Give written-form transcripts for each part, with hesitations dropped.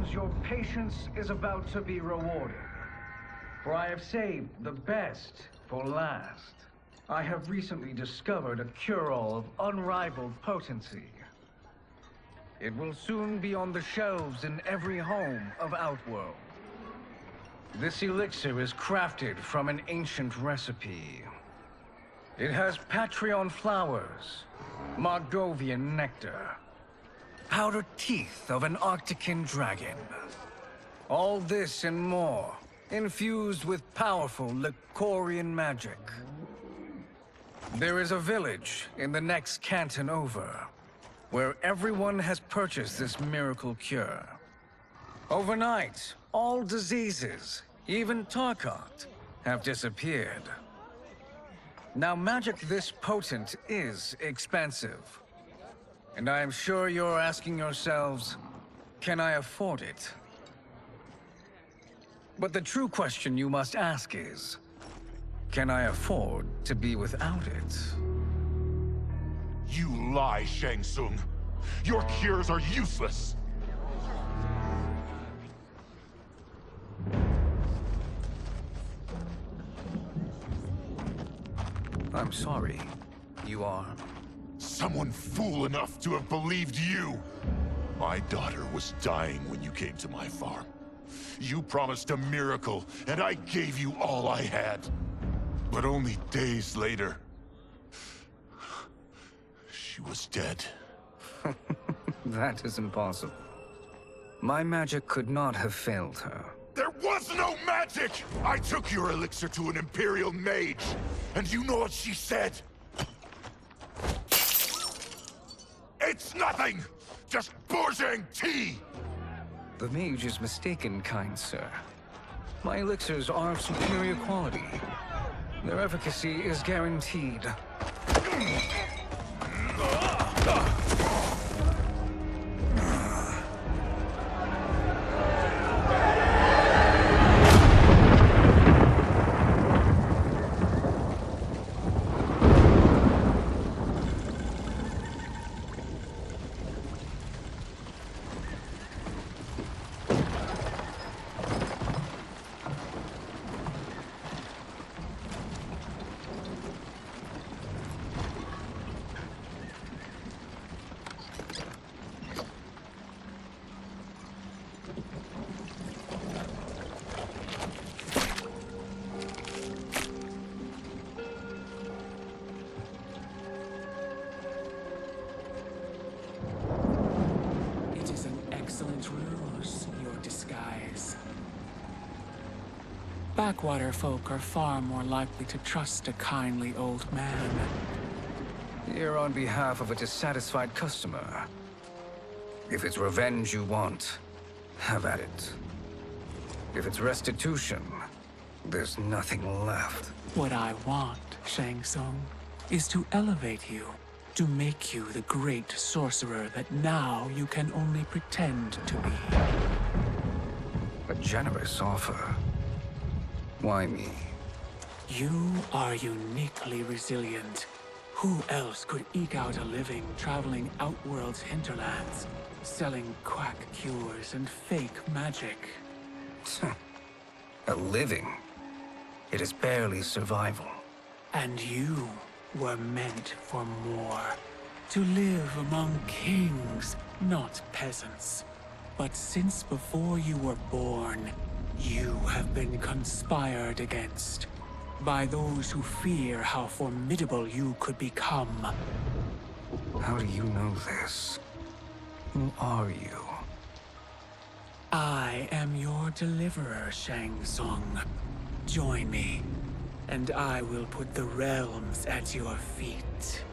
yourselves, your patience is about to be rewarded. For I have saved the best for last. I have recently discovered a cure-all of unrivaled potency. It will soon be on the shelves in every home of Outworld. This elixir is crafted from an ancient recipe. It has Patreon flowers, Margovian nectar, powdered teeth of an Arctican dragon. All this and more, infused with powerful Lycorian magic. There is a village in the next canton over, where everyone has purchased this miracle cure. Overnight, all diseases, even Tarkat, have disappeared. Now, magic this potent is expensive. And I am sure you're asking yourselves, can I afford it? But the true question you must ask is, can I afford to be without it? You lie, Shang Tsung. Your cures are useless. I'm sorry. You are? Someone fool enough to have believed you. My daughter was dying when you came to my farm. You promised a miracle, and I gave you all I had. But only days later, she was dead. That is impossible. My magic could not have failed her. There was no magic! I took your elixir to an Imperial mage, and you know what she said? It's nothing! Just Bourgeois tea! The mage is mistaken, kind sir. My elixirs are of superior quality. Their efficacy is guaranteed. Backwater folk are far more likely to trust a kindly old man. Here on behalf of a dissatisfied customer. If it's revenge you want, have at it. If it's restitution, there's nothing left. What I want, Shang Tsung, is to elevate you, to make you the great sorcerer that now you can only pretend to be. A generous offer. Why me? You are uniquely resilient. Who else could eke out a living traveling Outworld's hinterlands, selling quack cures and fake magic? A living? It is barely survival. And you were meant for more. To live among kings, not peasants. But since before you were born, you have been conspired against by those who fear how formidable you could become. How do you know this? Who are you? I am your deliverer, Shang Tsung. Join me, and I will put the realms at your feet.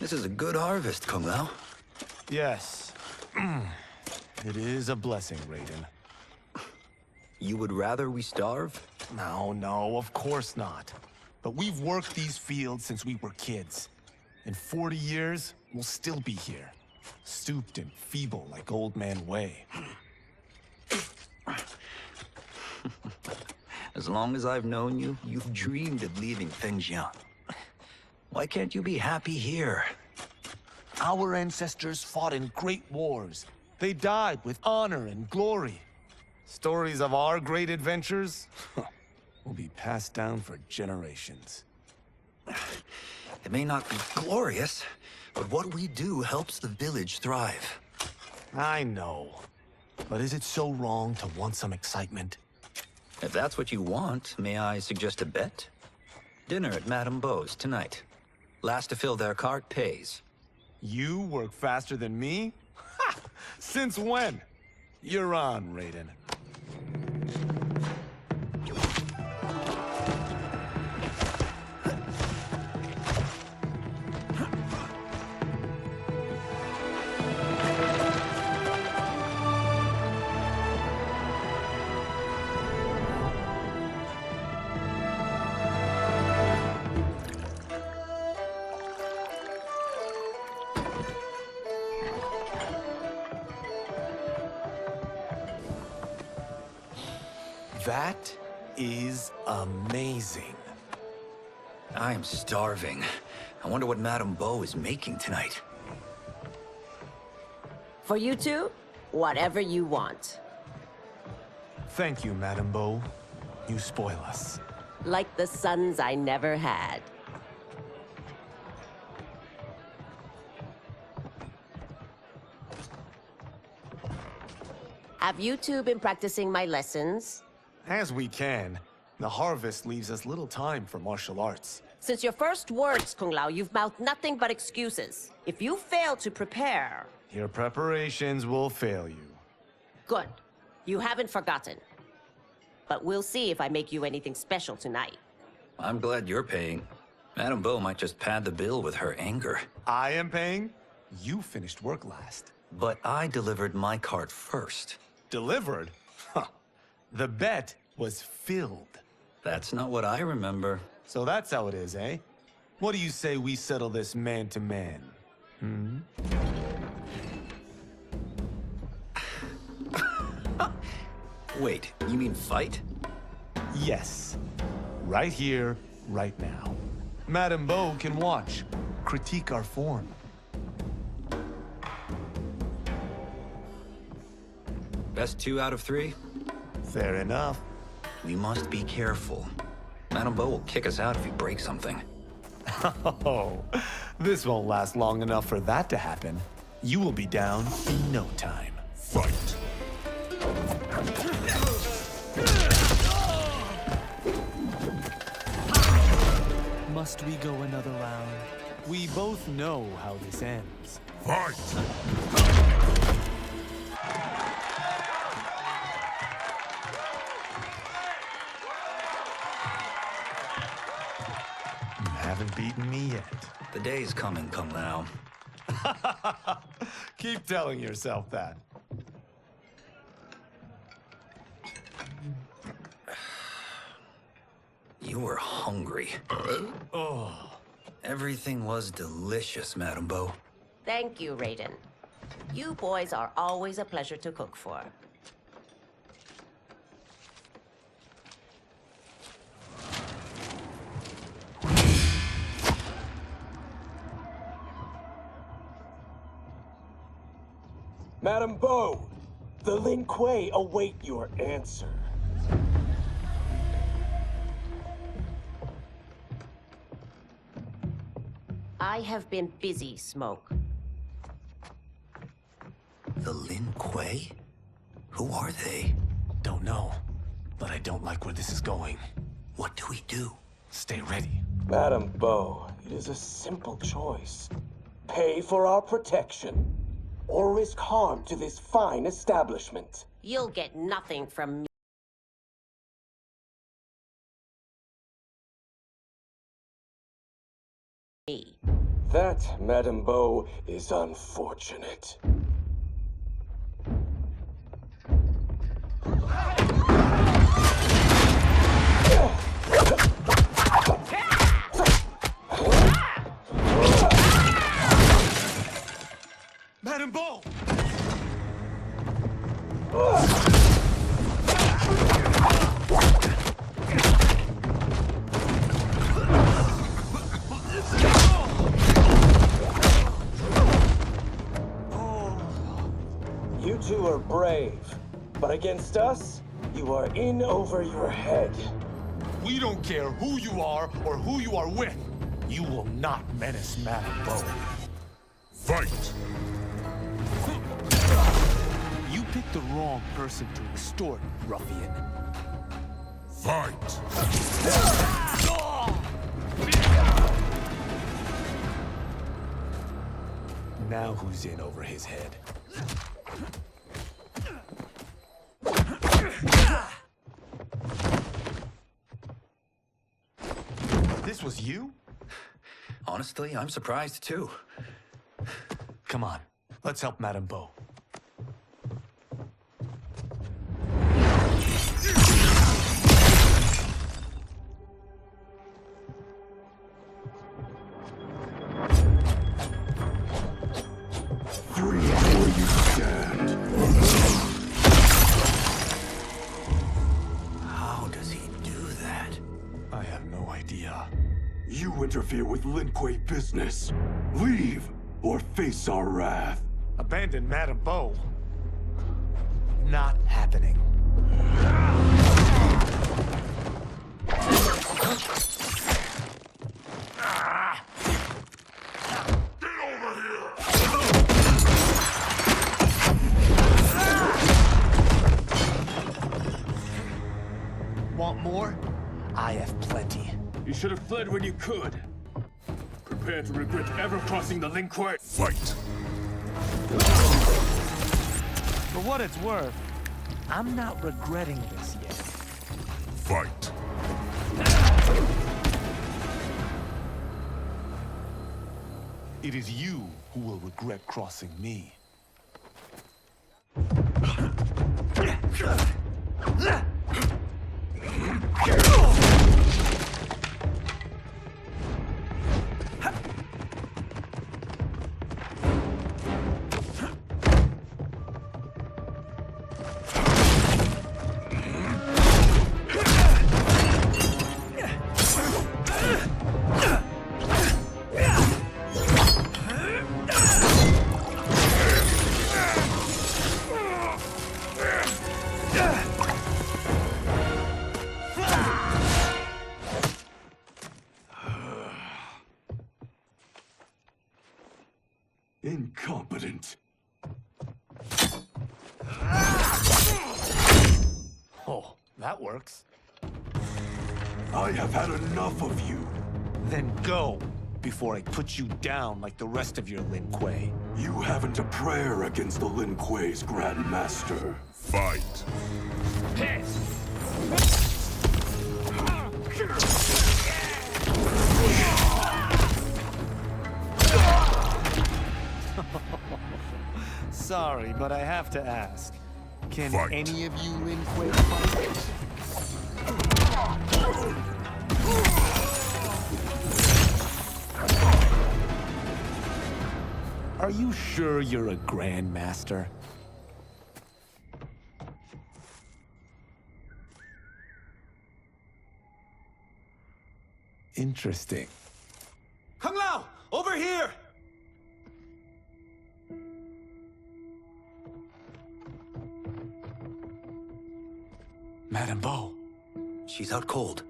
This is a good harvest, Kung Lao. Yes. It is a blessing, Raiden. You would rather we starve? No, of course not. But we've worked these fields since we were kids. In 40 years, we'll still be here. Stooped and feeble like Old Man Wei. As long as I've known you, you've dreamed of leaving Fengjian. Why can't you be happy here? Our ancestors fought in great wars. They died with honor and glory. Stories of our great adventures will be passed down for generations. It may not be glorious, but what we do helps the village thrive. I know. But is it so wrong to want some excitement? If that's what you want, may I suggest a bet? Dinner at Madame Beau's tonight. Last to fill their cart pays. You work faster than me? Ha! Since when? You're on, Raiden. That is amazing. I am starving. I wonder what Madame Beau is making tonight. For you two, whatever you want. Thank you, Madame Beau. You spoil us. Like the sons I never had. Have you two been practicing my lessons? As we can. The harvest leaves us little time for martial arts. Since your first words, Kung Lao, you've mouthed nothing but excuses. If you fail to prepare... Your preparations will fail you. Good. You haven't forgotten. But we'll see if I make you anything special tonight. I'm glad you're paying. Madame Beau might just pad the bill with her anger. I am paying? You finished work last. But I delivered my cart first. Delivered? Huh. The bet was filled. That's not what I remember. So that's how it is, eh? What do you say we settle this man to man? Hmm? Wait, you mean fight? Yes. Right here, right now. Madame Beau can watch, critique our form. Best 2 out of 3? Fair enough. We must be careful. Madame Beau will kick us out if we break something. Oh, this won't last long enough for that to happen. You will be down in no time. Fight! Must we go another round? We both know how this ends. Fight! You haven't beaten me yet. The day's coming, Kung Lao. Keep telling yourself that. You were hungry. Oh. Everything was delicious, Madame Beau. Thank you, Raiden. You boys are always a pleasure to cook for. Madame Beau, the Lin Kuei await your answer. I have been busy, Smoke. The Lin Kuei? Who are they? Don't know, but I don't like where this is going. What do we do? Stay ready. Madame Beau, it is a simple choice. Pay for our protection, or risk harm to this fine establishment. You'll get nothing from me. That, Madame Beau, is unfortunate. brave. But against us, you are in over your head. We don't care who you are or who you are with. You will not menace Madame Bo. Fight! You picked the wrong person to extort, ruffian. Fight! Now who's in over his head? This was you? Honestly, I'm surprised too. Come on, let's help Madame Bo. How does he do that? I have no idea. You interfere with Lin Kuei business. Leave, or face our wrath. Abandon Madame Bo? Not happening. Want more? I have plenty. You should have fled when you could. Prepare to regret ever crossing the Lin Kuei. Fight! For what it's worth, I'm not regretting this yet. Fight! It is you who will regret crossing me. Incompetent. Oh, that works. I have had enough of you. Then go, before I put you down like the rest of your Lin Kuei. You haven't a prayer against the Lin Kuei's Grand Master. Fight! Sorry, but I have to ask. Can Fight. any of you Lin Kuei fight? Are you sure you're a Grandmaster? Interesting. Kung Lao! Over here! Madame Bo. She's out cold.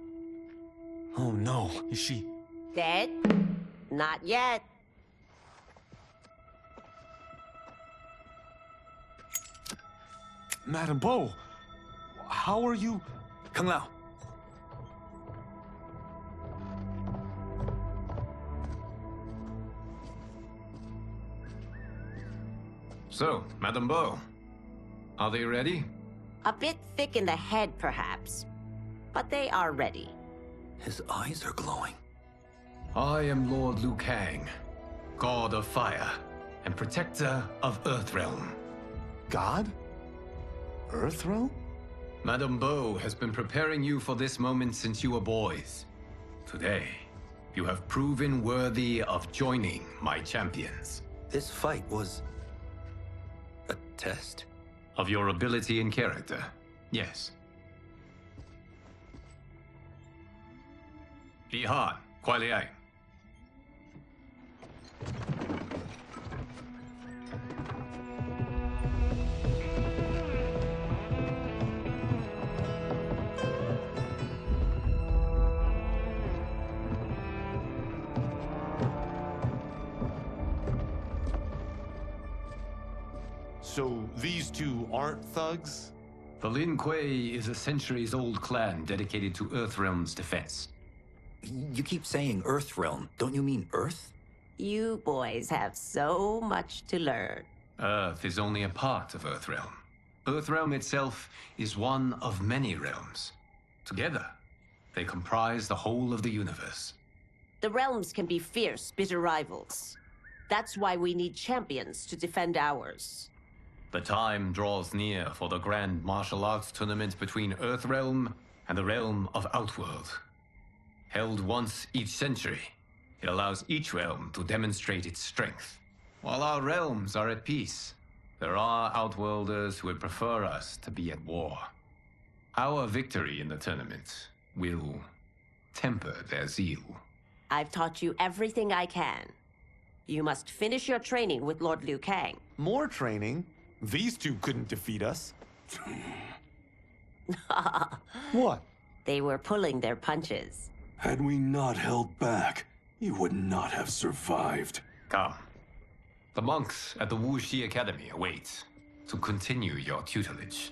Oh no, is she... Dead? Not yet. Madame Bo, how are you... Kung Lao. So, Madame Bo, are they ready? A bit thick in the head, perhaps. But they are ready. His eyes are glowing. I am Lord Liu Kang, God of Fire and Protector of Earthrealm. God? Earthrealm? Madame Bo has been preparing you for this moment since you were boys. Today, you have proven worthy of joining my champions. This fight was... a test. Of your ability and character, yes. Li Han, Kuai Liang. So these two aren't thugs? The Lin Kuei is a centuries-old clan dedicated to Earthrealm's defense. You keep saying Earthrealm. Don't you mean Earth? You boys have so much to learn. Earth is only a part of Earthrealm. Earthrealm itself is one of many realms. Together, they comprise the whole of the universe. The realms can be fierce, bitter rivals. That's why we need champions to defend ours. The time draws near for the grand martial arts tournament between Earthrealm and the realm of Outworld. Held once each century, it allows each realm to demonstrate its strength. While our realms are at peace, there are Outworlders who would prefer us to be at war. Our victory in the tournament will temper their zeal. I've taught you everything I can. You must finish your training with Lord Liu Kang. More training? These two couldn't defeat us. What? They were pulling their punches. Had we not held back, you would not have survived. Come. The monks at the Wuxi Academy await to continue your tutelage.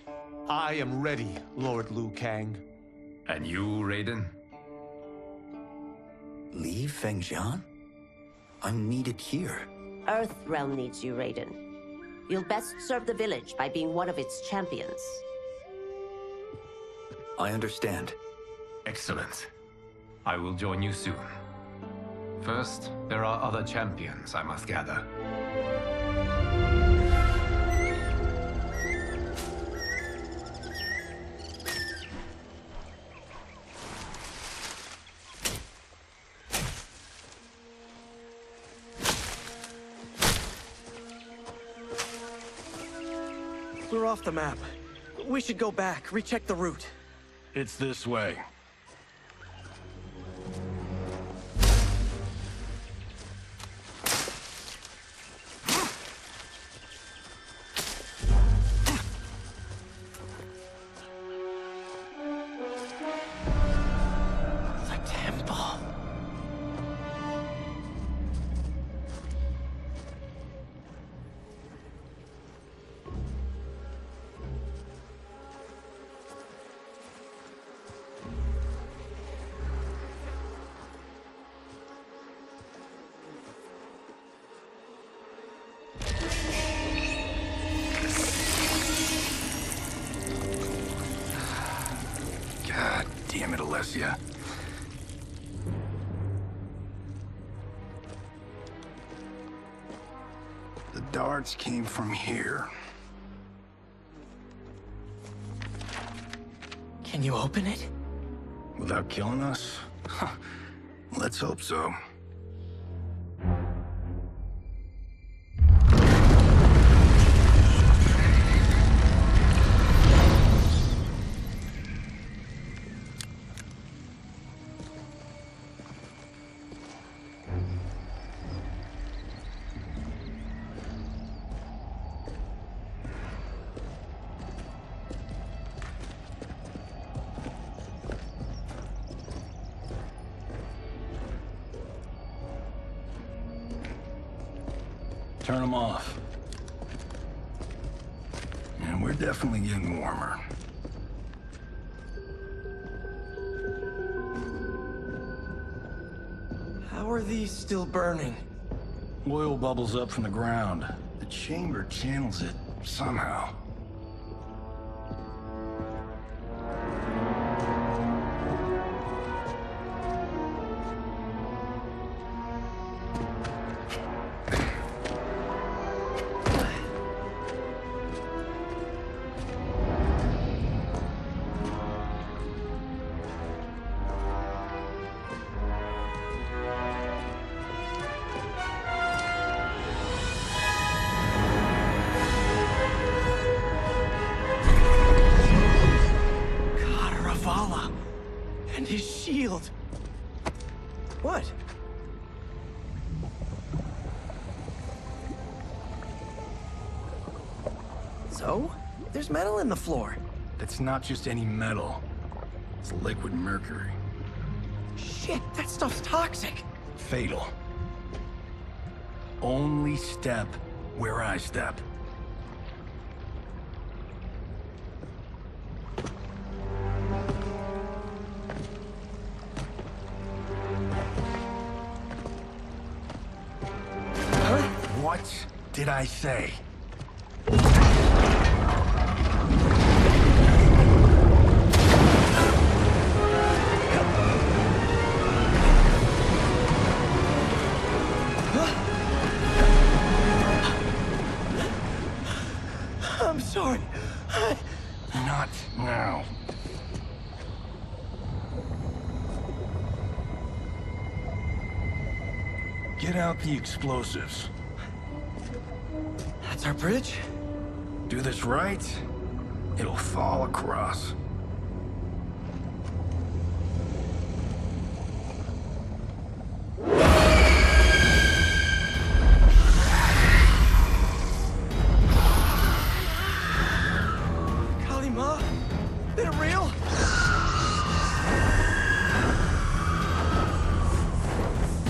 I am ready, Lord Liu Kang. And you, Raiden? Li Fengjian? I'm needed here. Earthrealm needs you, Raiden. You'll best serve the village by being one of its champions. I understand. Excellent. I will join you soon. First, there are other champions I must gather. We're off the map. We should go back, recheck the route. It's this way. The temple. God damn it, Alessia. The darts came from here. Can you open it? Without killing us? Let's hope so. Turn them off. And we're definitely getting warmer. How are these still burning? Oil bubbles up from the ground. The chamber channels it somehow. And his shield. What? So? There's metal in the floor. That's not just any metal. It's liquid mercury. Shit, that stuff's toxic. Fatal. Only step where I step. What did I say? I'm sorry. Not now. Get out the explosives. That's our bridge? Do this right, it'll fall across. Kalima? Is it real?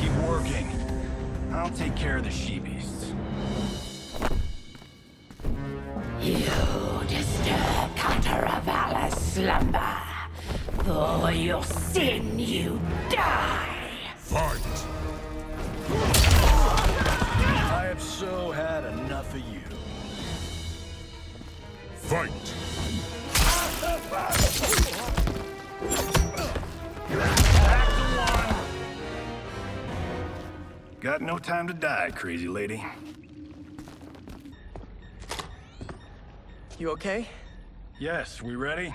Keep working. I'll take care of the she-beasts. You disturb Cataravalla's slumber. For your sin, you die! Fight! I have so had enough of you. Fight! Got no time to die, crazy lady. You okay? Yes, we ready?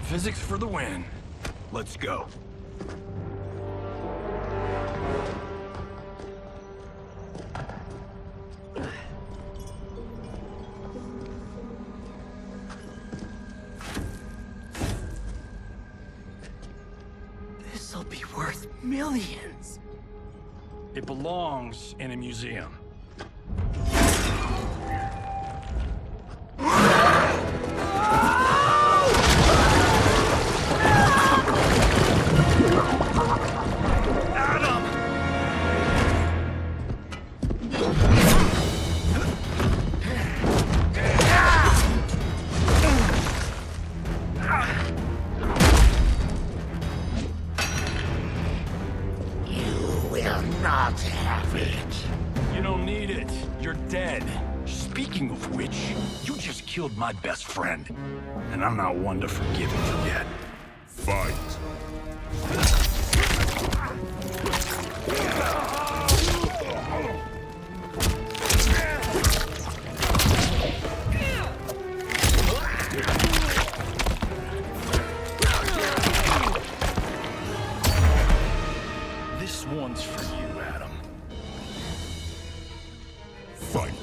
Physics for the win. Let's go. This'll be worth millions. It belongs in a museum. Not have it. You don't need it. You're dead. Speaking of which, you just killed my best friend. And I'm not one to forgive and forget. Fight! This one's for you, Adam. Fight!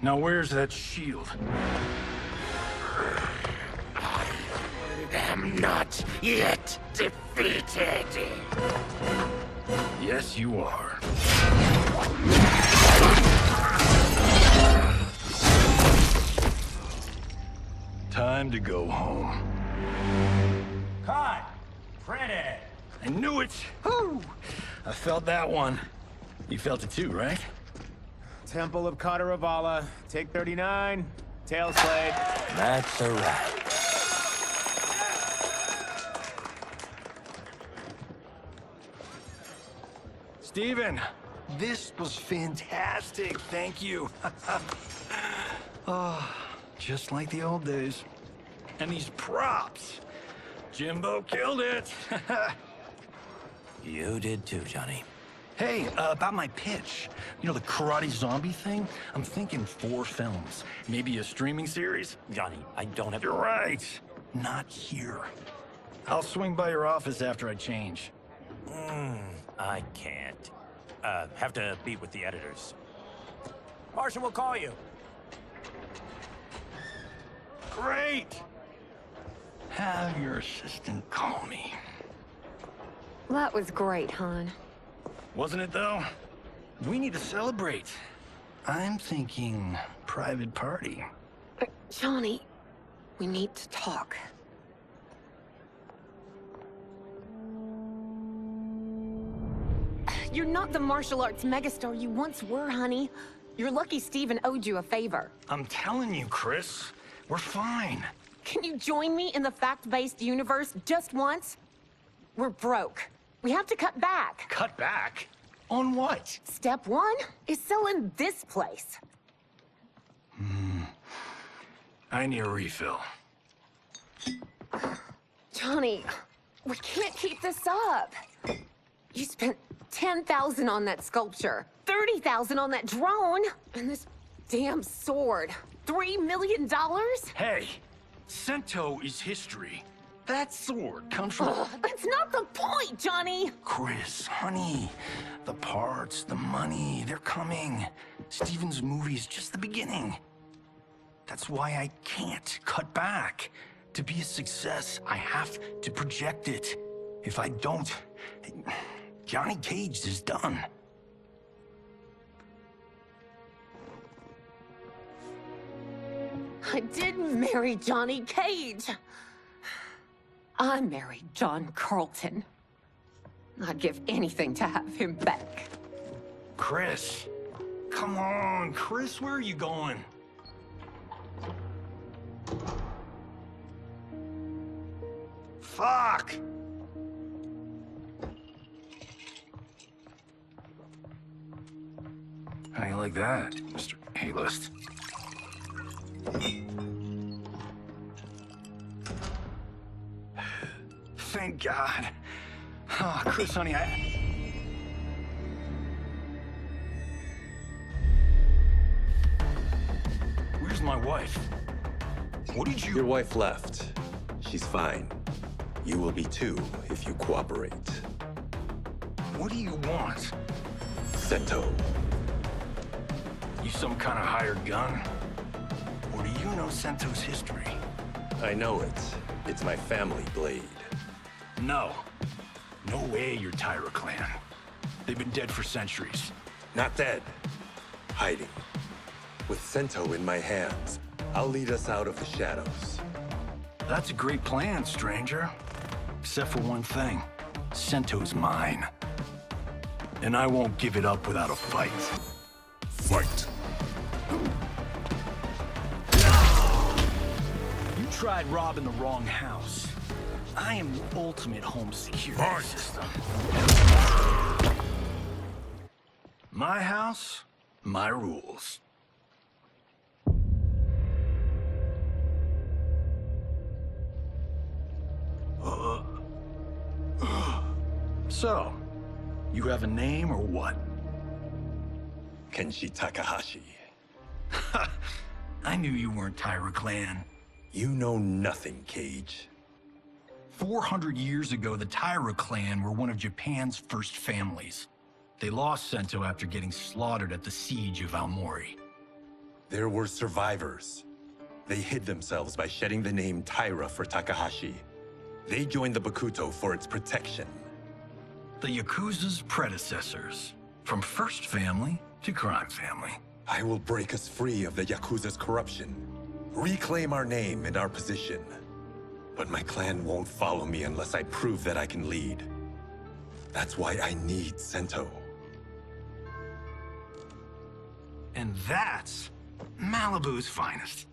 Now where's that shield? I'm not yet defeated. Yes, you are. Time to go home. Cut! Print it! I knew it! Woo! I felt that one. You felt it too, right? Temple of Kataravala, take 39, tail slate. That's a wrap. Steven, this was fantastic. Thank you. Oh, just like the old days. And these props. Jimbo killed it. You did too, Johnny. Hey, about my pitch. You know, the karate zombie thing? I'm thinking 4 films. Maybe a streaming series? Johnny, I don't have... You're right. Not here. I'll swing by your office after I change. I can't. Have to meet with the editors. Marshall will call you. Great! Have your assistant call me. That was great, hon. Wasn't it, though? We need to celebrate. I'm thinking private party. Johnny, we need to talk. You're not the martial arts megastar you once were, honey. You're lucky Steven owed you a favor. I'm telling you, Chris. We're fine. Can you join me in the fact-based universe just once? We're broke. We have to cut back. Cut back? On what? Step one is selling this place. I need a refill. Johnny, we can't keep this up. You spent $10,000 on that sculpture, $30,000 on that drone, and this damn sword. $3 million? Hey, Sento is history. That sword comes from... That's not the point, Johnny! Chris, honey, the parts, the money, they're coming. Steven's movie is just the beginning. That's why I can't cut back. To be a success, I have to project it. If I don't, Johnny Cage is done. I didn't marry Johnny Cage. I married John Carlton. I'd give anything to have him back. Chris, come on, Chris, where are you going? Fuck! How you like that, Mr. A-list? Thank God. Oh, Chris, honey, Where's my wife? What did you... Your wife left. She's fine. You will be too, if you cooperate. What do you want? Sento. You some kind of hired gun? Or do you know Sento's history? I know it. It's my family blade. No. No way you're Tyra clan. They've been dead for centuries. Not dead. Hiding. With Sento in my hands, I'll lead us out of the shadows. That's a great plan, stranger. Except for one thing. Sento's mine. And I won't give it up without a fight. Fight. You tried robbing the wrong house. I am the ultimate home security system. My house, my rules. So, you have a name or what? Kenshi Takahashi. I knew you weren't Tyra clan. You know nothing, Cage. 400 years ago, the Tyra clan were one of Japan's first families. They lost Sento after getting slaughtered at the siege of Aomori. There were survivors. They hid themselves by shedding the name Tyra for Takahashi. They joined the Bakuto for its protection. The Yakuza's predecessors. From first family to crime family. I will break us free of the Yakuza's corruption. Reclaim our name and our position. But my clan won't follow me unless I prove that I can lead. That's why I need Sento. And that's Malibu's finest.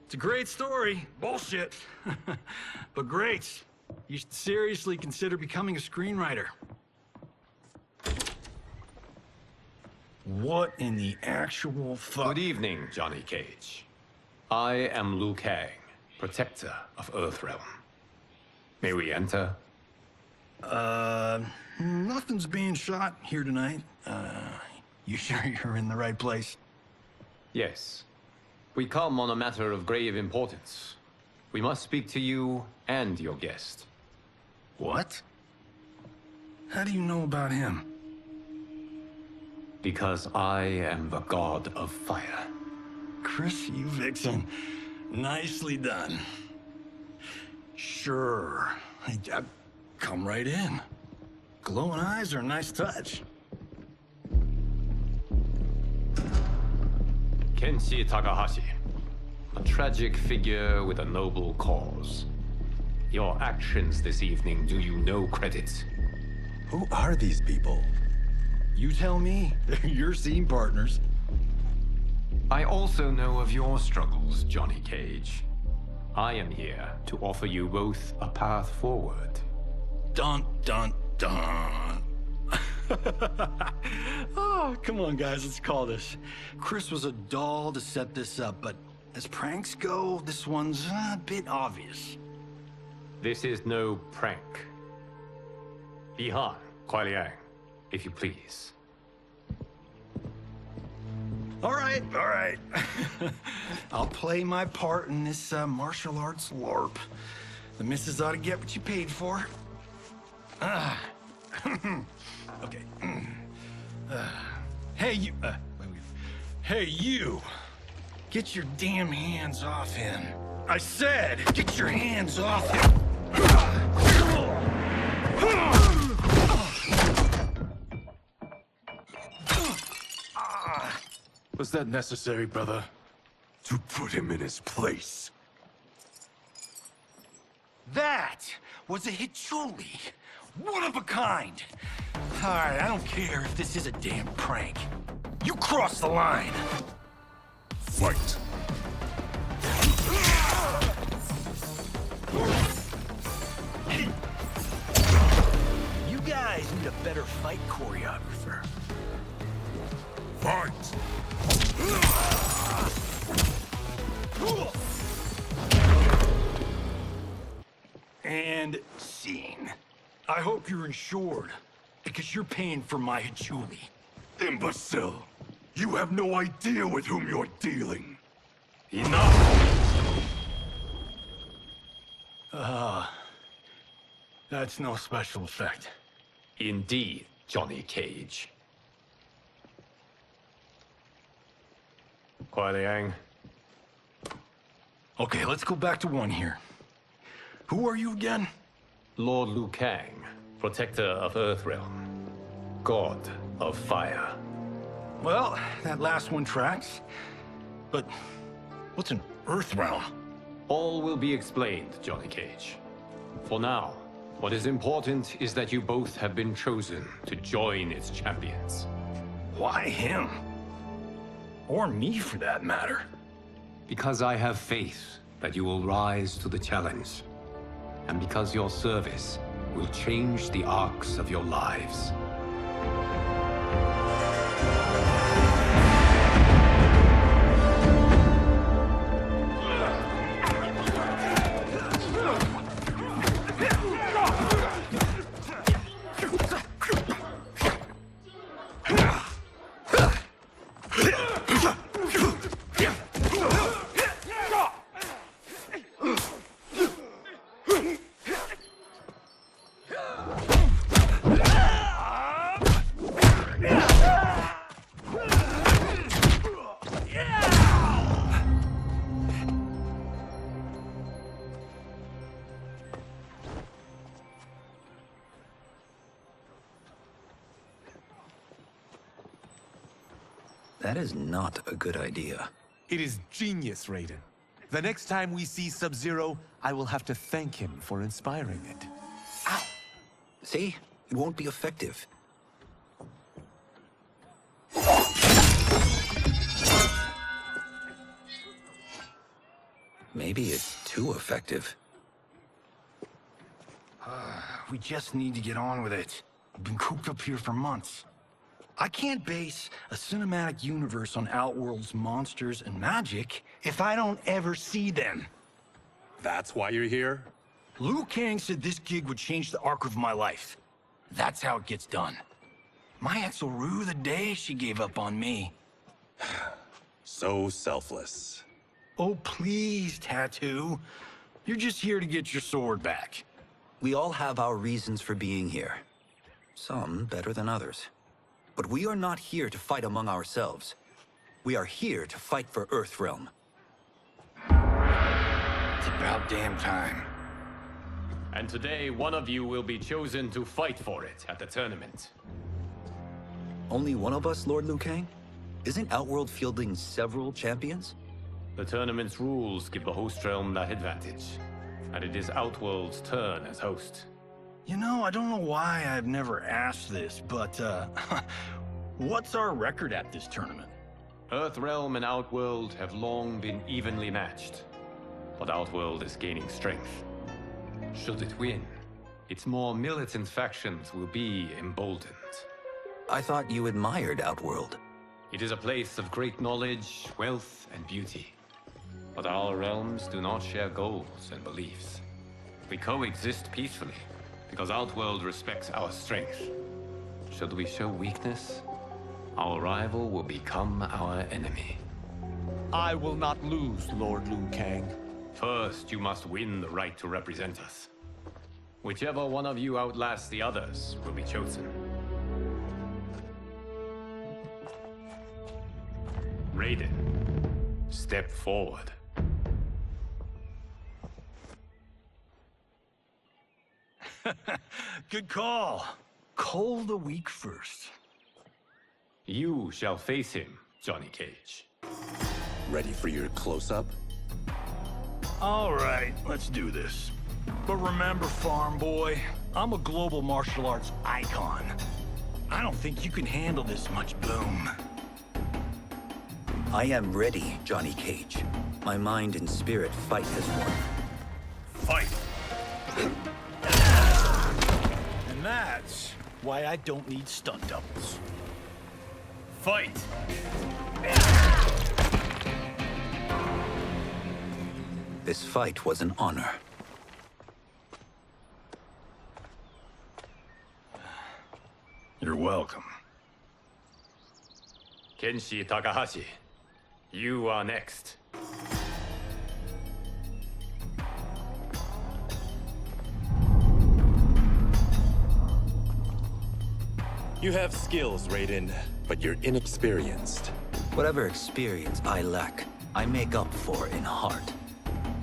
It's a great story. Bullshit. But great. You should seriously consider becoming a screenwriter. What in the actual fuck? Good evening, Johnny Cage. I am Liu Kang, protector of Earthrealm. May we enter? Nothing's being shot here tonight. You sure you're in the right place? Yes. We come on a matter of grave importance. We must speak to you and your guest. What? How do you know about him? Because I am the god of fire. Chris, you vixen. Nicely done. Sure. I come right in. Glowing eyes are a nice touch. Kenshi Takahashi. A tragic figure with a noble cause. Your actions this evening do you no credit. Who are these people? You tell me. They're your scene partners. I also know of your struggles, Johnny Cage. I am here to offer you both a path forward. Dun, dun, dun. Oh, come on, guys, let's call this. Chris was a doll to set this up, but as pranks go, this one's a bit obvious. This is no prank. Bihan, Kuai Liang, if you please. All right. I'll play my part in this martial arts LARP. The missus ought to get what you paid for. Okay. Hey, you... Hey, you! Get your damn hands off him. I said, get your hands off him! Was that necessary, brother? To put him in his place. That was a Hichuli. One of a kind. All right, I don't care if this is a damn prank. You crossed the line. Fight. You guys need a better fight choreographer. Fight. And scene. I hope you're insured, because you're paying for my Hichuli. Imbecile! You have no idea with whom you're dealing. Enough! That's no special effect. Indeed, Johnny Cage. Kuai Liang. Okay, let's go back to one here. Who are you again? Lord Liu Kang, protector of Earthrealm, god of fire. Well, that last one tracks. But what's an Earthrealm? All will be explained, Johnny Cage. For now, what is important is that you both have been chosen to join its champions. Why him? Or me, for that matter. Because I have faith that you will rise to the challenge. And because your service will change the arcs of your lives. That is not a good idea. It is genius, Raiden. The next time we see Sub-Zero, I will have to thank him for inspiring it. Ow! See? It won't be effective. Maybe it's too effective. We just need to get on with it. We've been cooped up here for months. I can't base a cinematic universe on Outworld's monsters and magic if I don't ever see them. That's why you're here? Liu Kang said this gig would change the arc of my life. That's how it gets done. My ex will rue the day she gave up on me. So selfless. Oh, please, Tattoo. You're just here to get your sword back. We all have our reasons for being here. Some better than others. But we are not here to fight among ourselves. We are here to fight for Earthrealm. It's about damn time. And today, one of you will be chosen to fight for it at the tournament. Only one of us, Lord Liu Kang? Isn't Outworld fielding several champions? The tournament's rules give the host realm that advantage. And it is Outworld's turn as host. You know, I don't know why I've never asked this, but, what's our record at this tournament? Earthrealm and Outworld have long been evenly matched, but Outworld is gaining strength. Should it win, its more militant factions will be emboldened. I thought you admired Outworld. It is a place of great knowledge, wealth, and beauty. But our realms do not share goals and beliefs. We coexist peacefully, because Outworld respects our strength. Should we show weakness, our rival will become our enemy. I will not lose, Lord Liu Kang. First, you must win the right to represent us. Whichever one of you outlasts the others will be chosen. Raiden, step forward. Good call. Call the weak first. You shall face him, Johnny Cage. Ready for your close-up? All right, let's do this. But remember, farm boy, I'm a global martial arts icon. I don't think you can handle this much boom. I am ready, Johnny Cage. My mind and spirit fight has won. Fight! And that's why I don't need stunt doubles. Fight! This fight was an honor. You're welcome. Kenshi Takahashi, you are next. You have skills, Raiden, but you're inexperienced. Whatever experience I lack, I make up for in heart.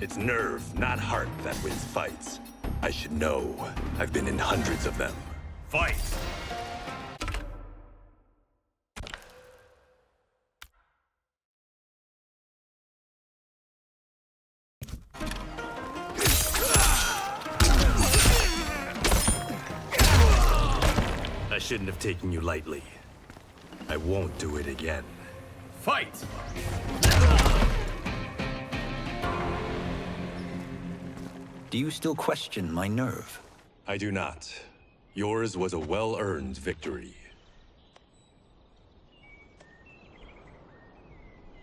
It's nerve, not heart, that wins fights. I should know. I've been in hundreds of them. Fight! I shouldn't have taken you lightly. I won't do it again. Fight! Do you still question my nerve? I do not. Yours was a well-earned victory.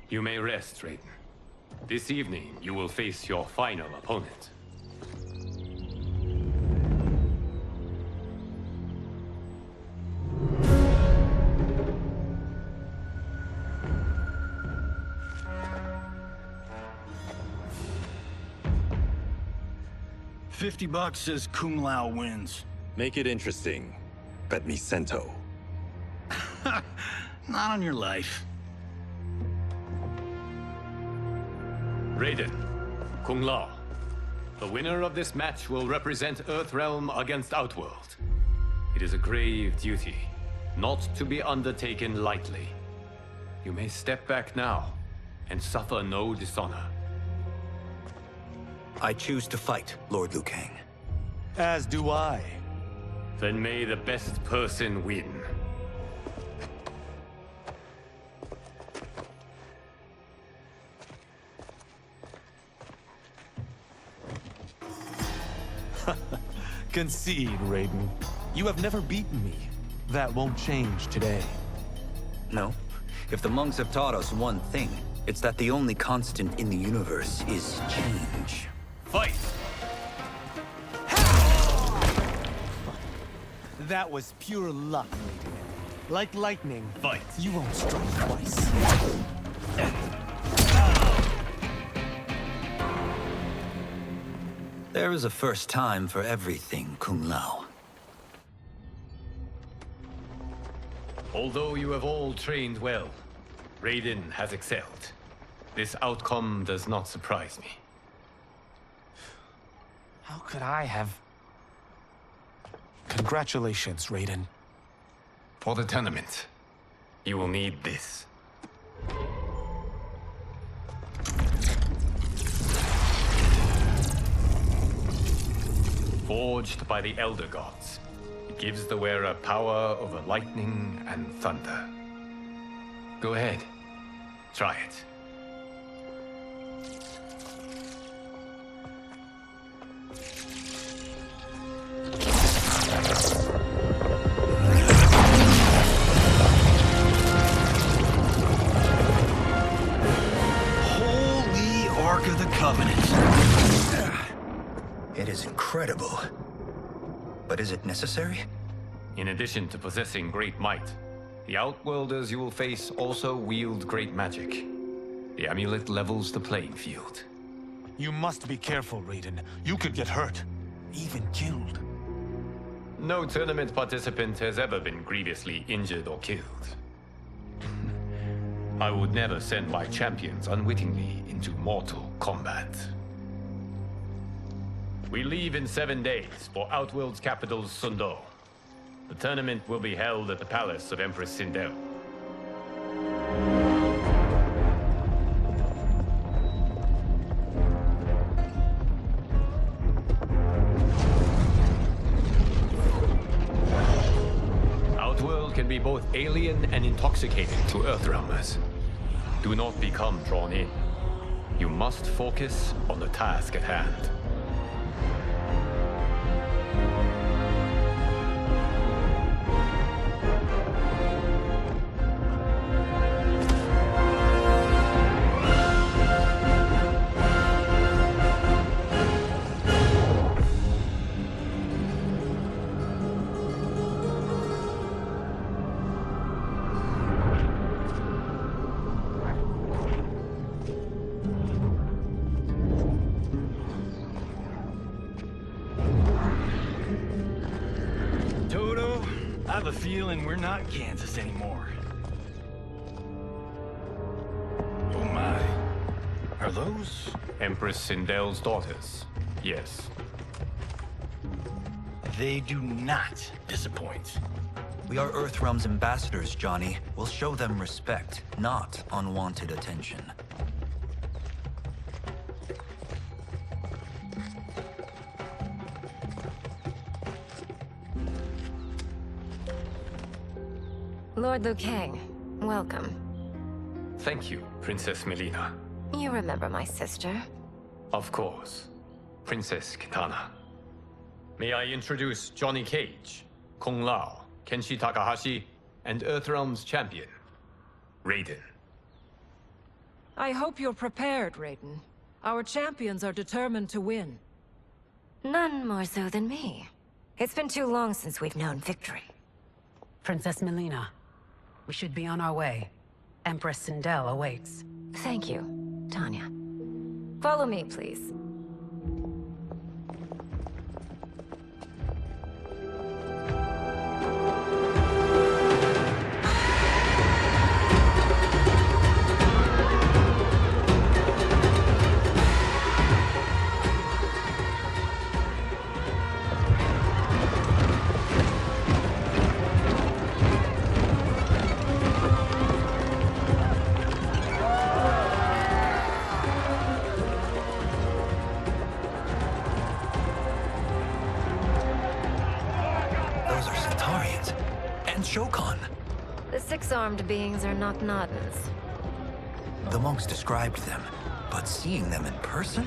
You may rest, Raiden. This evening, you will face your final opponent. $50 says Kung Lao wins. Make it interesting. Bet me Sento. Not on your life. Raiden, Kung Lao. The winner of this match will represent Earthrealm against Outworld. It is a grave duty, not to be undertaken lightly. You may step back now and suffer no dishonor. I choose to fight, Lord Liu Kang. As do I. Then may the best person win. Concede, Raiden. You have never beaten me. That won't change today. No. If the monks have taught us one thing, it's that the only constant in the universe is change. Fight! That was pure luck, Raiden. Like lightning. Fight! You won't strike twice. There is a first time for everything, Kung Lao. Although you have all trained well, Raiden has excelled. This outcome does not surprise me. How could I have... Congratulations, Raiden. For the tournament, you will need this. Forged by the Elder Gods, it gives the wearer power over lightning and thunder. Go ahead. Try it. Holy Ark of the Covenant. It is incredible. But is it necessary? In addition to possessing great might, the Outworlders you will face also wield great magic. The amulet levels the playing field. You must be careful, Raiden. You could get hurt. Even killed. No tournament participant has ever been grievously injured or killed. I would never send my champions unwittingly into Mortal Kombat. We leave in 7 days for Outworld's capital, Sundo. The tournament will be held at the palace of Empress Sindel. Outworld can be both alien and intoxicating to Earthrealmers. Do not become drawn in. You must focus on the task at hand. I have a feeling we're not Kansas anymore. Oh my. Are those? Empress Sindel's daughters, yes. They do not disappoint. We are Earthrealm's ambassadors, Johnny. We'll show them respect, not unwanted attention. Lord Liu Kang, welcome. Thank you, Princess Melina. You remember my sister? Of course. Princess Kitana. May I introduce Johnny Cage, Kung Lao, Kenshi Takahashi, and Earthrealm's champion, Raiden. I hope you're prepared, Raiden. Our champions are determined to win. None more so than me. It's been too long since we've known victory. Princess Melina, we should be on our way. Empress Sindel awaits. Thank you, Tanya. Follow me, please. The six-armed beings are not Nodens. The monks described them, but seeing them in person?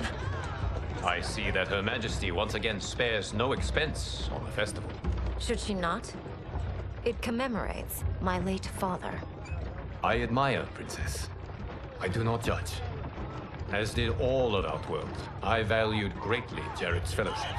I see that Her Majesty once again spares no expense on the festival. Should she not? It commemorates my late father. I admire, Princess. I do not judge. As did all of Outworld, I valued greatly Jared's fellowship.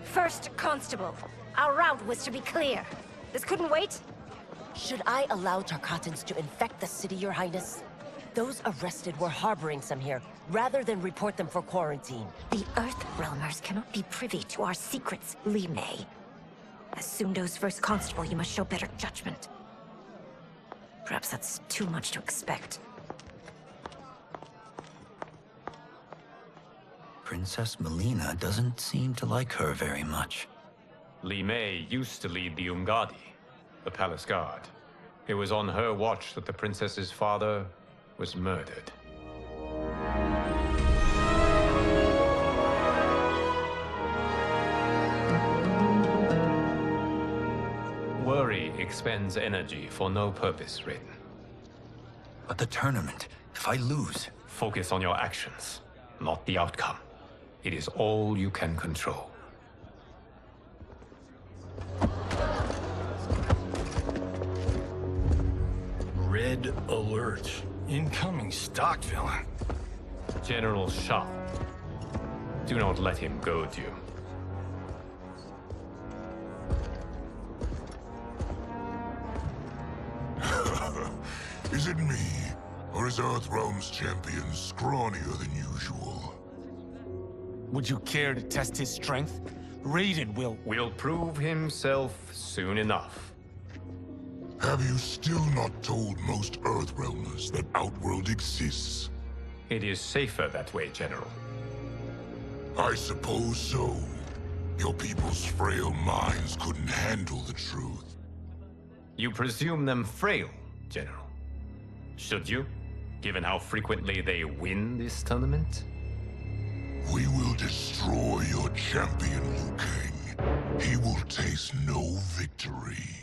First Constable, our route was to be clear. This couldn't wait? Should I allow Tarkatans to infect the city, Your Highness? Those arrested were harboring some here, rather than report them for quarantine. The Earthrealmers cannot be privy to our secrets, Li Mei. As Sundo's first constable, you must show better judgment. Perhaps that's too much to expect. Princess Melina doesn't seem to like her very much. Li Mei used to lead the Umgadi, the palace guard. It was on her watch that the princess's father was murdered. Worry expends energy for no purpose, Raiden. But the tournament, if I lose... Focus on your actions, not the outcome. It is all you can control. Red alert. Incoming stock villain. General Shah. Do not let him goad you. Is it me? Or is Earthrealm's champion scrawnier than usual? Would you care to test his strength? Raiden will prove himself soon enough. Have you still not told most Earthrealmers that Outworld exists? It is safer that way, General. I suppose so. Your people's frail minds couldn't handle the truth. You presume them frail, General. Should you, given how frequently they win this tournament? We will destroy your champion, Liu Kang. He will taste no victory.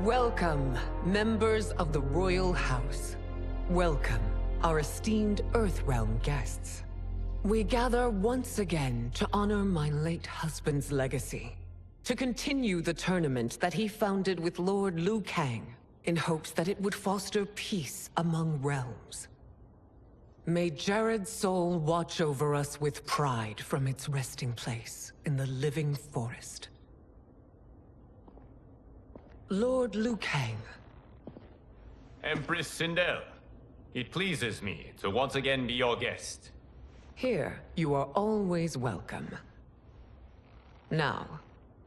Welcome, members of the Royal House. Welcome, our esteemed Earthrealm guests. We gather once again to honor my late husband's legacy, to continue the tournament that he founded with Lord Liu Kang, in hopes that it would foster peace among realms. May Jared's soul watch over us with pride from its resting place in the living forest. Lord Liu Kang. Empress Sindel, it pleases me to once again be your guest. Here, you are always welcome. Now,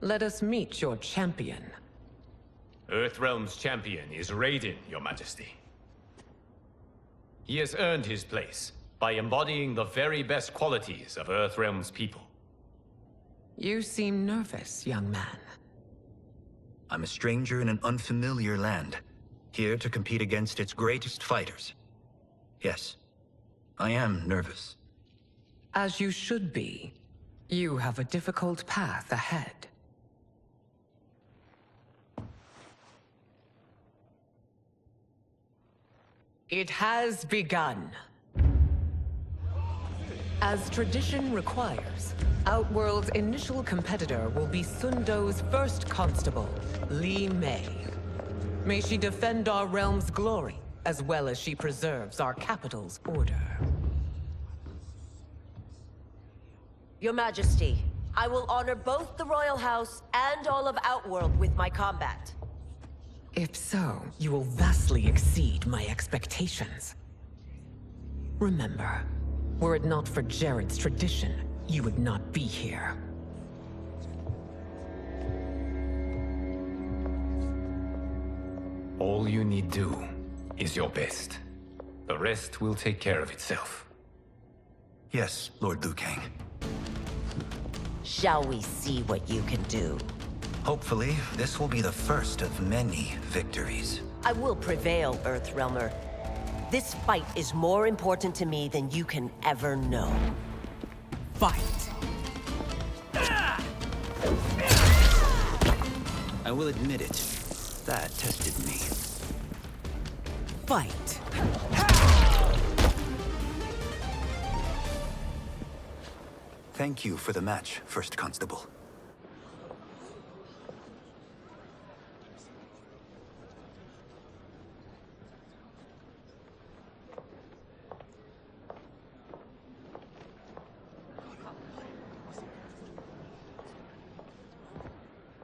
let us meet your champion. Earthrealm's champion is Raiden, Your Majesty. He has earned his place by embodying the very best qualities of Earthrealm's people. You seem nervous, young man. I'm a stranger in an unfamiliar land, here to compete against its greatest fighters. Yes, I am nervous. As you should be. You have a difficult path ahead. It has begun. As tradition requires, Outworld's initial competitor will be Sundo's first constable, Li Mei. May she defend our realm's glory, as well as she preserves our capital's order. Your Majesty, I will honor both the Royal House and all of Outworld with my combat. If so, you will vastly exceed my expectations. Remember, were it not for Jared's tradition, you would not be here. All you need do is your best. The rest will take care of itself. Yes, Lord Liu Kang. Shall we see what you can do? Hopefully, this will be the first of many victories. I will prevail, Earthrealmer. This fight is more important to me than you can ever know. Fight! I will admit it. That tested me. Fight! Thank you for the match, First Constable.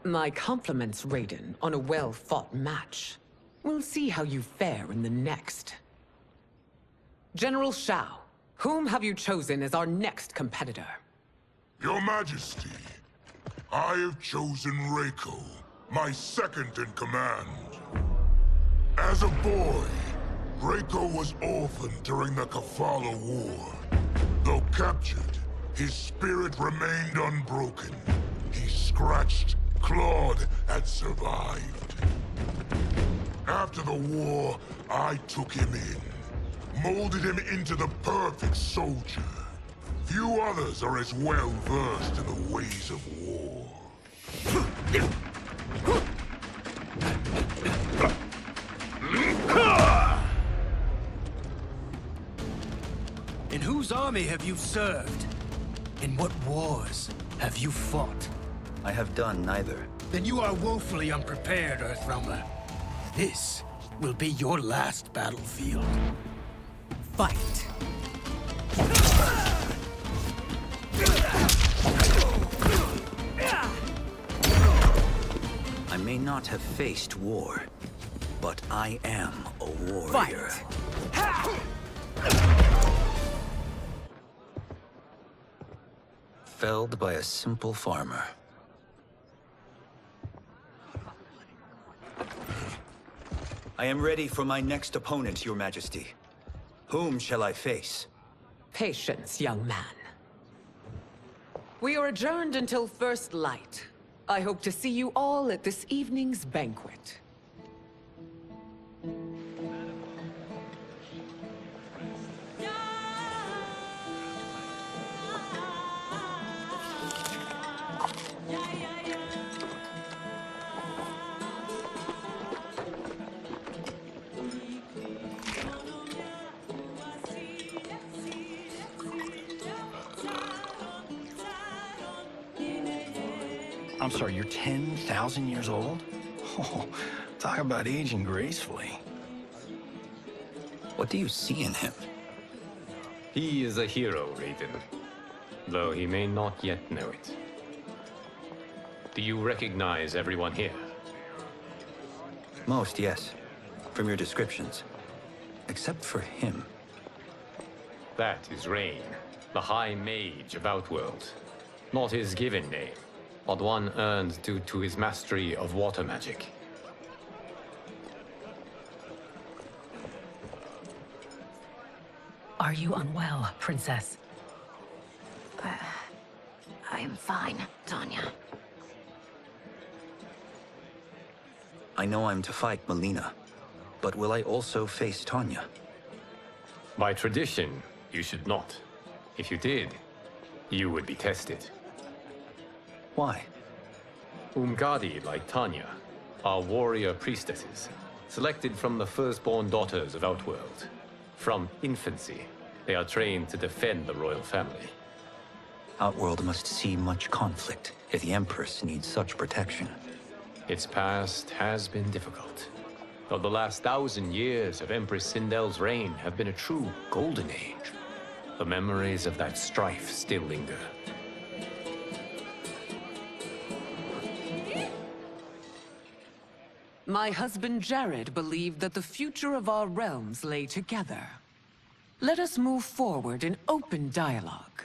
My compliments, Raiden, on a well-fought match. We'll see how you fare in the next. General Shao, whom have you chosen as our next competitor? Your Majesty, I have chosen Reiko, my second in command. As a boy, Reiko was orphaned during the Kafala War. Though captured, his spirit remained unbroken. He scratched, clawed, and survived. After the war, I took him in, molded him into the perfect soldier. Few others are as well versed in the ways of war. In whose army have you served? In what wars have you fought? I have done neither. Then you are woefully unprepared, Earthrealmer. This will be your last battlefield. Fight! I may not have faced war, but I am a warrior. Fight! Felled by a simple farmer. I am ready for my next opponent, Your Majesty. Whom shall I face? Patience, young man. We are adjourned until first light. I hope to see you all at this evening's banquet. I'm sorry, you're 10,000 years old? Oh, talk about aging gracefully. What do you see in him? He is a hero, Raiden. Though he may not yet know it. Do you recognize everyone here? Most, yes. From your descriptions. Except for him. That is Rain, the High Mage of Outworld. Not his given name, but one earned due to his mastery of water magic. Are you unwell, Princess? I am fine, Tanya. I know I'm to fight Melina, but will I also face Tanya? By tradition, you should not. If you did, you would be tested. Why? Umgadi, like Tanya, are warrior priestesses, selected from the firstborn daughters of Outworld. From infancy, they are trained to defend the royal family. Outworld must see much conflict if the Empress needs such protection. Its past has been difficult, though the last 1,000 years of Empress Sindel's reign have been a true golden age. The memories of that strife still linger. My husband Jared believed that the future of our realms lay together. Let us move forward in open dialogue,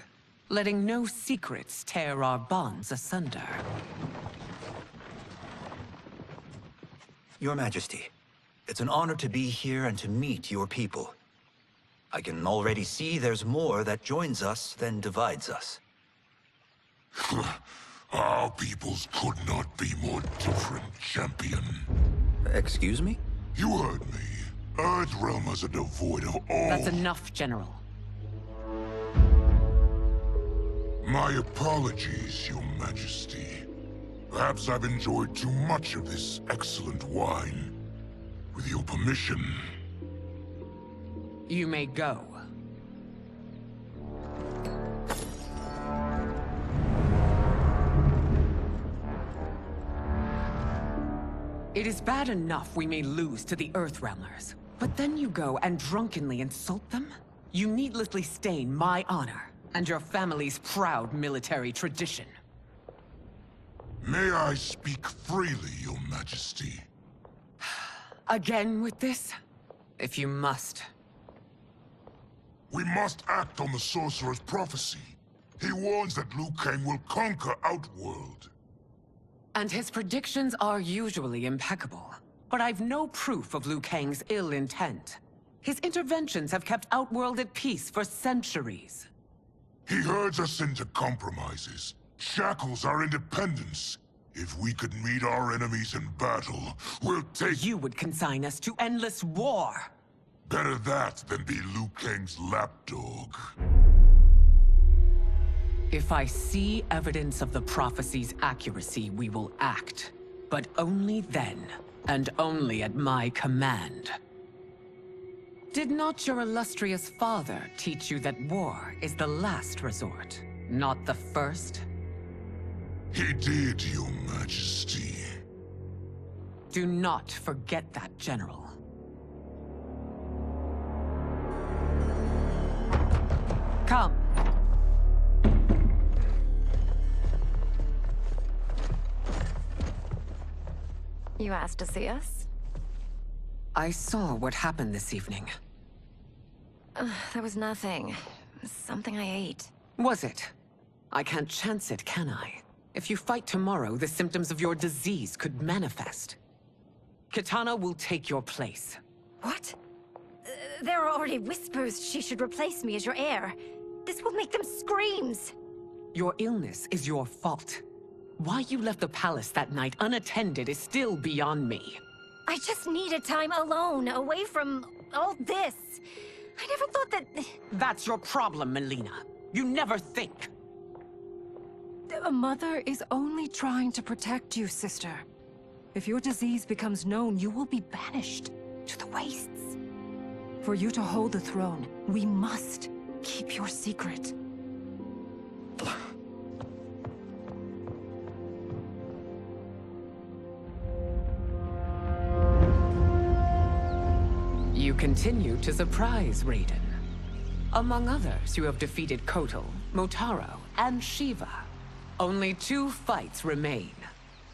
letting no secrets tear our bonds asunder. Your Majesty, it's an honor to be here and to meet your people. I can already see there's more that joins us than divides us. Our peoples could not be more different, champion. Excuse me? You heard me. Earthrealmers are devoid of all... That's enough, General. My apologies, Your Majesty. Perhaps I've enjoyed too much of this excellent wine. With your permission... You may go. It is bad enough we may lose to the Earthrealmers, but then you go and drunkenly insult them? You needlessly stain my honor and your family's proud military tradition. May I speak freely, Your Majesty? Again with this? If you must. We must act on the Sorcerer's prophecy. He warns that Liu Kang will conquer Outworld. And his predictions are usually impeccable. But I've no proof of Liu Kang's ill intent. His interventions have kept Outworld at peace for centuries. He herds us into compromises, shackles our independence. If we could meet our enemies in battle, we'll take— You would consign us to endless war! Better that than be Liu Kang's lapdog. If I see evidence of the prophecy's accuracy, we will act. But only then, and only at my command. Did not your illustrious father teach you that war is the last resort, not the first? He did, Your Majesty. Do not forget that, General. Come. You asked to see us? I saw what happened this evening. There was nothing. Something I ate. Was it? I can't chance it, can I? If you fight tomorrow, the symptoms of your disease could manifest. Kitana will take your place. What? There are already whispers she should replace me as your heir. This will make them screams! Your illness is your fault. Why you left the palace that night unattended is still beyond me. I just needed time alone, away from all this. I never thought that... That's your problem, Melina. You never think. A mother is only trying to protect you, sister. If your disease becomes known, you will be banished to the wastes. For you to hold the throne, we must keep your secret. You continue to surprise Raiden. Among others, you have defeated Kotal, Motaro, and Shiva. Only 2 fights remain.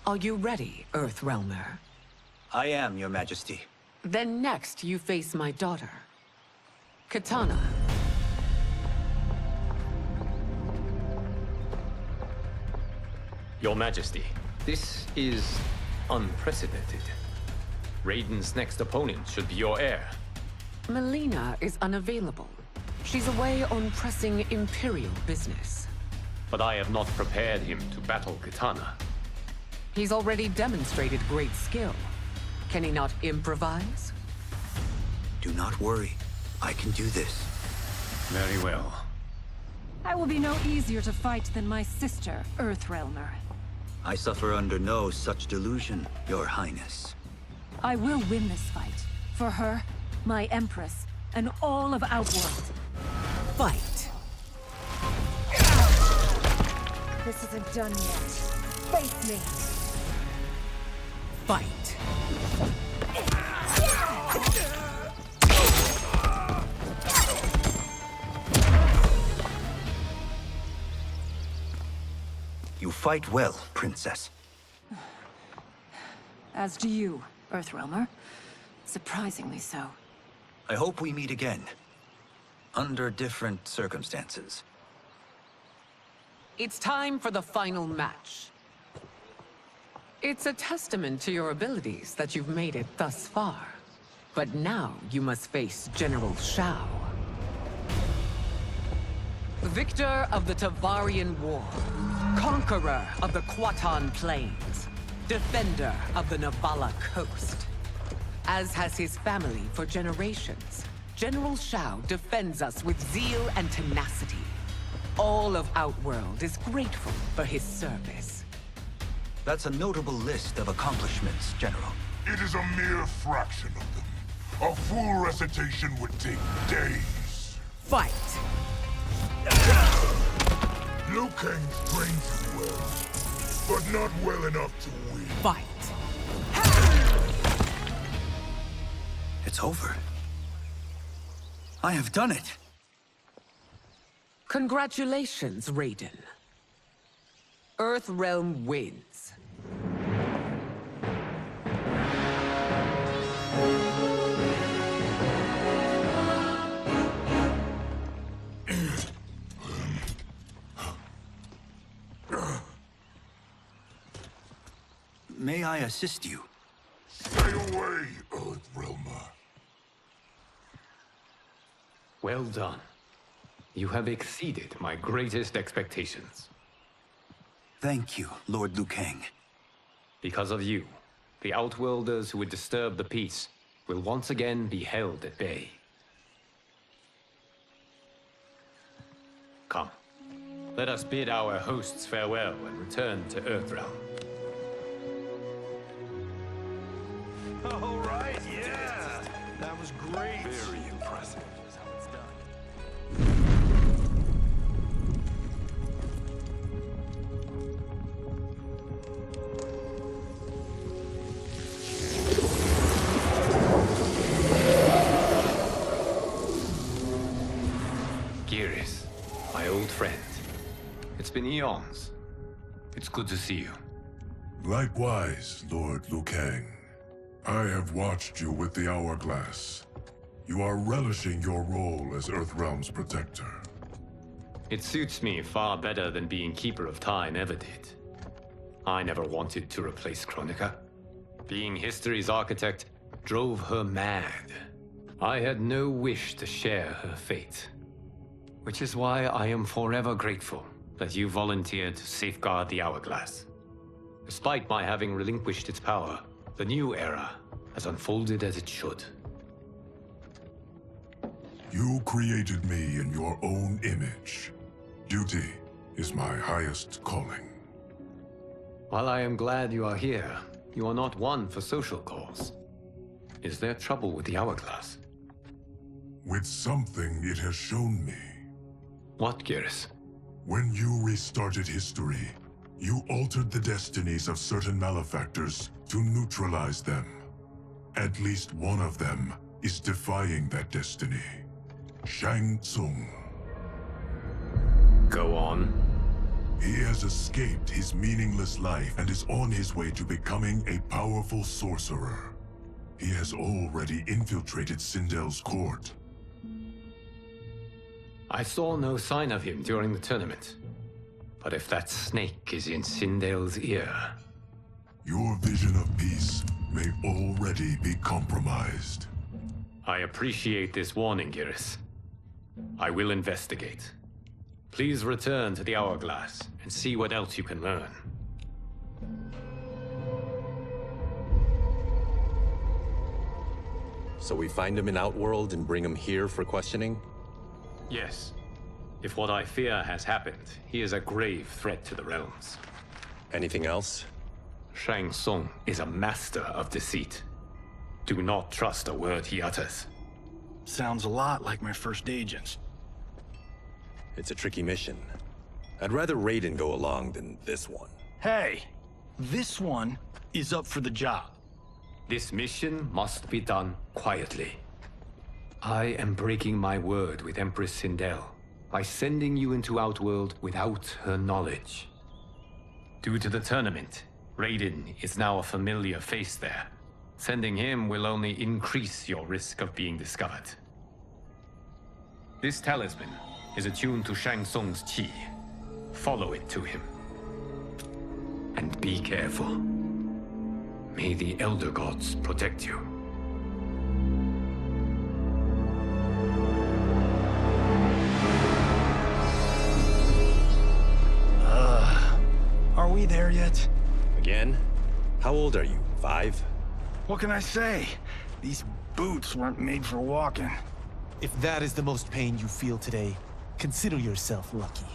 Are you ready, Earthrealmer? I am, Your Majesty. Then next, you face my daughter, Kitana. Your Majesty, this is unprecedented. Raiden's next opponent should be your heir. Melina is unavailable. She's away on pressing Imperial business. But I have not prepared him to battle Kitana. He's already demonstrated great skill. Can he not improvise? Do not worry. I can do this. Very well. I will be no easier to fight than my sister, Earthrealmer. I suffer under no such delusion, Your Highness. I will win this fight. For her, my Empress, and all of Outworld. Fight! This isn't done yet. Face me! Fight! You fight well, Princess. As do you, Earthrealmer. Surprisingly so. I hope we meet again. Under different circumstances. It's time for the final match. It's a testament to your abilities that you've made it thus far. But now you must face General Shao. Victor of the Tavarian War. Conqueror of the Kwatan Plains. Defender of the Navala Coast. As has his family for generations, General Shao defends us with zeal and tenacity. All of Outworld is grateful for his service. That's a notable list of accomplishments, General. It is a mere fraction of them. A full recitation would take days. Fight! Liu Kang trained you well, but not well enough to win. Fight! It's over. I have done it. Congratulations, Raiden. Earthrealm wins. May I assist you? Stay away, Earthrealmer. Well done. You have exceeded my greatest expectations. Thank you, Lord Liu Kang. Because of you, the Outworlders who would disturb the peace will once again be held at bay. Come, let us bid our hosts farewell and return to Earthrealm. All right, yeah! That was great! Very impressive. That's how it's done. Geras, my old friend. It's been eons. It's good to see you. Likewise, Lord Liu Kang. I have watched you with the Hourglass. You are relishing your role as Earthrealm's protector. It suits me far better than being Keeper of Time ever did. I never wanted to replace Chronica. Being history's architect drove her mad. I had no wish to share her fate. Which is why I am forever grateful that you volunteered to safeguard the Hourglass. Despite my having relinquished its power, the new era has unfolded as it should. You created me in your own image. Duty is my highest calling. While I am glad you are here, you are not one for social cause. Is there trouble with the Hourglass? With something it has shown me. What, Geras? When you restarted history, you altered the destinies of certain malefactors to neutralize them. At least one of them is defying that destiny. Shang Tsung. Go on. He has escaped his meaningless life and is on his way to becoming a powerful sorcerer. He has already infiltrated Sindel's court. I saw no sign of him during the tournament. But if that snake is in Sindel's ear... Your vision of peace may already be compromised. I appreciate this warning, Geras. I will investigate. Please return to the Hourglass and see what else you can learn. So we find him in Outworld and bring him here for questioning? Yes. If what I fear has happened, he is a grave threat to the realms. Anything else? Shang Tsung is a master of deceit. Do not trust a word he utters. Sounds a lot like my first agents. It's a tricky mission. I'd rather Raiden go along than this one. Hey! This one is up for the job. This mission must be done quietly. I am breaking my word with Empress Sindel by sending you into Outworld without her knowledge. Due to the tournament, Raiden is now a familiar face there. Sending him will only increase your risk of being discovered. This talisman is attuned to Shang Tsung's chi. Follow it to him. And be careful. May the Elder Gods protect you. Are we there yet? Again? How old are you? 5? What can I say? These boots weren't made for walking. If that is the most pain you feel today, consider yourself lucky.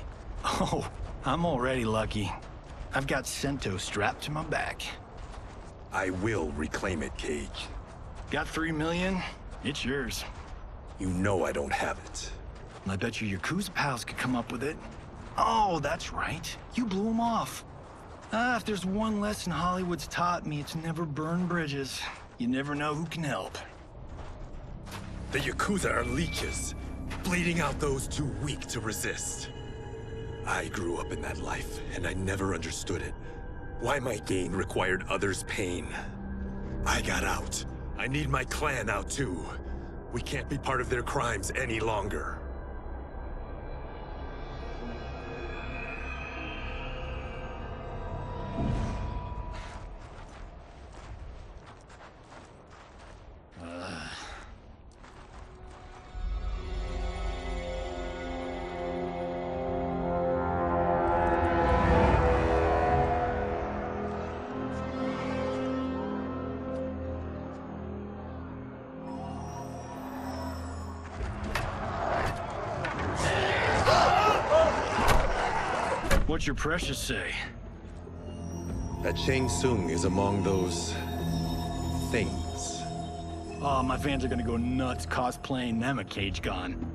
Oh, I'm already lucky. I've got Sento strapped to my back. I will reclaim it, Cage. Got 3 million? It's yours. You know I don't have it. I bet your Yakuza pals could come up with it. Oh, that's right. You blew them off. If there's one lesson Hollywood's taught me, it's never burn bridges. You never know who can help. The Yakuza are leeches, bleeding out those too weak to resist. I grew up in that life, and I never understood it. Why my gain required others' pain. I got out. I need my clan out too. We can't be part of their crimes any longer. What's your precious say? That Shang Tsung is among those... things. Oh, my fans are gonna go nuts cosplaying them a Cage Gone.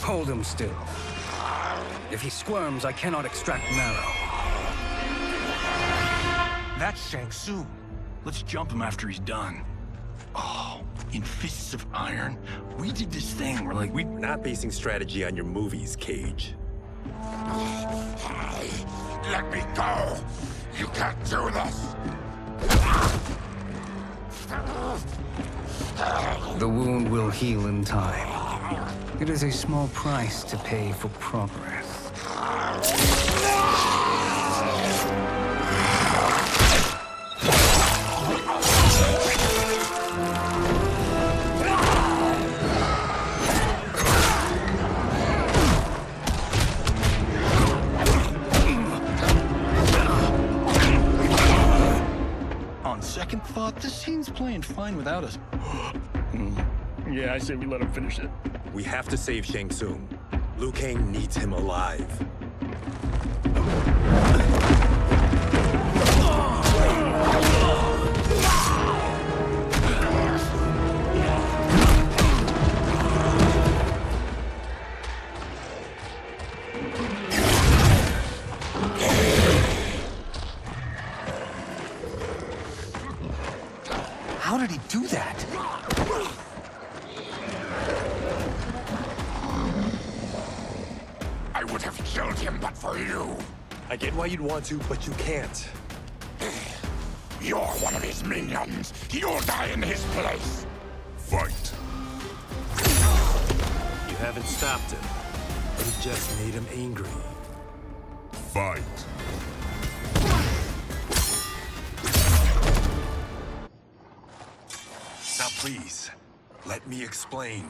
Hold him still. If he squirms, I cannot extract marrow. That's Shang Tsung. Let's jump him after he's done. Oh, in Fists of Iron, we did this thing where like We're not basing strategy on your movies, Cage. Let me go! You can't do this! The wound will heal in time. It is a small price to pay for progress. On second thought, this scene's playing fine without us. Yeah, I say we let him finish it. We have to save Shang Tsung. Liu Kang needs him alive. How did he do that? I would have killed him but for you. I get why you'd want to, but you can't. You're one of his minions. You'll die in his place. Fight. You haven't stopped him. You just made him angry. Fight. Now please, let me explain.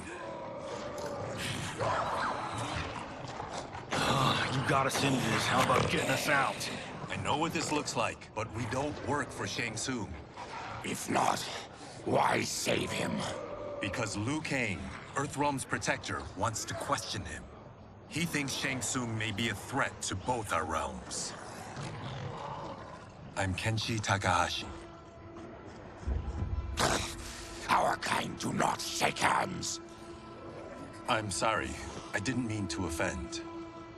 You got us into this. How about getting us out? I know what this looks like, but we don't work for Shang Tsung. If not, why save him? Because Liu Kang, Earthrealm's protector, wants to question him. He thinks Shang Tsung may be a threat to both our realms. I'm Kenshi Takahashi. Our kind do not shake hands. I'm sorry. I didn't mean to offend.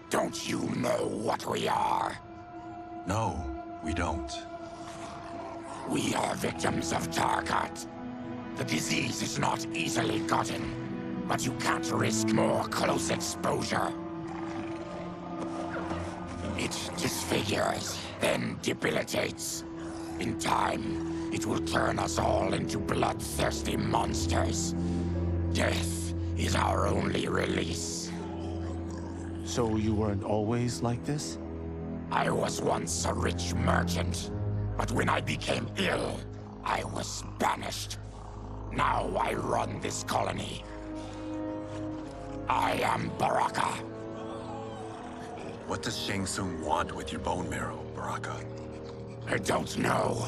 Don't you know what we are? No, we don't. We are victims of Tarkat. The disease is not easily gotten, but you can't risk more close exposure. It disfigures, then debilitates. In time, it will turn us all into bloodthirsty monsters. Death is our only release. So you weren't always like this? I was once a rich merchant, but when I became ill, I was banished. Now I run this colony. I am Baraka. What does Shang Tsung want with your bone marrow, Baraka? I don't know.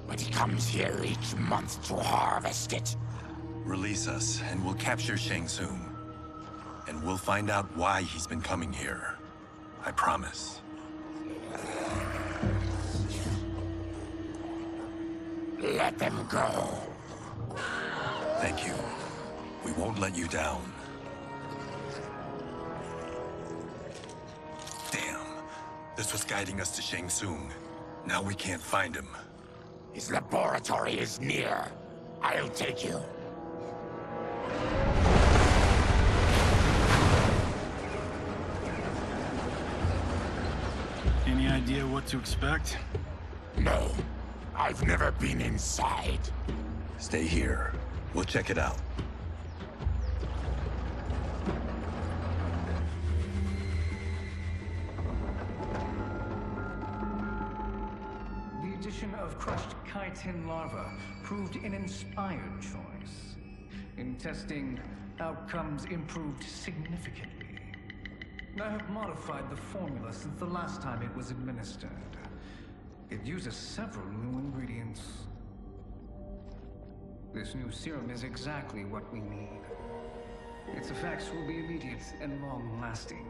But he comes here each month to harvest it. Release us, and we'll capture Shang Tsung. And we'll find out why he's been coming here. I promise. Let them go. Thank you. We won't let you down. Damn. This was guiding us to Shang Tsung. Now we can't find him. His laboratory is near. I'll take you. Any idea what to expect? No. I've never been inside. Stay here. We'll check it out. The addition of crushed chitin larva proved an inspired choice. In testing outcomes improved significantly. I have modified the formula since the last time it was administered. It uses several new ingredients. This new serum is exactly what we need. Its effects will be immediate and long-lasting.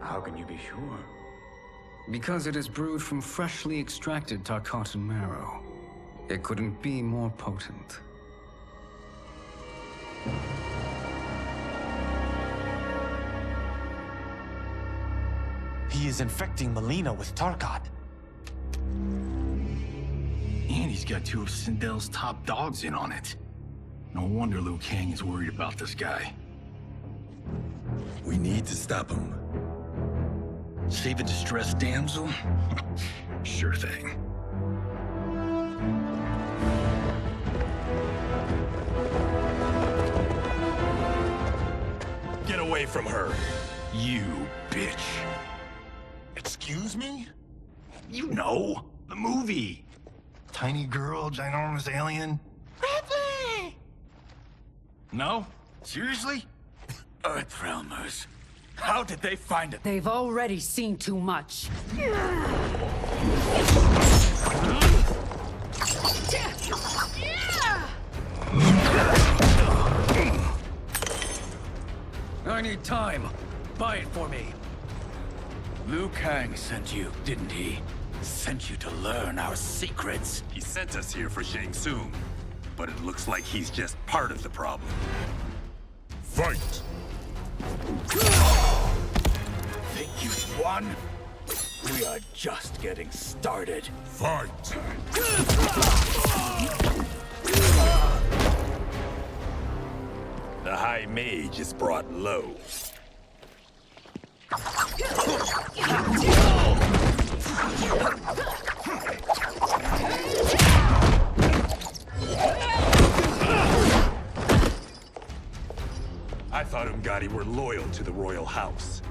How can you be sure? Because it is brewed from freshly extracted Tarkatan marrow. It couldn't be more potent. He is infecting Melina with Tarkat. And he's got two of Sindel's top dogs in on it. No wonder Liu Kang is worried about this guy. We need to stop him. Save a distressed damsel? Sure thing. Get away from her! You bitch. Excuse me? You know, the movie. Tiny girl, ginormous alien. No? Seriously? Earthrealmers. How did they find it? They've already seen too much. I need time. Buy it for me. Liu Kang sent you, didn't he? Sent you to learn our secrets. He sent us here for Shang Tsung, but it looks like he's just part of the problem. Fight! Think you've won? We are just getting started. Fight! The High Mage is brought low. I thought Umgadi were loyal to the royal house.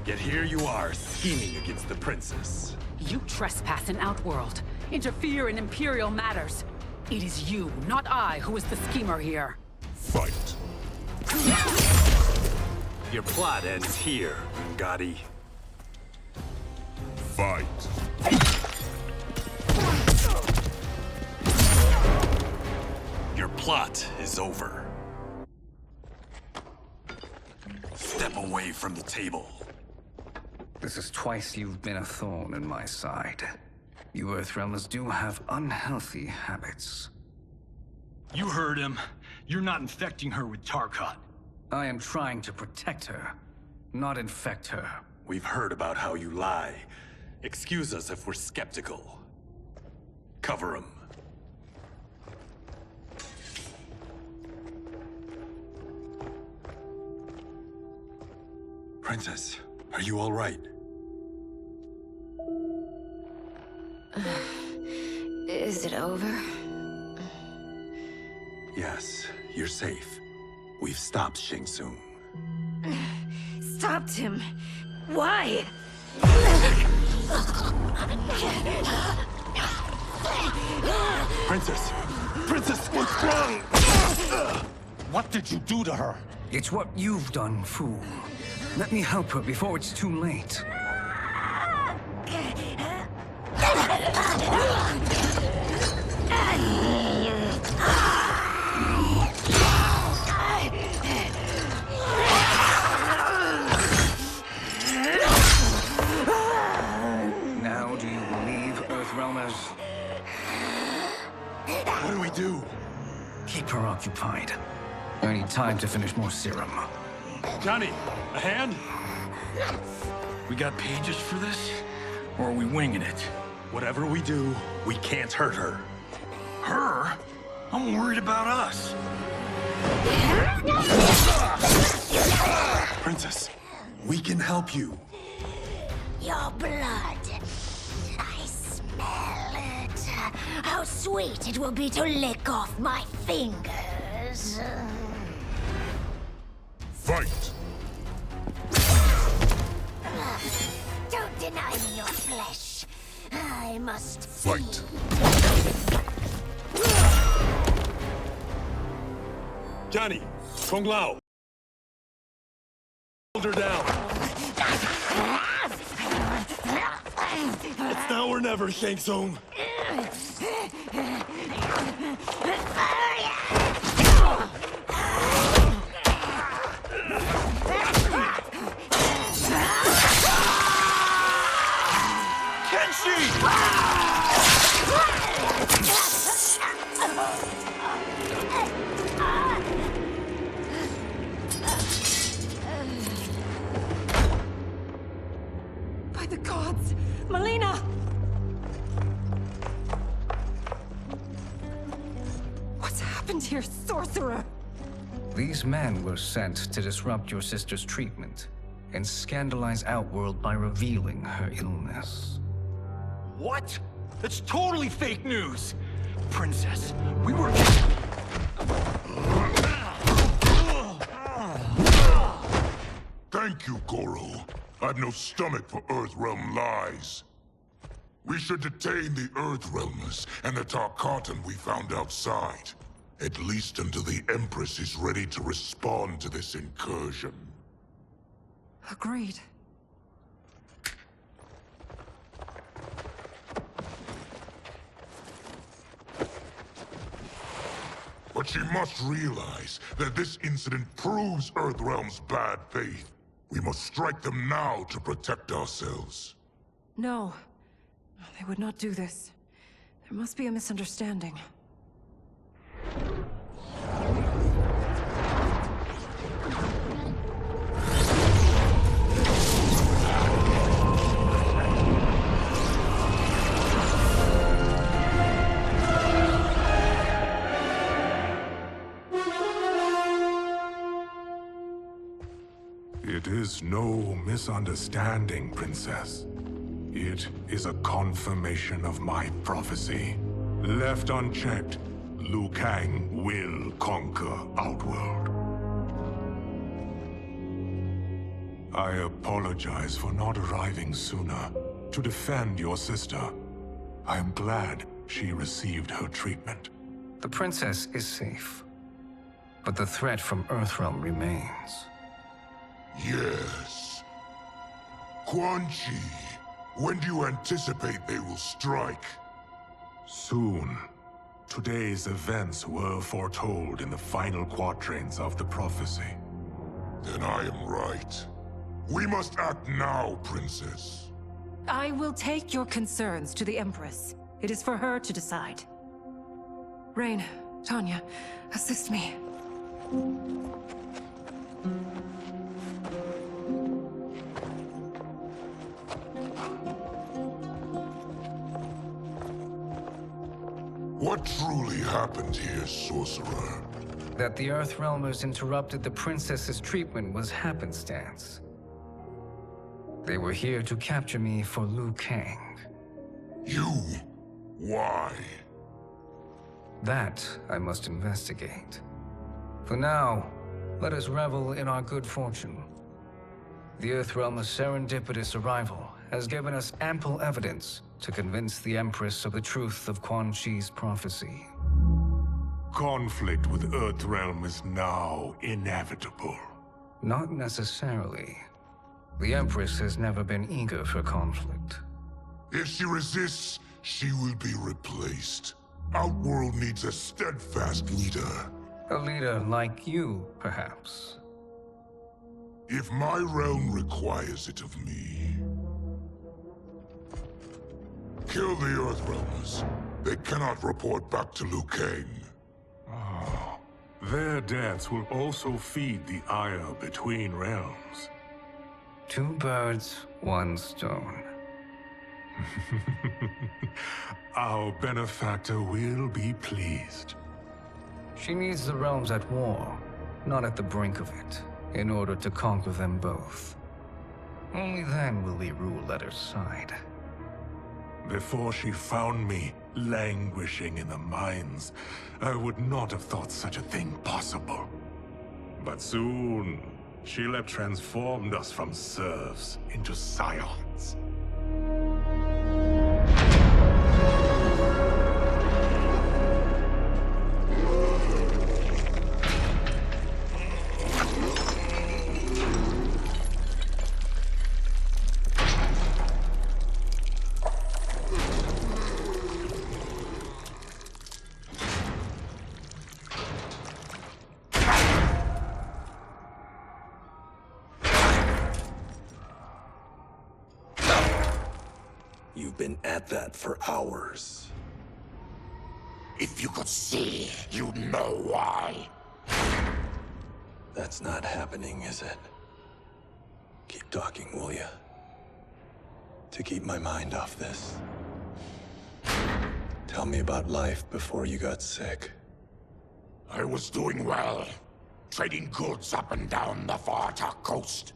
Yet here you are, scheming against the princess. You trespass in Outworld, interfere in Imperial matters. It is you, not I, who is the schemer here. Fight! Your plot ends here, Umgadi. Fight! Your plot is over. Step away from the table. This is twice you've been a thorn in my side. You Earthrealmers do have unhealthy habits. You heard him. You're not infecting her with Tarkat. I am trying to protect her, not infect her. We've heard about how you lie. Excuse us if we're skeptical. Cover him. Princess, are you all right? Is it over? Yes, you're safe. We've stopped Shang Tsung. Stopped him? Why? Princess! Princess, what's wrong? What did you do to her? It's what you've done, fool. Let me help her before it's too late. Now do you believe, Earthrealmers? What do we do? Keep her occupied. I need time to finish more serum. Johnny, a hand? We got pages for this? Or are we winging it? Whatever we do, we can't hurt her. Her? I'm worried about us. Princess, we can help you. Your blood. I smell it. How sweet it will be to lick off my fingers. Fight! Don't deny me your flesh. I must Fight! Johnny, Kung Lao! Hold her down! It's now or never, Shang Tsung! By the gods! Melina! What's happened here, sorcerer? These men were sent to disrupt your sister's treatment and scandalize Outworld by revealing her illness. What? That's totally fake news! Princess, we were... Thank you, Goro. I've no stomach for Earthrealm lies. We should detain the Earthrealmers and the Tarkatan we found outside. At least until the Empress is ready to respond to this incursion. Agreed. But she must realize that this incident proves Earthrealm's bad faith. We must strike them now to protect ourselves. No. They would not do this. There must be a misunderstanding. It is no misunderstanding, Princess. It is a confirmation of my prophecy. Left unchecked, Liu Kang will conquer Outworld. I apologize for not arriving sooner to defend your sister. I am glad she received her treatment. The princess is safe, but the threat from Earthrealm remains. Yes. Quan Chi, when do you anticipate they will strike? Soon. Today's events were foretold in the final quatrains of the prophecy. Then I am right. We must act now, Princess. I will take your concerns to the Empress. It is for her to decide. Rain, Tanya, assist me. What truly happened here, Sorcerer? That the Earthrealmers interrupted the princess's treatment was happenstance. They were here to capture me for Liu Kang. You? Why? That I must investigate. For now, let us revel in our good fortune. The Earthrealm's serendipitous arrival has given us ample evidence to convince the Empress of the truth of Quan Chi's prophecy. Conflict with Earthrealm is now inevitable. Not necessarily. The Empress has never been eager for conflict. If she resists, she will be replaced. Outworld needs a steadfast leader. A leader like you, perhaps. If my realm requires it of me. Kill the Earthrealmers. They cannot report back to Liu Kang. Their deaths will also feed the ire between realms. 2 birds, 1 stone. Our benefactor will be pleased. She needs the realms at war, not at the brink of it, in order to conquer them both. Only then will we rule at her side. Before she found me languishing in the mines, I would not have thought such a thing possible. But soon, Sheila transformed us from serfs into scions. You've been at that for hours. If you could see, you'd know why. That's not happening, is it? Keep talking, will ya? To keep my mind off this. Tell me about life before you got sick. I was doing well, trading goods up and down the Varta coast.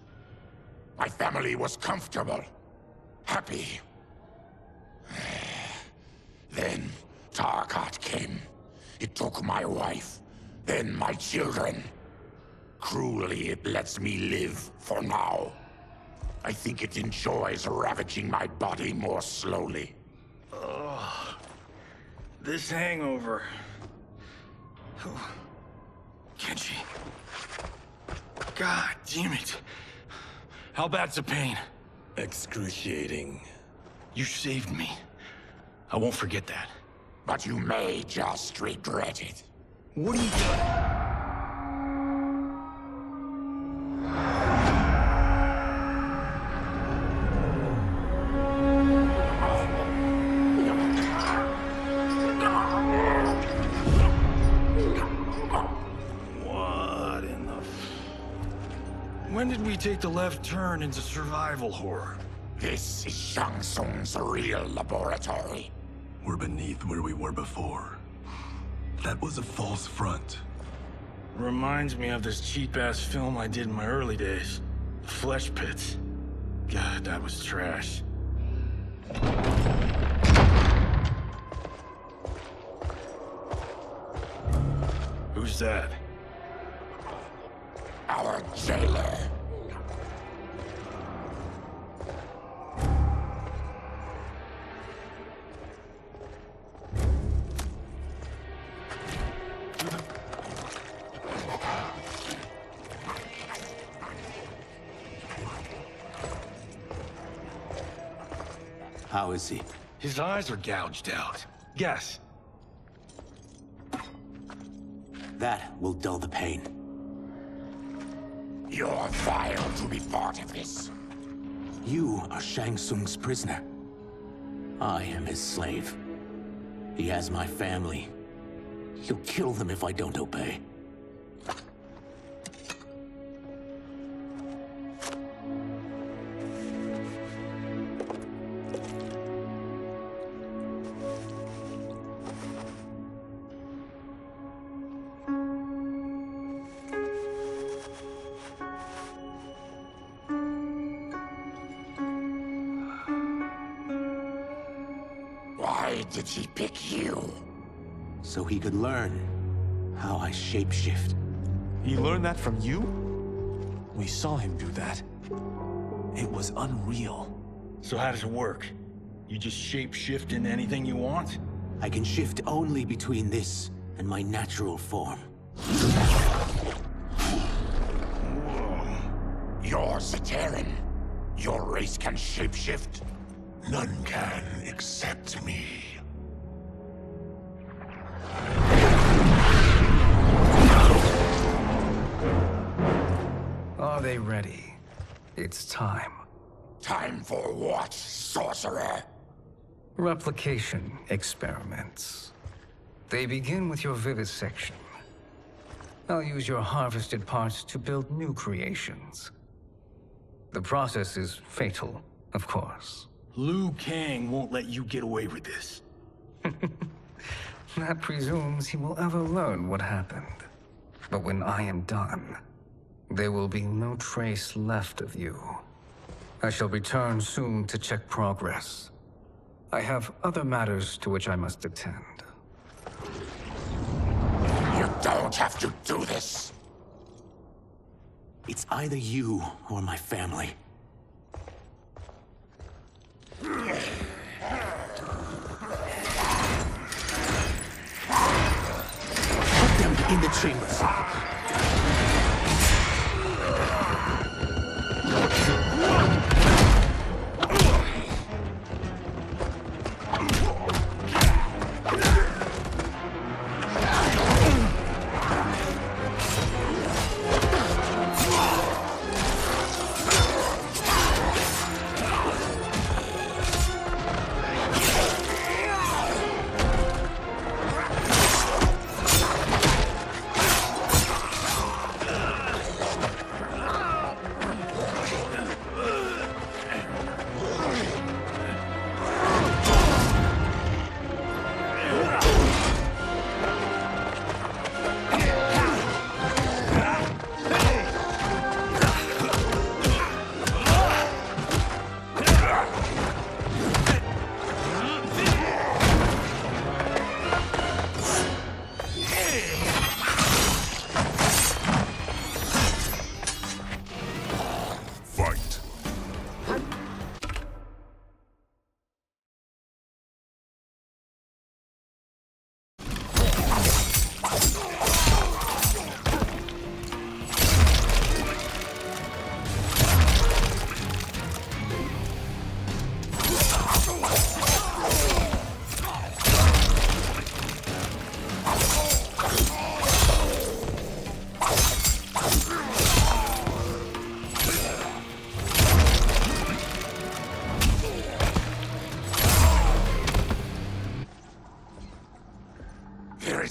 My family was comfortable, happy. Then Tarkat came. It took my wife, then my children. Cruelly, it lets me live for now. I think it enjoys ravaging my body more slowly. Ugh. This hangover. Kenji. God damn it. How bad's the pain? Excruciating. You saved me. I won't forget that. But you may just regret it. What are you doing? When did we take the left turn into survival horror? This is Shang Tsung's real laboratory. We're beneath where we were before. That was a false front. Reminds me of this cheap-ass film I did in my early days. Flesh Pits. God, that was trash. Who's that? Our jailer. How is he? His eyes are gouged out. Guess. That will dull the pain. You're vile to be part of this. You are Shang Tsung's prisoner. I am his slave. He has my family. He'll kill them if I don't obey. Why did he pick you? So he could learn how I shapeshift. He learned that from you? We saw him do that. It was unreal. So how does it work? You just shape-shift into anything you want? I can shift only between this and my natural form. You're Zaterran. Your race can shapeshift. None can except me. Are they ready? It's time. Time for what, sorcerer? Replication experiments. They begin with your vivisection. I'll use your harvested parts to build new creations. The process is fatal, of course. Liu Kang won't let you get away with this. That presumes he will ever learn what happened. But when I am done, there will be no trace left of you. I shall return soon to check progress. I have other matters to which I must attend. You don't have to do this. It's either you or my family. Put them in the chambers.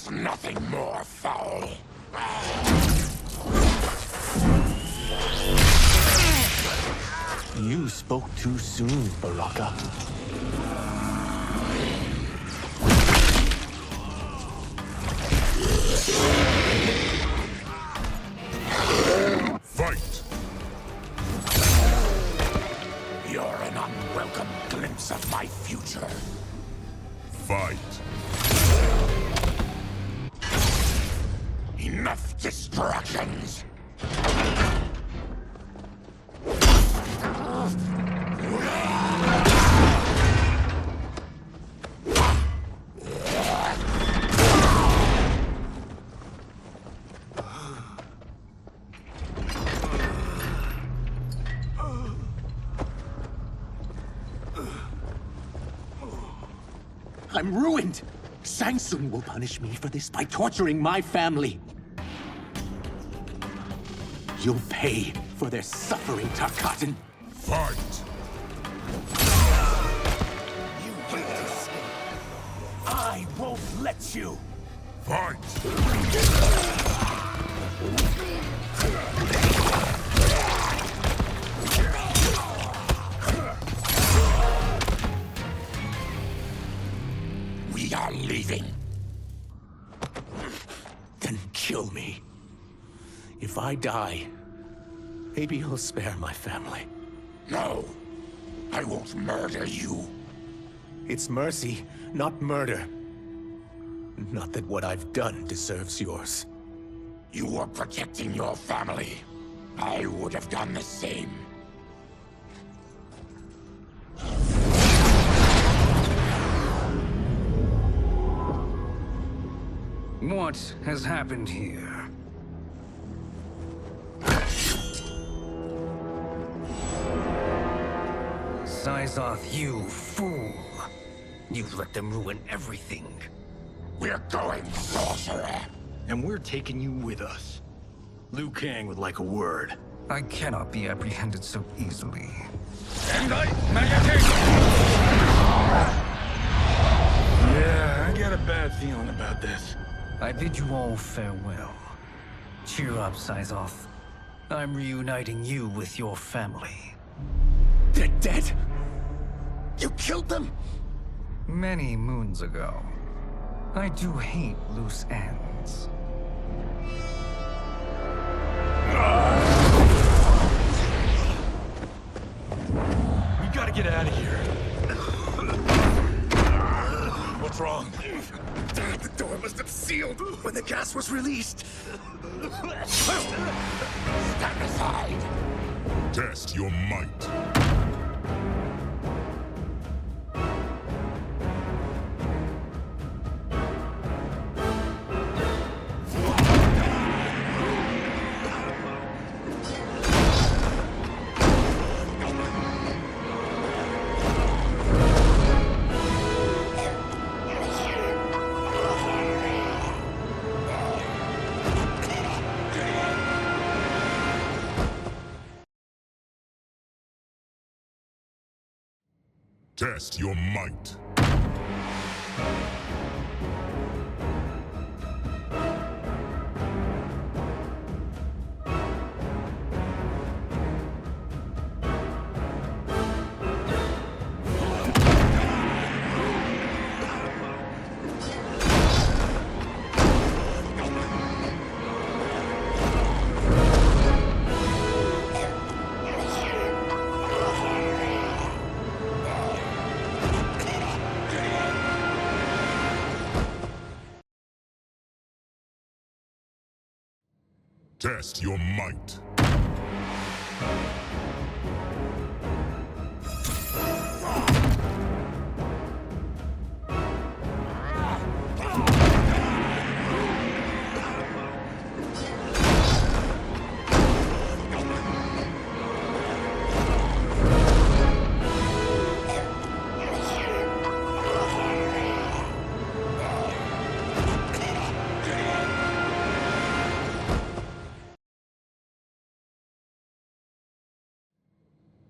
is nothing more foul. You spoke too soon, Baraka. Fight! You're an unwelcome glimpse of my future. Fight! Enough distractions! I'm ruined! Shang Tsung will punish me for this by torturing my family. You'll pay for their suffering, Tarkatan. Fight! You hate this. I won't let you. Fight! We are leaving. Then kill me. If I die, maybe you'll spare my family. No, I won't murder you. It's mercy, not murder. Not that what I've done deserves yours. You were protecting your family. I would have done the same. What has happened here? Sizoth, you fool! You let them ruin everything. We're going, sorcerer. And we're taking you with us. Liu Kang would like a word. I cannot be apprehended so easily. Yeah, I got a bad feeling about this. I bid you all farewell. Cheer up, Sizoth. I'm reuniting you with your family. They're dead? You killed them? Many moons ago. I do hate loose ends. We gotta get out of here. What's wrong? The door must have sealed when the gas was released. Stand aside. Test your might. Test your might. Test your might.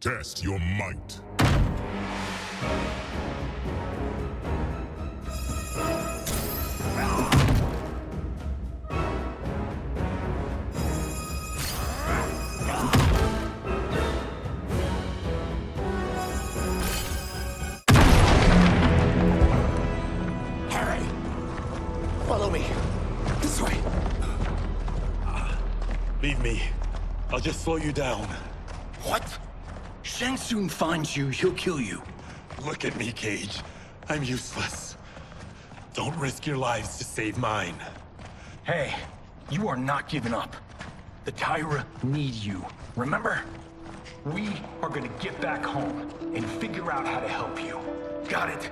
Test your might. just slow you down. What? Shang Tsung finds you, he'll kill you. Look at me, Cage. I'm useless. Don't risk your lives to save mine. Hey, you are not giving up. The Tyra need you, remember? We are gonna get back home and figure out how to help you. Got it?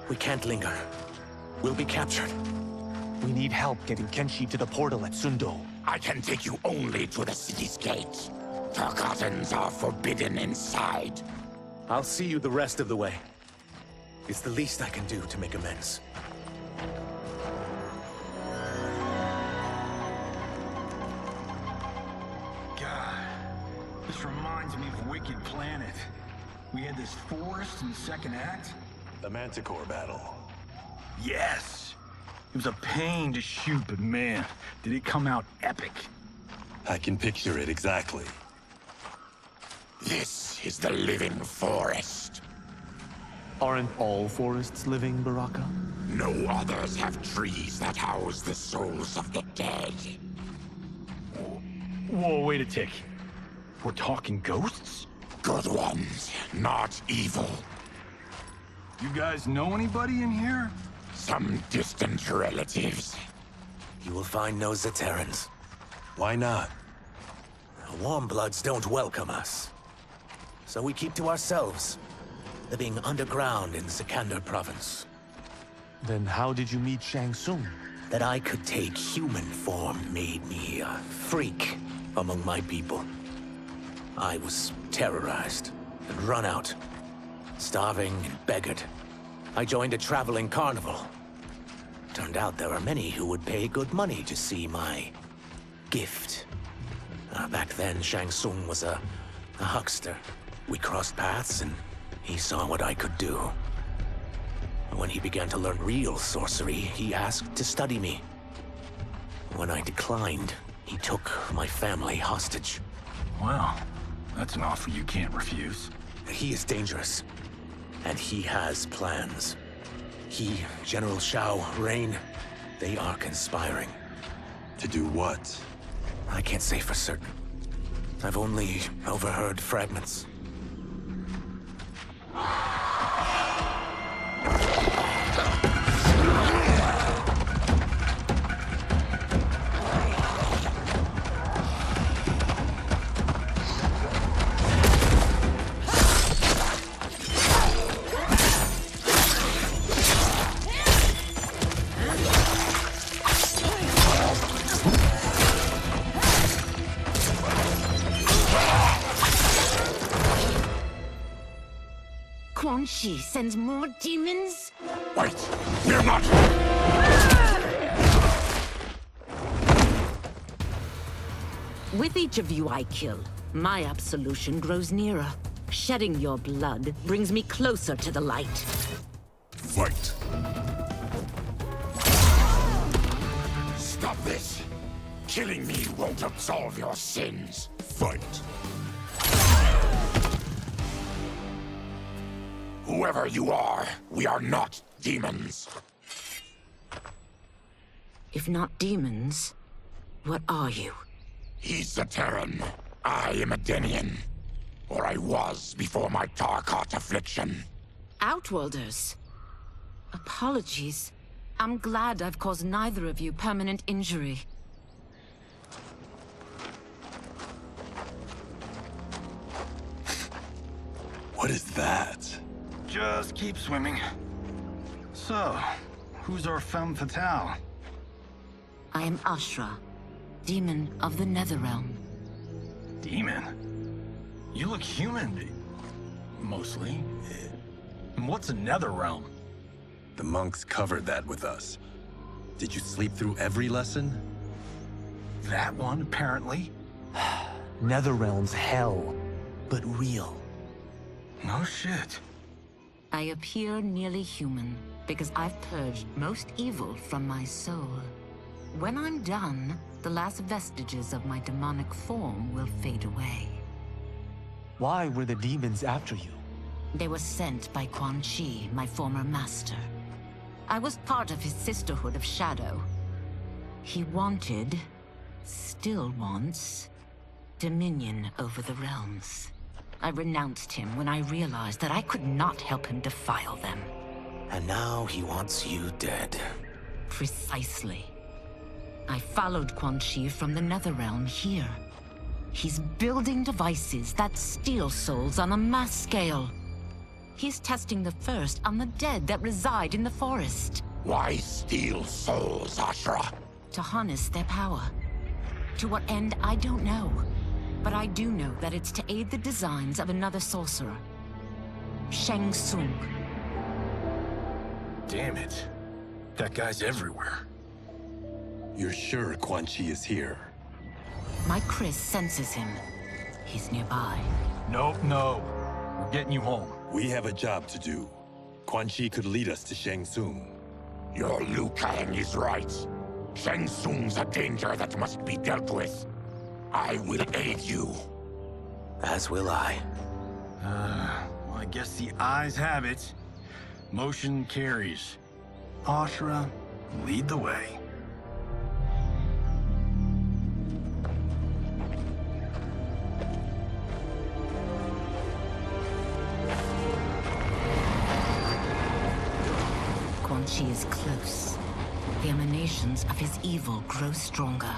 We can't linger. We'll be captured. We need help getting Kenshi to the portal at Sundo. I can take you only to the city's gate. Tarkatans are forbidden inside. I'll see you the rest of the way. It's the least I can do to make amends. God, this reminds me of Wicked Planet. We had this forest in the second act. The Manticore battle. Yes! It was a pain to shoot, but man, did it come out epic. I can picture it exactly. This is the living forest. Aren't all forests living, Baraka? No others have trees that house the souls of the dead. Whoa, wait a tick. We're talking ghosts? Good ones, not evil. You guys know anybody in here? Some distant relatives. You will find no Zaterrans. Why not? The Warmbloods don't welcome us. So we keep to ourselves, living underground in Sikander province. Then how did you meet Shang Tsung? That I could take human form made me a freak among my people. I was terrorized and run out, starving and beggared. I joined a traveling carnival. Turned out there were many who would pay good money to see my gift. Back then, Shang Tsung was a huckster. We crossed paths and he saw what I could do. When he began to learn real sorcery, he asked to study me. When I declined, he took my family hostage. Well, that's an offer you can't refuse. He is dangerous, and he has plans. He, General Shao, Rain, they are conspiring. To do what? I can't say for certain. I've only overheard fragments. Quan Chi sends more demons? Wait, we're not... With each of you I kill, my absolution grows nearer. Shedding your blood brings me closer to the light. Fight. Stop this. Killing me won't absolve your sins. Fight. Whoever you are, we are not demons. If not demons, what are you? He's a Terran. I am a Denian. Or I was before my Tarkat affliction. Outworlders. Apologies. I'm glad I've caused neither of you permanent injury. What is that? Just keep swimming. So, who's our femme fatale? I am Ashra, demon of the Netherrealm. Demon? You look human, mostly. And what's a Netherrealm? The monks covered that with us. Did you sleep through every lesson? That one, apparently. Netherrealm's hell, but real. No shit. I appear nearly human because I've purged most evil from my soul. When I'm done, the last vestiges of my demonic form will fade away. Why were the demons after you? They were sent by Quan Chi, my former master. I was part of his Sisterhood of Shadow. He wanted, still wants, dominion over the realms. I renounced him when I realized that I could not help him defile them. And now he wants you dead. Precisely. I followed Quan Chi from the Netherrealm here. He's building devices that steal souls on a mass scale. He's testing the first on the dead that reside in the forest. Why steal souls, Ashura? To harness their power. To what end, I don't know. But I do know that it's to aid the designs of another sorcerer. Shang Tsung. Damn it. That guy's everywhere. You're sure Quan Chi is here? My Chris senses him. He's nearby. No. We're getting you home. We have a job to do. Quan Chi could lead us to Shang Tsung. Your Liu Kang is right. Shang Tsung's a danger that must be dealt with. I will aid you. As will I. Well, I guess the eyes have it. Motion carries. Ashura, lead the way. Quan Chi is close. The emanations of his evil grow stronger.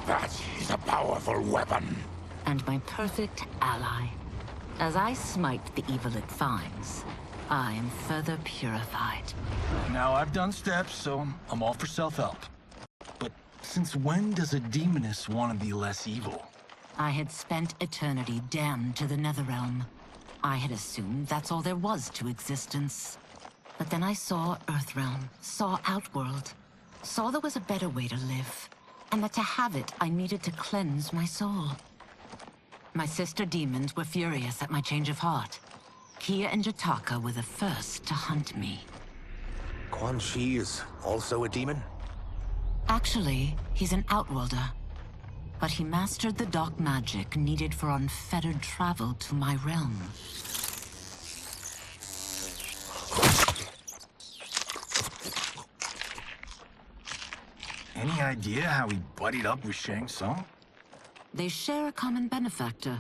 That is a powerful weapon. And my perfect ally. As I smite the evil it finds, I am further purified. Now, I've done steps, so I'm all for self-help. But since when does a demoness want to be less evil? I had spent eternity damned to the Netherrealm. I had assumed that's all there was to existence. But then I saw Earthrealm, saw Outworld, saw there was a better way to live, and that to have it, I needed to cleanse my soul. My sister demons were furious at my change of heart. Kia and Jataka were the first to hunt me. Quan Chi is also a demon? Actually, he's an Outworlder. But he mastered the dark magic needed for unfettered travel to my realm. Any idea how he buddied up with Shang Tsung? They share a common benefactor.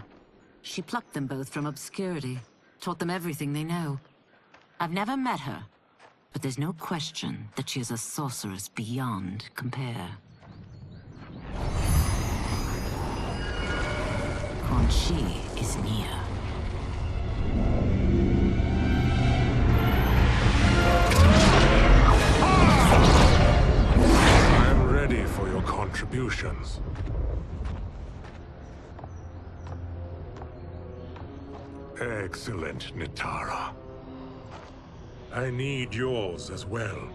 She plucked them both from obscurity, taught them everything they know. I've never met her, but there's no question that she is a sorceress beyond compare. Quan Chi is near. I'm ready for your contributions. Excellent, Nitara. I need yours as well.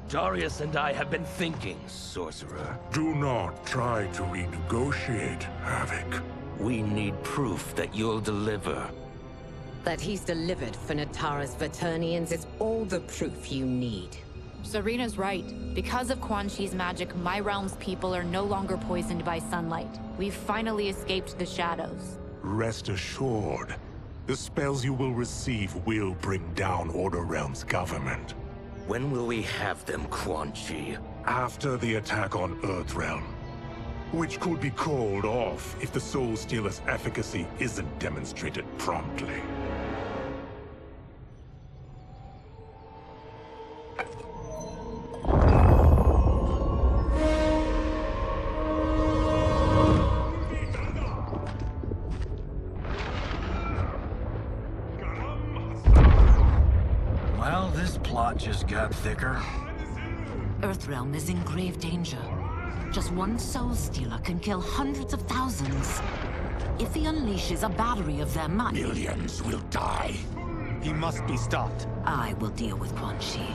Darius and I have been thinking, Sorcerer. Do not try to renegotiate, Havoc. We need proof that you'll deliver. That he's delivered for Natara's Vaternians is all the proof you need. Serena's right. Because of Quan Chi's magic, my realm's people are no longer poisoned by sunlight. We've finally escaped the shadows. Rest assured, the spells you will receive will bring down Order Realm's government. When will we have them, Quan Chi? After the attack on Earthrealm, which could be called off if the Soul Stealer's efficacy isn't demonstrated promptly. Well, this plot just got thicker. Earthrealm is in grave danger. Just one Soul Stealer can kill hundreds of thousands. If he unleashes a battery of them, millions will die. He must be stopped. I will deal with Quan Chi.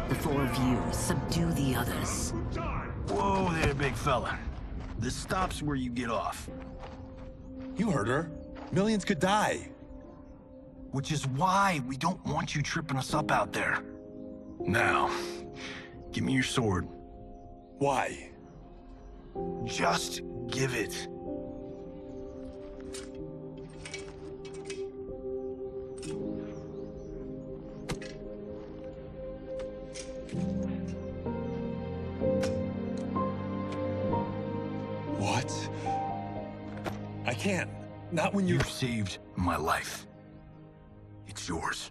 The four of you subdue the others. Whoa there, big fella. This stops where you get off. You heard her. Millions could die. Which is why we don't want you tripping us up out there. Now, give me your sword. Why? Just give it. can't. Not when you saved my life. It's yours.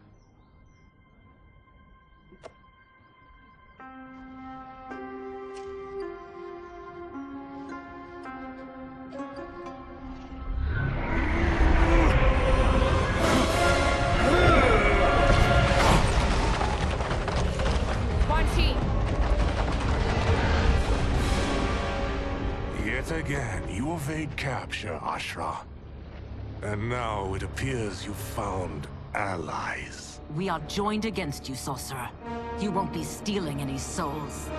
Yet again, you evade capture, Ashra. And now it appears you've found allies. We are joined against you, sorcerer. You won't be stealing any souls.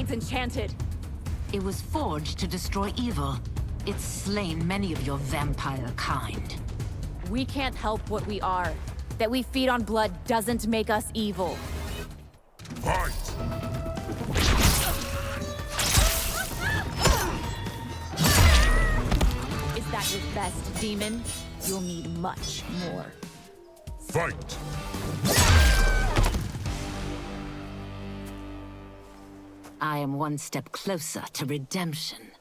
Enchanted. It was forged to destroy evil. It's slain many of your vampire kind. We can't help what we are. That we feed on blood doesn't make us evil. Fight! Is that your best, demon? You'll need much more. Fight! I am one step closer to redemption.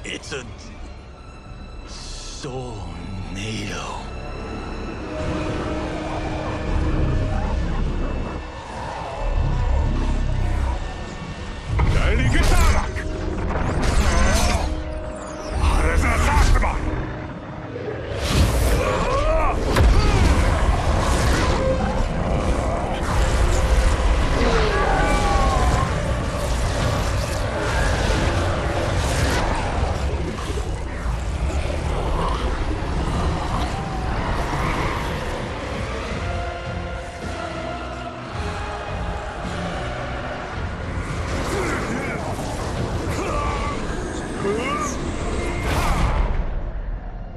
It's a tornado.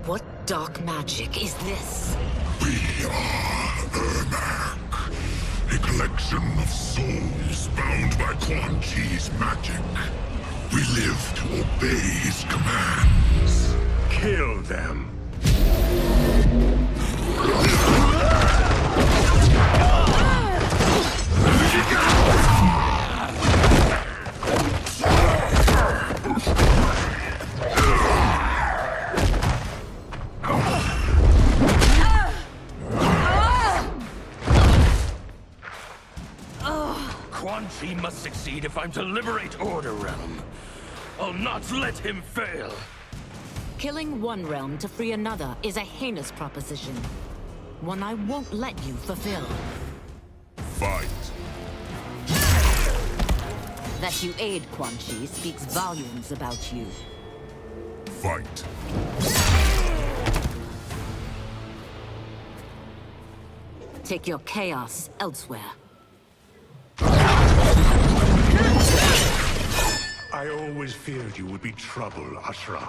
What dark magic is this? We are Ermac, a collection of souls bound by Quan Chi's magic. We live to obey his commands. Kill them. Quan Chi must succeed if I'm to liberate Order Realm. I'll not let him fail. Killing one realm to free another is a heinous proposition. One I won't let you fulfill. Fight. That you aid Quan Chi speaks volumes about you. Fight. Take your chaos elsewhere. I always feared you would be trouble, Ashra.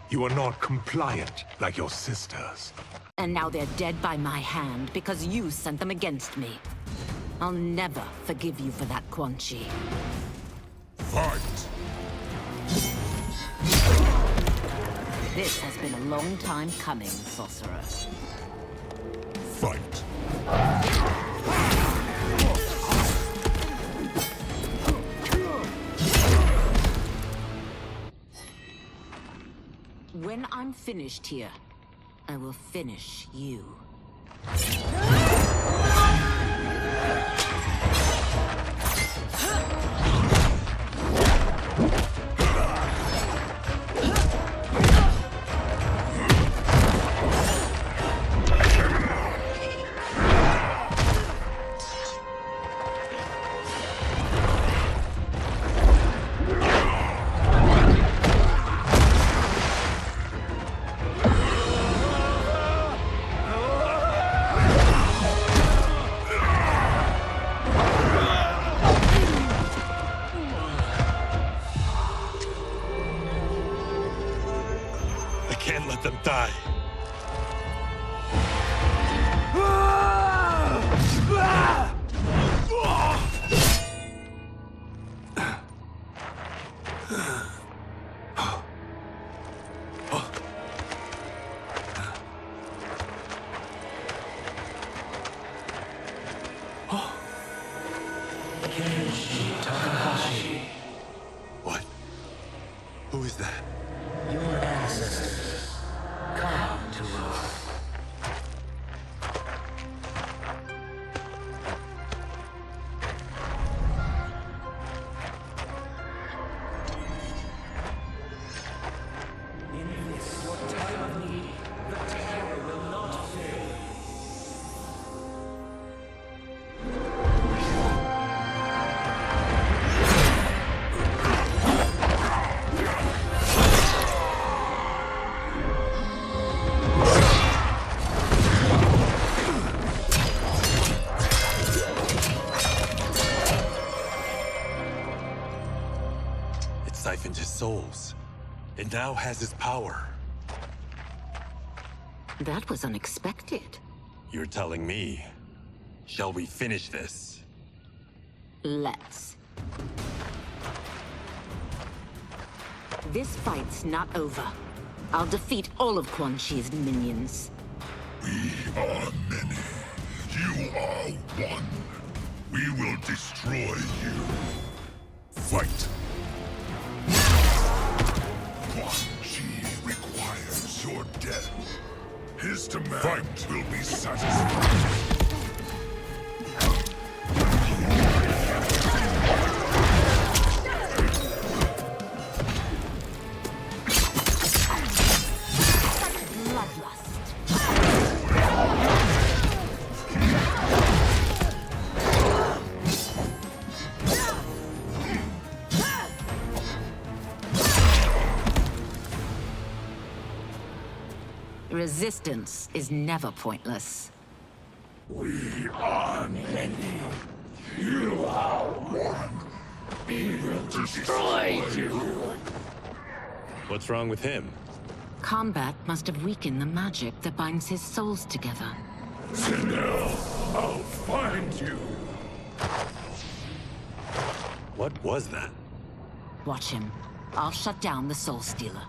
You are not compliant like your sisters. And now they're dead by my hand because you sent them against me. I'll never forgive you for that, Quan Chi. Fight! This has been a long time coming, sorcerer. Fight! When I'm finished here, I will finish you. let them die. What? Who is that? Your ancestors, come to Earth. In this, your time of need, the terror will not fail. It siphoned his souls. It now has his power. That was unexpected. You're telling me. Shall we finish this? Let's. This fight's not over. I'll defeat all of Quan Chi's minions. We are many. You are one. We will destroy you. Fight. Quan Chi requires your death. His demand will be satisfied. Resistance is never pointless. We are many. You are one. We will destroy you. What's wrong with him? Combat must have weakened the magic that binds his souls together. Now, I'll find you. What was that? Watch him. I'll shut down the Soul Stealer.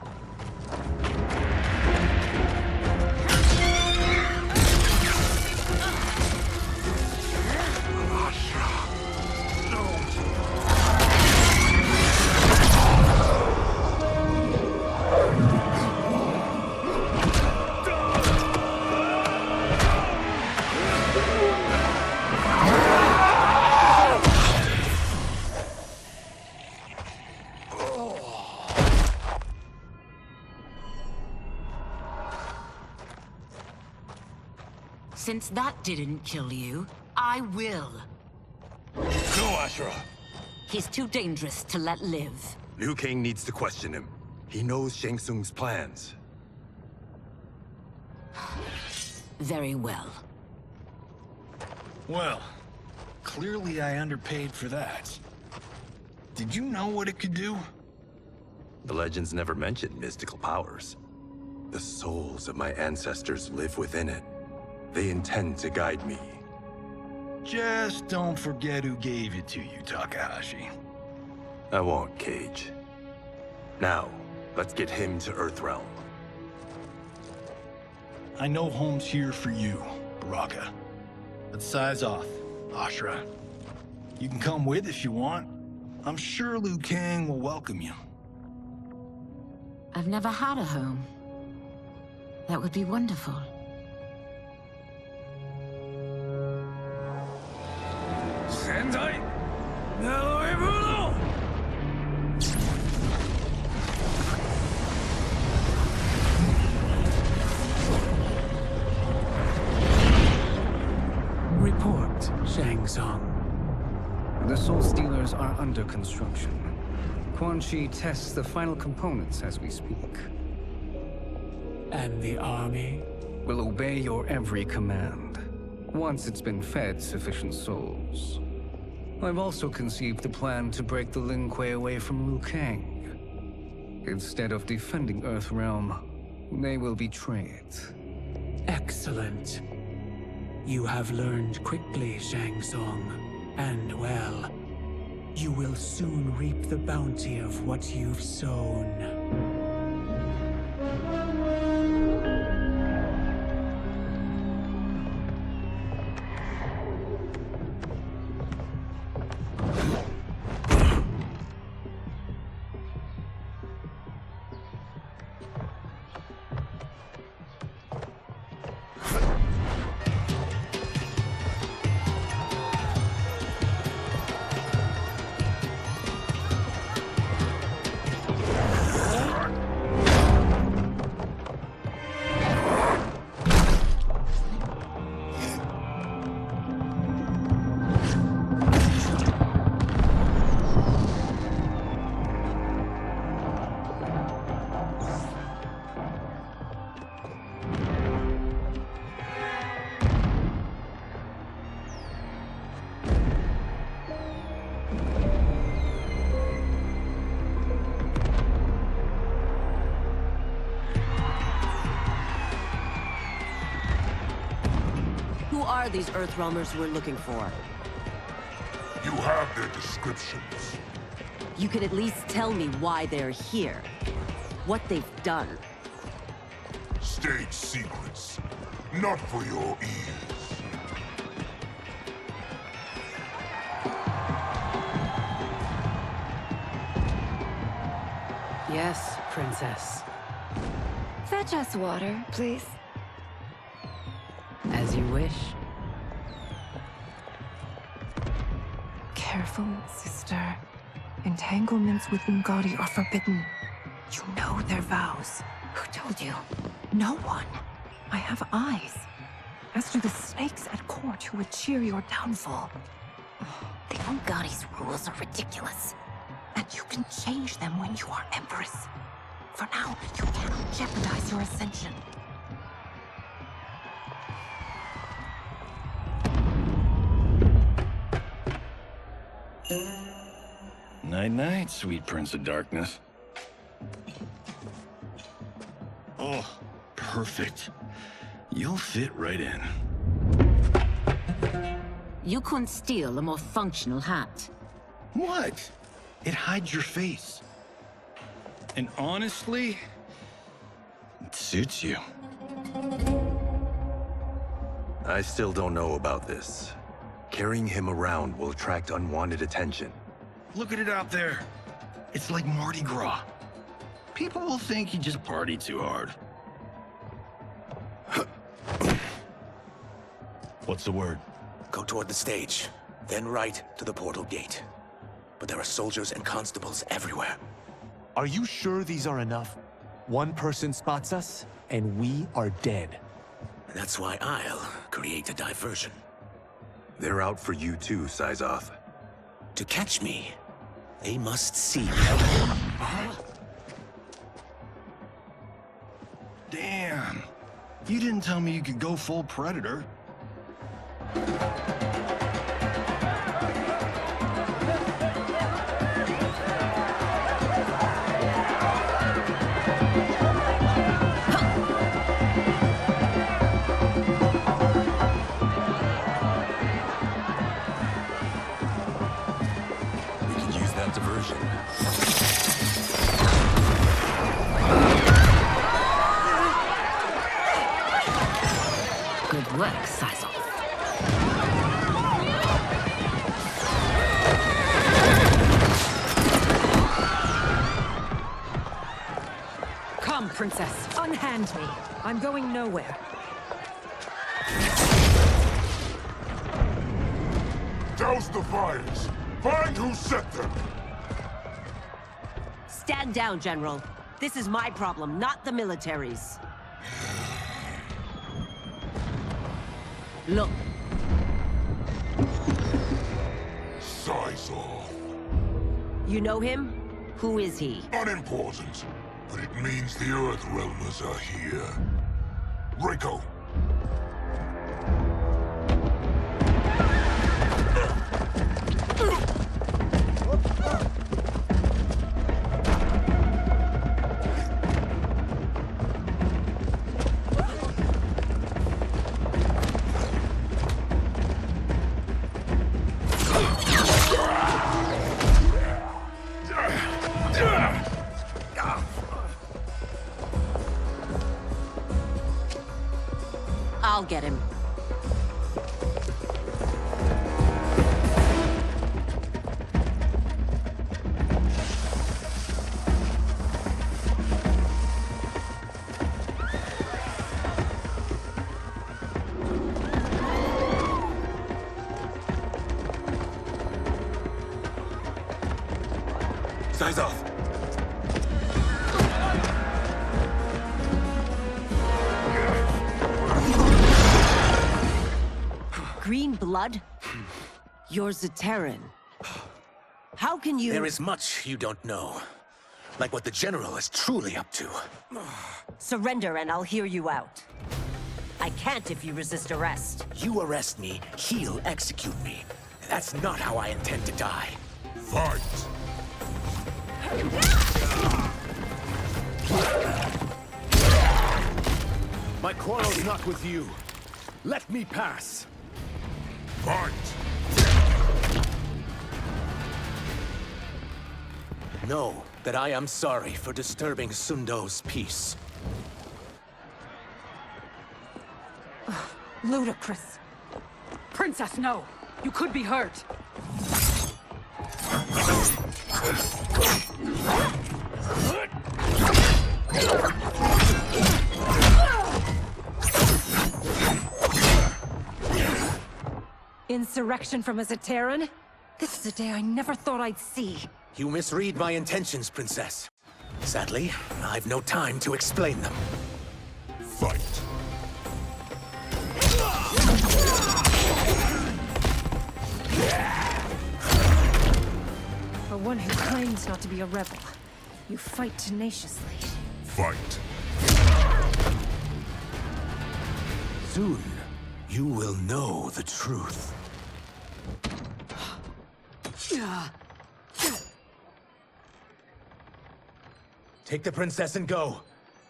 Since that didn't kill you, I will. Go, Ashura! He's too dangerous to let live. Liu Kang needs to question him. He knows Shang Tsung's plans. Very well. Well, clearly I underpaid for that. Did you know what it could do? The legends never mentioned mystical powers. The souls of my ancestors live within it. They intend to guide me. Just don't forget who gave it to you, Takahashi. I won't, Cage. Now, let's get him to Earthrealm. I know home's here for you, Baraka. Let's size off, Ashura. You can come with if you want. I'm sure Liu Kang will welcome you. I've never had a home. That would be wonderful. Report, Shang Tsung. The Soul Stealers are under construction. Quan Chi tests the final components as we speak. And the army? Will obey your every command, once it's been fed sufficient souls. I've also conceived a plan to break the Lin Kuei away from Liu Kang. Instead of defending Earthrealm, they will betray it. Excellent. You have learned quickly, Shang Tsung. And well, you will soon reap the bounty of what you've sown. Who are these Earthrealmers we're looking for? You have their descriptions. You can at least tell me why they're here. What they've done. State secrets. Not for your ears. Yes, Princess. Fetch us water, please. As you wish. Careful, sister. Entanglements with Ungadi are forbidden. You know their vows. Who told you? No one. I have eyes. As do the snakes at court who would cheer your downfall. The Ungadi's rules are ridiculous. And you can change them when you are Empress. For now, you cannot jeopardize your ascension. Night-night, sweet Prince of Darkness. Oh, perfect. You'll fit right in. You couldn't steal a more functional hat. What? It hides your face. And honestly, it suits you. I still don't know about this. Carrying him around will attract unwanted attention. Look at it out there. It's like Mardi Gras. People will think you just party too hard. What's the word? Go toward the stage, then right to the portal gate. But there are soldiers and constables everywhere. Are you sure these are enough? One person spots us, and we are dead. That's why I'll create a diversion. They're out for you too, Syzoth. To catch me, they must see me. Damn. You didn't tell me you could go full Predator. We can use that diversion. Good work, Syzoth. Come, Princess. Unhand me. I'm going nowhere. Douse the fires! Find who set them! Stand down, General. This is my problem, not the military's. Look. Syzoth. You know him? Who is he? Unimportant, but it means the Earthrealmers are here. Rico! I'll get him. Eyes off. Green blood? You're Zaterran. How can you— There is much you don't know. Like what the General is truly up to. Surrender and I'll hear you out. I can't if you resist arrest. You arrest me, he'll execute me. That's not how I intend to die. Fight! My quarrel's not with you. Let me pass. Fight! Know that I am sorry for disturbing Sundo's peace. Ludicrous. Princess, no! You could be hurt. Insurrection from a Zaterran? This is a day I never thought I'd see. You misread my intentions, Princess. Sadly, I've no time to explain them. Fight! For one who claims not to be a rebel, you fight tenaciously. Fight! Soon, you will know the truth. Take the princess and go.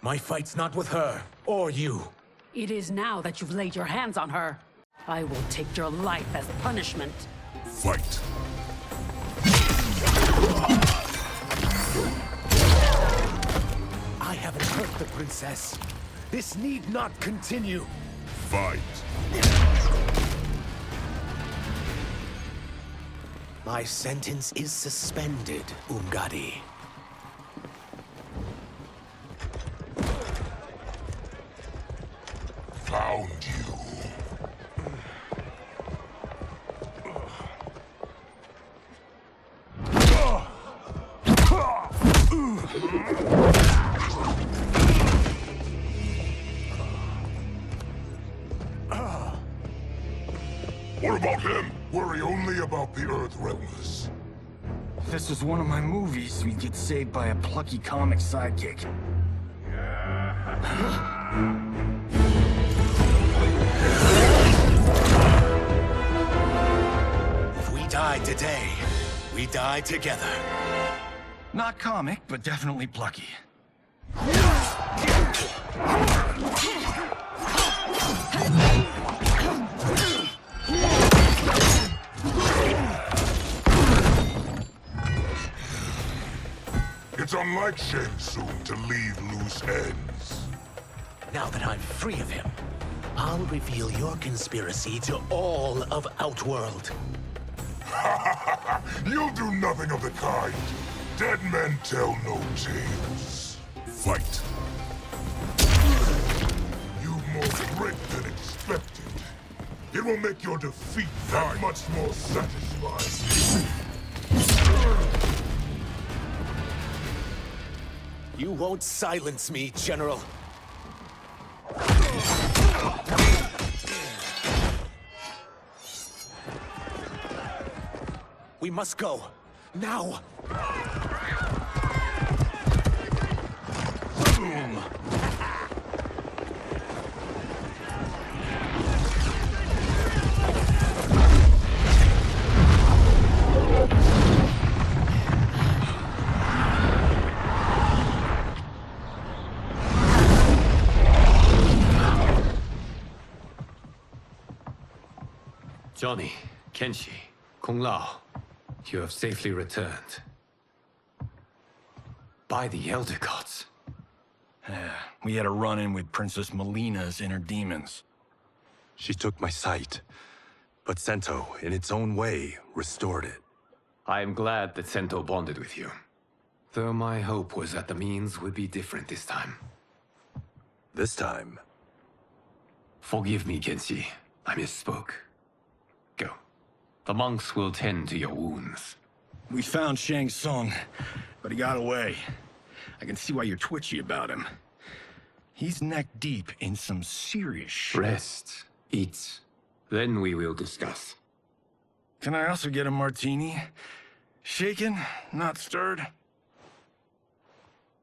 My fight's not with her, or you. It is now that you've laid your hands on her. I will take your life as punishment. Fight! I haven't hurt the princess. This need not continue. Fight! My sentence is suspended, Umgadi. Found you. What about him? Worry only about the Earth Realmers. This is one of my movies. We get saved by a plucky comic sidekick. If we die today, we die together. Not comic, but definitely plucky. It's unlike Shang Tsung to leave loose ends. Now that I'm free of him, I'll reveal your conspiracy to all of Outworld. You'll do nothing of the kind. Dead men tell no tales. Fight. You've more grit than expected. It will make your defeat that much more satisfying. You won't silence me, General. We must go. Now! Boom! Johnny, Kenshi, Kung Lao, you have safely returned. By the Elder Gods. We had a run-in with Princess Melina's inner demons. She took my sight, but Sento, in its own way, restored it. I am glad that Sento bonded with you. Though my hope was that the means would be different this time. This time? Forgive me, Kenshi. I misspoke. Go. The monks will tend to your wounds. We found Shang Tsung, but he got away. I can see why you're twitchy about him. He's neck deep in some serious shit. Rest. Eat. Then we will discuss. Can I also get a martini? Shaken, not stirred?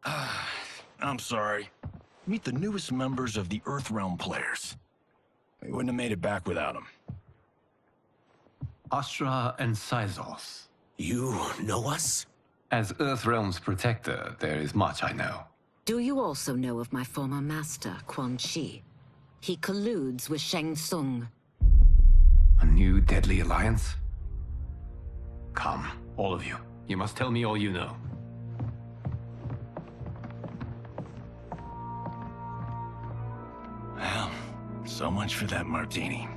I'm sorry. Meet the newest members of the Earthrealm players. We wouldn't have made it back without them. Astra and Syzos. You know us? As Earthrealm's protector, there is much I know. Do you also know of my former master, Quan Chi? He colludes with Shang Tsung. A new deadly alliance? Come, all of you. You must tell me all you know. Well, so much for that martini.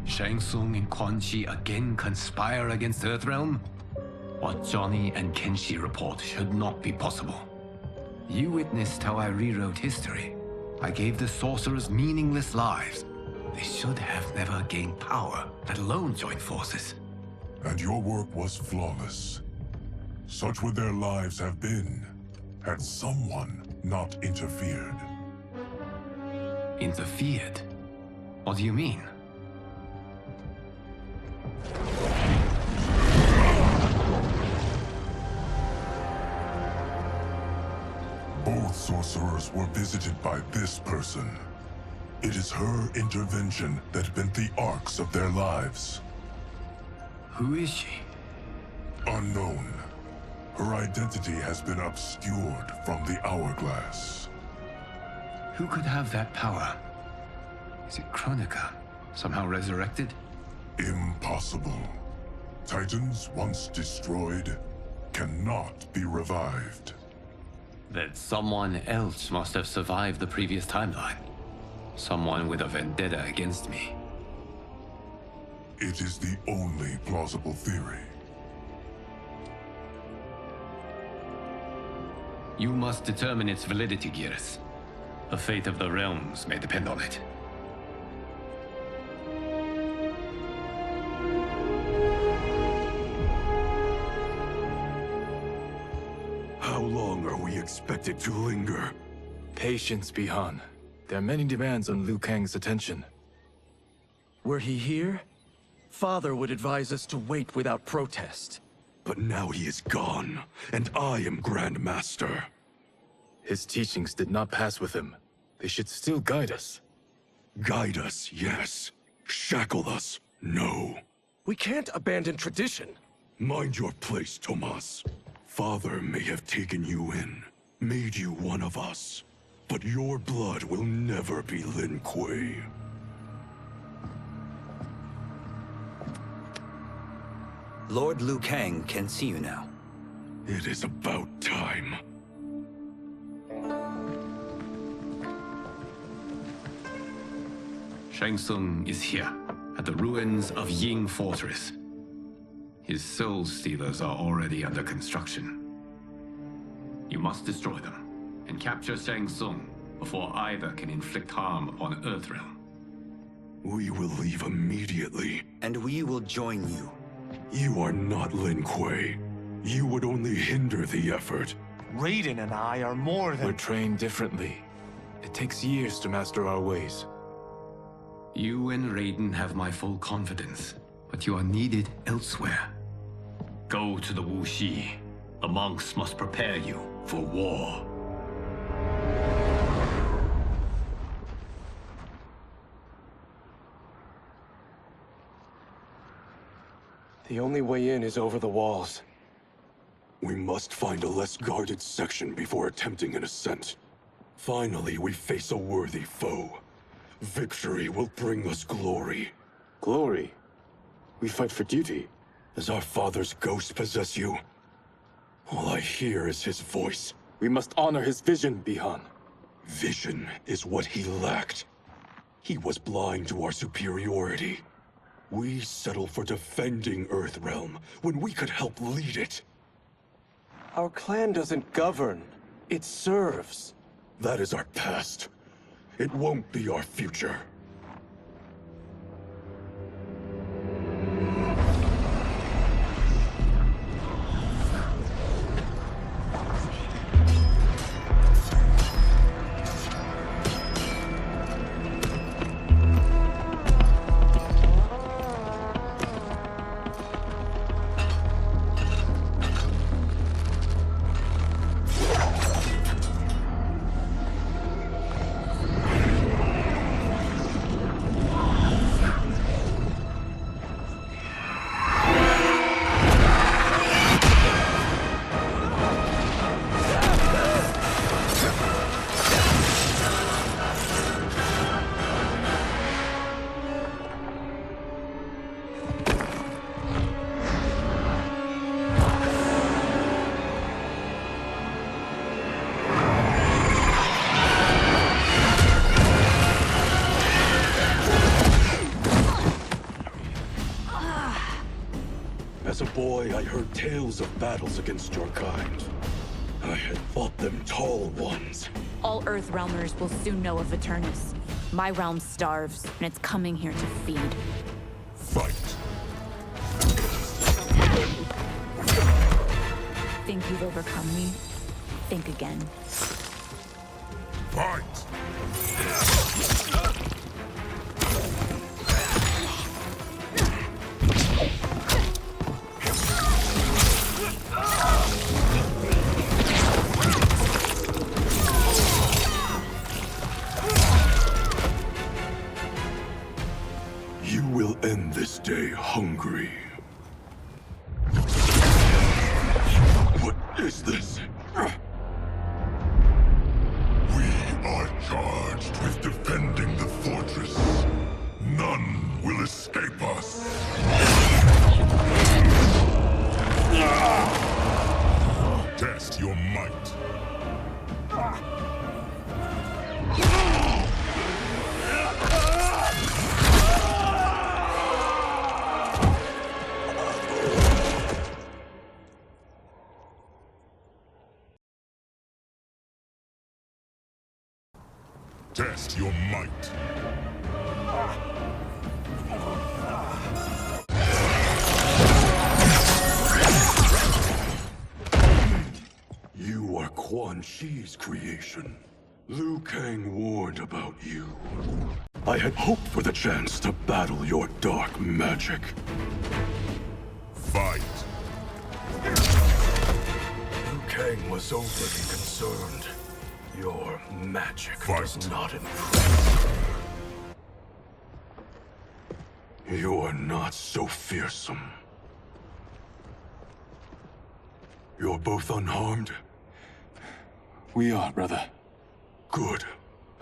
Shang Tsung and Quan Chi again conspire against Earthrealm? What Johnny and Kenshi report should not be possible. You witnessed how I rewrote history. I gave the sorcerers meaningless lives. They should have never gained power, let alone join forces. And your work was flawless. Such would their lives have been, had someone not interfered. Interfered? What do you mean? Both sorcerers were visited by this person. It is her intervention that bent the arcs of their lives. Who is she? Unknown. Her identity has been obscured from the hourglass. Who could have that power? Is it Kronika? Somehow resurrected? Impossible. Titans once destroyed cannot be revived. Then someone else must have survived the previous timeline. Someone with a vendetta against me. It is the only plausible theory. You must determine its validity, Geras. The fate of the realms may depend on it. How long are we expected to linger? Patience, Bihan. There are many demands on Liu Kang's attention. Were he here, Father would advise us to wait without protest. But now he is gone, and I am Grand Master. His teachings did not pass with him. They should still guide us. Guide us, yes. Shackle us, no. We can't abandon tradition. Mind your place, Tomas. Father may have taken you in, made you one of us. But your blood will never be Lin Kuei. Lord Liu Kang can see you now. It is about time. Shang Tsung is here, at the ruins of Ying Fortress. His soul stealers are already under construction. You must destroy them, and capture Shang Tsung before either can inflict harm upon Earthrealm. We will leave immediately. And we will join you. You are not Lin Kuei. You would only hinder the effort. Raiden and I are more than... We're trained differently. It takes years to master our ways. You and Raiden have my full confidence, but you are needed elsewhere. Go to the Wuxi. The monks must prepare you for war. The only way in is over the walls. We must find a less guarded section before attempting an ascent. Finally, we face a worthy foe. Victory will bring us glory. Glory? We fight for duty. Does our father's ghost possess you? All I hear is his voice, We must honor his vision, Bihan. Vision is what he lacked. He was blind to our superiority. We settle for defending Earthrealm when we could help lead it. Our clan doesn't govern. It serves. That is our past. It won't be our future. As a boy, I heard tales of battles against your kind. I had fought them tall ones. All Earthrealmers will soon know of Eternus. My realm starves, and it's coming here to feed. Fight. Think you've overcome me? Think again. Fight! You will end this day hungry. What is this? We are charged with defending the fortress. None will escape us. Test your might. Test your might. You are Quan Chi's creation. Liu Kang warned about you. I had hoped for the chance to battle your dark magic. Fight. Liu Kang was overly concerned. Your magic does not impress. You're not so fearsome. You're both unharmed? We are, brother. Good.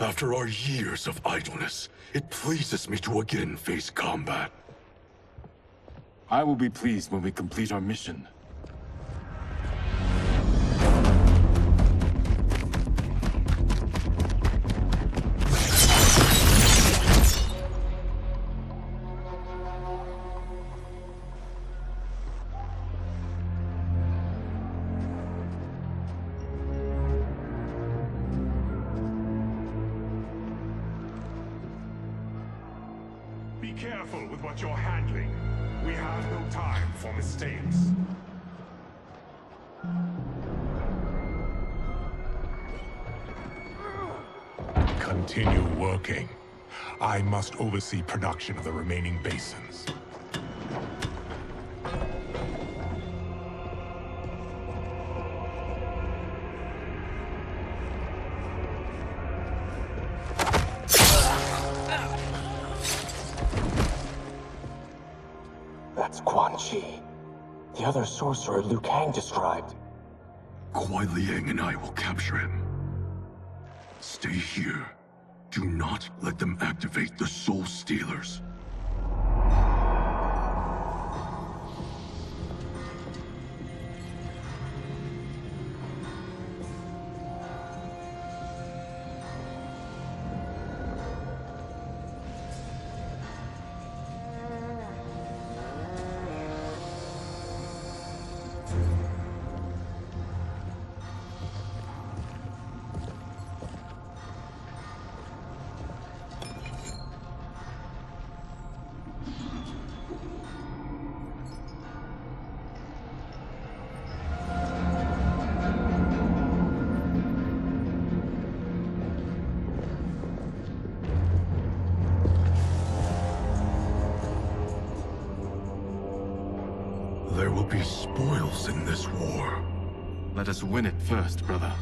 After our years of idleness, it pleases me to again face combat. I will be pleased when we complete our mission. Be careful with what you're handling. We have no time for mistakes. Continue working. I must oversee production of the remaining basins. That's Quan Chi. The other sorcerer Liu Kang described. Kuai Liang and I will capture him. Stay here. Do not let them activate the Soul Stealers. There will be spoils in this war. Let us win it first, brother.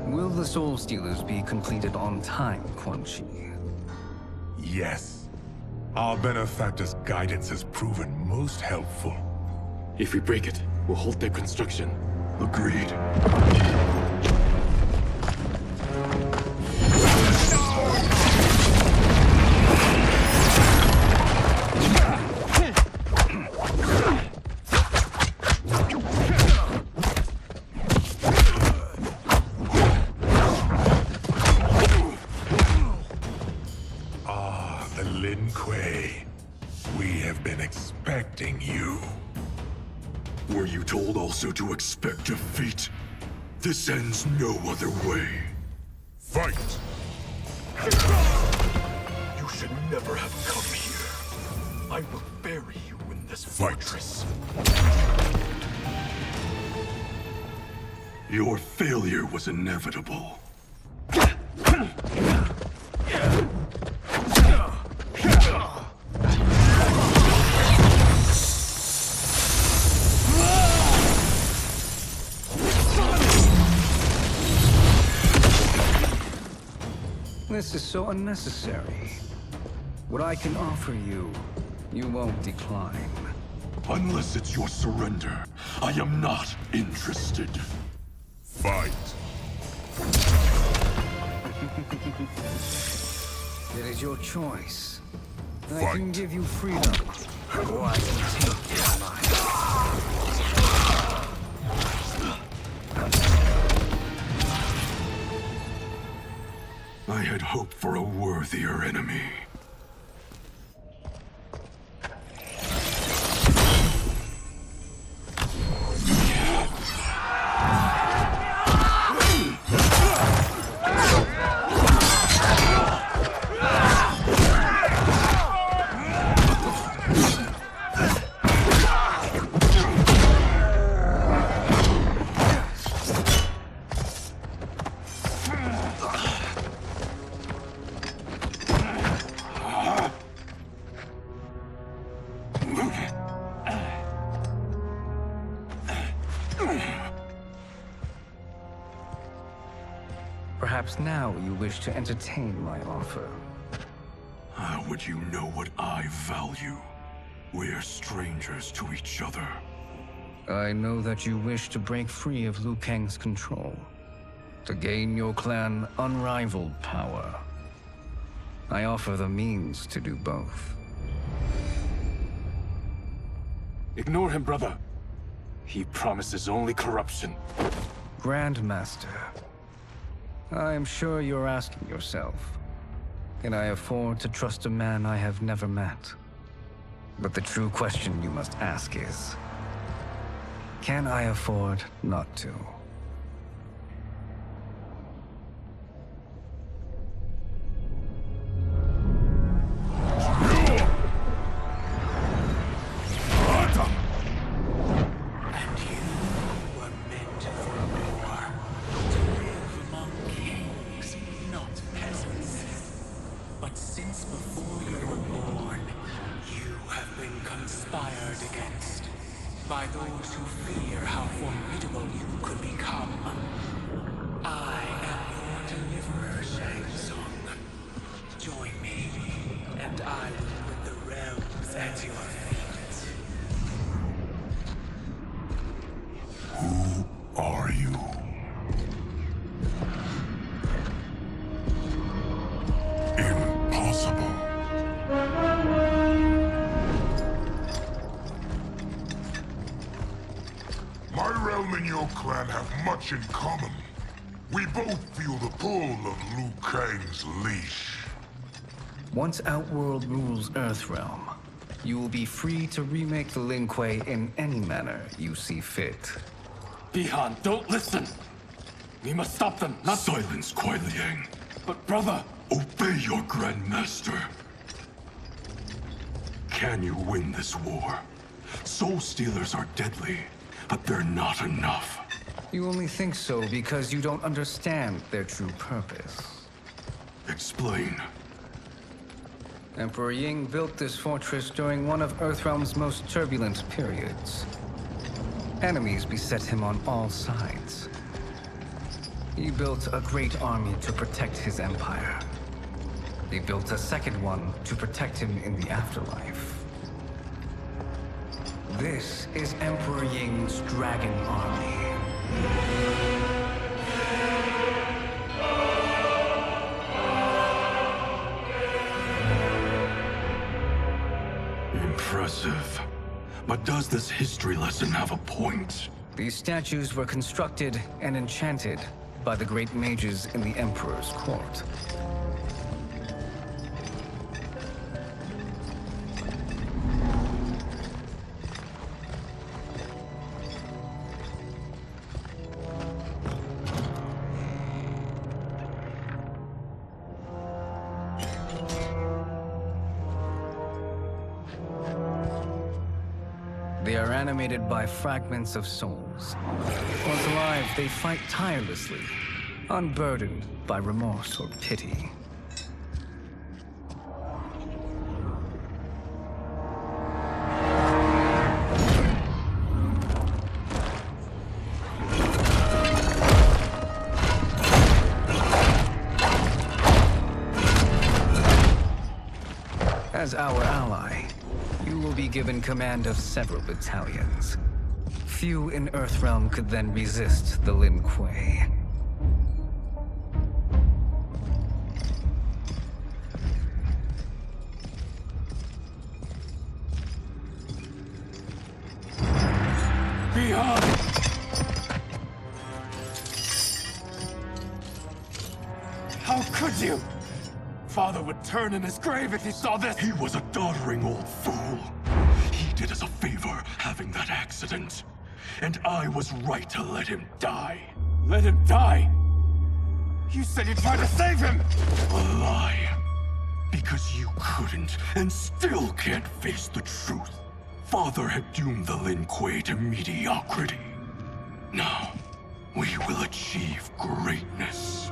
Will the Soul Stealers be completed on time, Quan Chi? Yes. Our benefactor's guidance has proven most helpful. If we break it, we'll halt their construction. Agreed. Were you told also to expect defeat? This ends no other way. Fight! You should never have come here. I will bury you in this fortress. Your failure was inevitable. This is so unnecessary. What I can offer you, you won't decline. Unless it's your surrender, I am not interested. Fight. It is your choice. Fight. I can give you freedom, or I can take your life. I had hoped for a worthier enemy. Perhaps now you wish to entertain my offer. How would you know what I value? We're strangers to each other. I know that you wish to break free of Liu Kang's control, to gain your clan unrivaled power. I offer the means to do both. Ignore him, brother. He promises only corruption. Grandmaster, I am sure you're asking yourself, can I afford to trust a man I have never met? But the true question you must ask is, can I afford not to? By those who fear how formidable you could become. I am your deliverer, Shang Tsung. Join me, and I will put the realms at your feet. Who are you? Impossible. My realm and your clan have much in common. We both feel the pull of Liu Kang's leash. Once Outworld rules Earthrealm, you will be free to remake the Lin Kuei in any manner you see fit. Bihan, don't listen! We must stop them, not— Silence, Kuai Liang. But brother— Obey your Grandmaster. can you win this war? Soul Stealers are deadly, but they're not enough. You only think so because you don't understand their true purpose. Explain. Emperor Ying built this fortress during one of Earthrealm's most turbulent periods. Enemies beset him on all sides. He built a great army to protect his empire. He built a second one to protect him in the afterlife. This is Emperor Ying's Dragon Army. Impressive. But does this history lesson have a point? These statues were constructed and enchanted by the great mages in the Emperor's court. They are animated by fragments of souls. Once alive, they fight tirelessly, unburdened by remorse or pity. As our ally, you will be given command of several battalions. Few in Earthrealm could then resist the Lin Kuei. Behind! How could you? Father would turn in his grave if he saw this! He was a doddering old fool. He did us a favor having that accident. And I was right to let him die. Let him die? You said you tried to save him! A lie. Because you couldn't, and still can't face the truth. Father had doomed the Lin Kuei to mediocrity. Now, we will achieve greatness.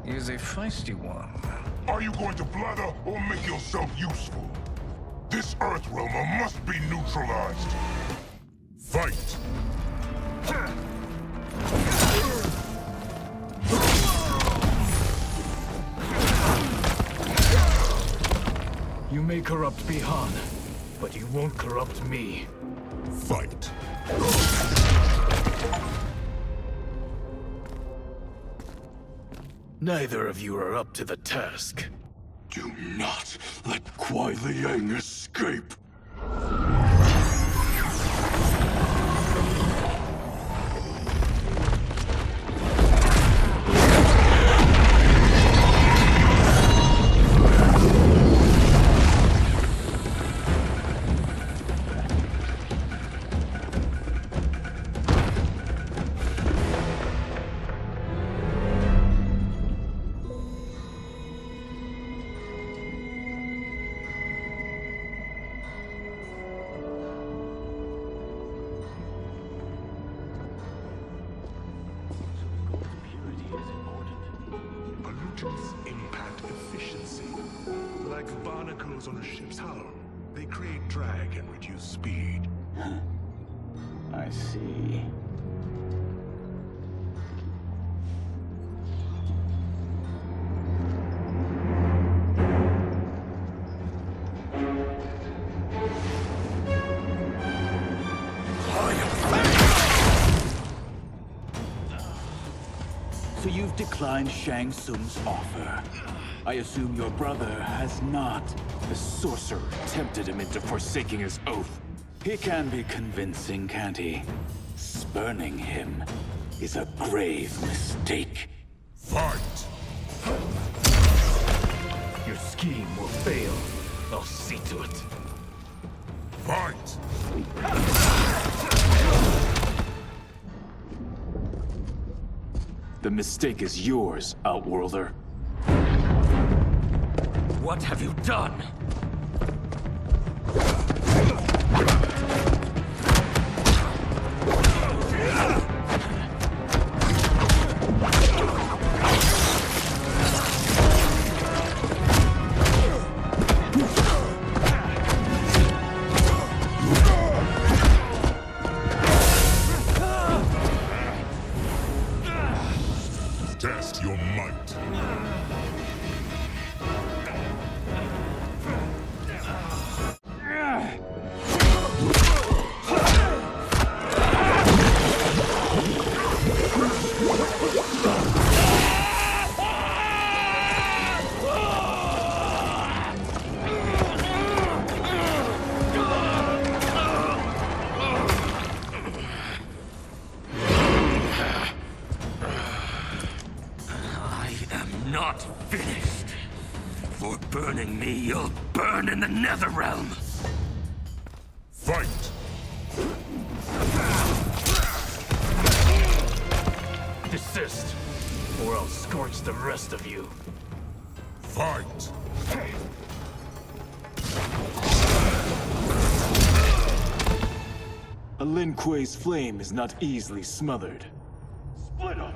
He is a feisty one. Are you going to blather or make yourself useful? This Earthrealmer must be neutralized. Fight! You may corrupt Bihan, but you won't corrupt me. Fight! Neither of you are up to the task. Do not let Kuai Liang escape. Pollutants impact efficiency. Like barnacles on a ship's hull, they create drag and reduce speed. I see. declined Shang Tsung's offer. I assume your brother has not. The sorcerer tempted him into forsaking his oath. He can be convincing, can't he? Spurning him is a grave mistake. Fight! Your scheme will fail. I'll see to it. Fight! The mistake is yours, Outworlder. What have you done? Test your might. Not finished. For burning me, you'll burn in the Netherrealm. Fight! Desist, or I'll scorch the rest of you. Fight! A Lin Kuei's flame is not easily smothered. Split up!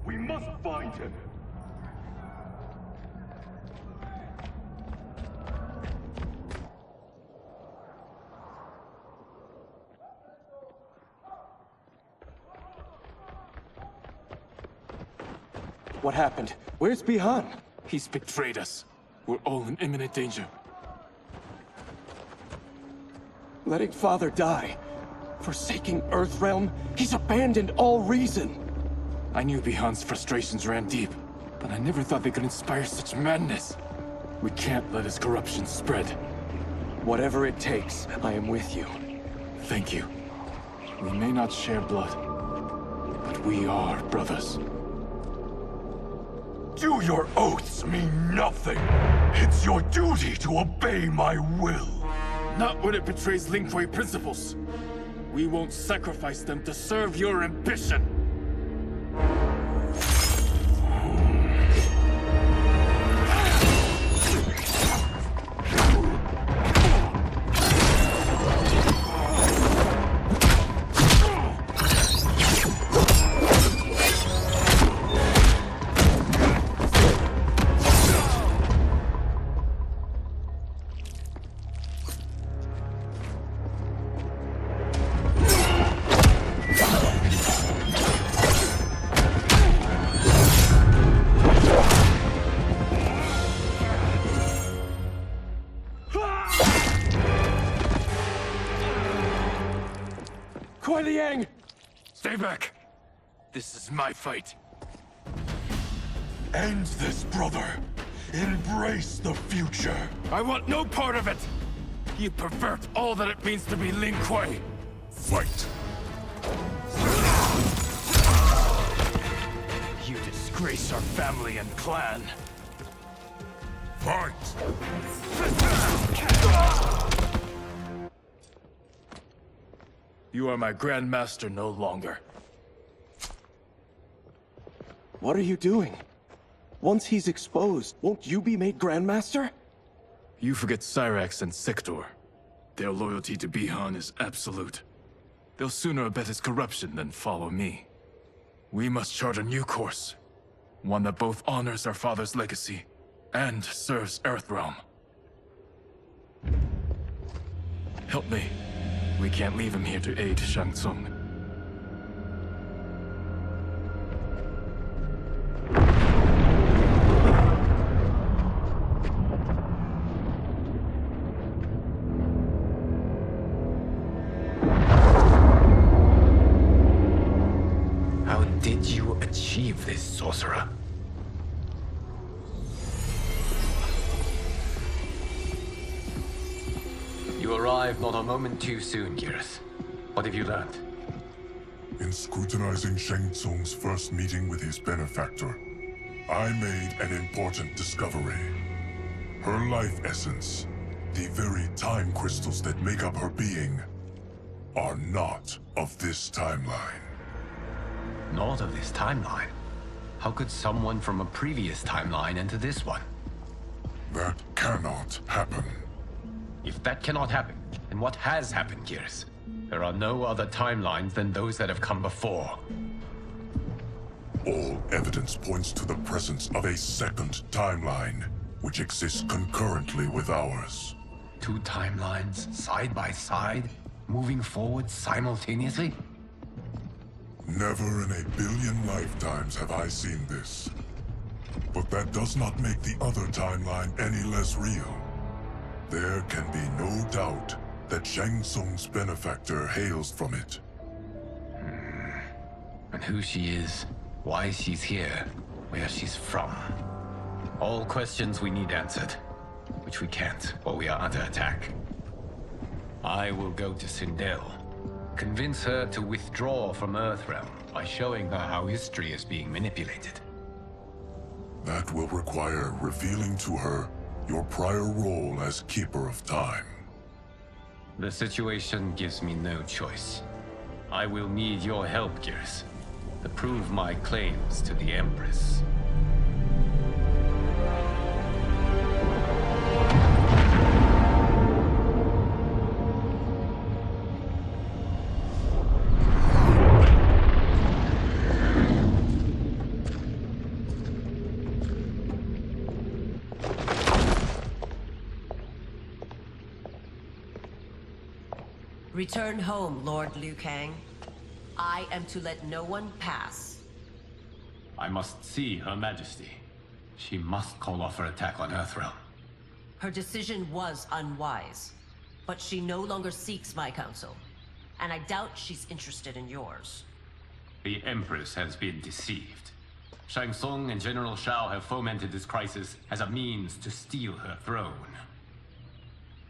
We must find him! What happened? Where's Bihan? He's betrayed us. We're all in imminent danger. Letting Father die. Forsaking Earthrealm. He's abandoned all reason. I knew Bihan's frustrations ran deep, but I never thought they could inspire such madness. We can't let his corruption spread. Whatever it takes, I am with you. Thank you. We may not share blood, but we are brothers. Do your oaths mean nothing? It's your duty to obey my will. Not when it betrays Lin Kuei principles. We won't sacrifice them to serve your ambition. Kuei Liang! Stay back. This is my fight. End this, brother. Embrace the future. I want no part of it. You pervert all that it means to be Lin Kuei. Fight! You disgrace our family and clan. Fight! You are my Grandmaster no longer. What are you doing? Once he's exposed, won't you be made Grandmaster? You forget Cyrax and Sector. Their loyalty to Bihan is absolute. They'll sooner abet his corruption than follow me. We must chart a new course. One that both honors our father's legacy and serves Earthrealm. Help me. We can't leave him here to aid Shang Tsung. How did you achieve this, sorcerer? arrived not a moment too soon, Geras. What have you learned? In scrutinizing Shang Tsung's first meeting with his benefactor, I made an important discovery. Her life essence, the very time crystals that make up her being, are not of this timeline. Not of this timeline? How could someone from a previous timeline enter this one? That cannot happen. If that cannot happen, then what has happened, Geras? There are no other timelines than those that have come before. All evidence points to the presence of a second timeline, which exists concurrently with ours. Two timelines, side by side, moving forward simultaneously? Never in a billion lifetimes have I seen this. But that does not make the other timeline any less real. There can be no doubt that Shang Tsung's benefactor hails from it. And who she is, why she's here, where she's from. All questions we need answered, which we can't while we are under attack. I will go to Sindel, convince her to withdraw from Earthrealm by showing her how history is being manipulated. That will require revealing to her your prior role as Keeper of Time. The situation gives me no choice. I will need your help, Geras, to prove my claims to the Empress. Return home, Lord Liu Kang. I am to let no one pass. I must see Her Majesty. She must call off her attack on Earthrealm. Her decision was unwise, but she no longer seeks my counsel, and I doubt she's interested in yours. The Empress has been deceived. Shang Tsung and General Shao have fomented this crisis as a means to steal her throne.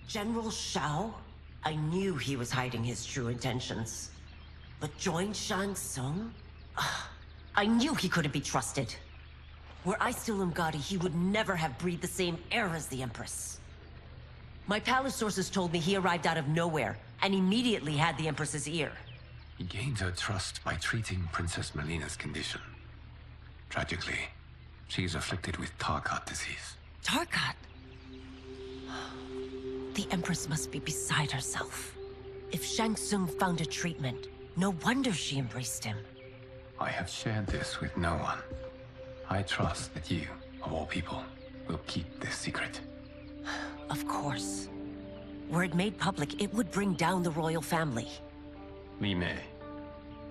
General Shao? I knew he was hiding his true intentions. But join Shang Tsung? I knew he couldn't be trusted. Were I still Umgadi, he would never have breathed the same air as the Empress. My palace sources told me he arrived out of nowhere, and immediately had the Empress's ear. He gained her trust by treating Princess Melina's condition. Tragically, she is afflicted with Tarkat disease. Tarkat? The Empress must be beside herself. If Shang Tsung found a treatment, no wonder she embraced him. I have shared this with no one. I trust that you, of all people, will keep this secret. Of course. Were it made public, it would bring down the royal family. Li Mei,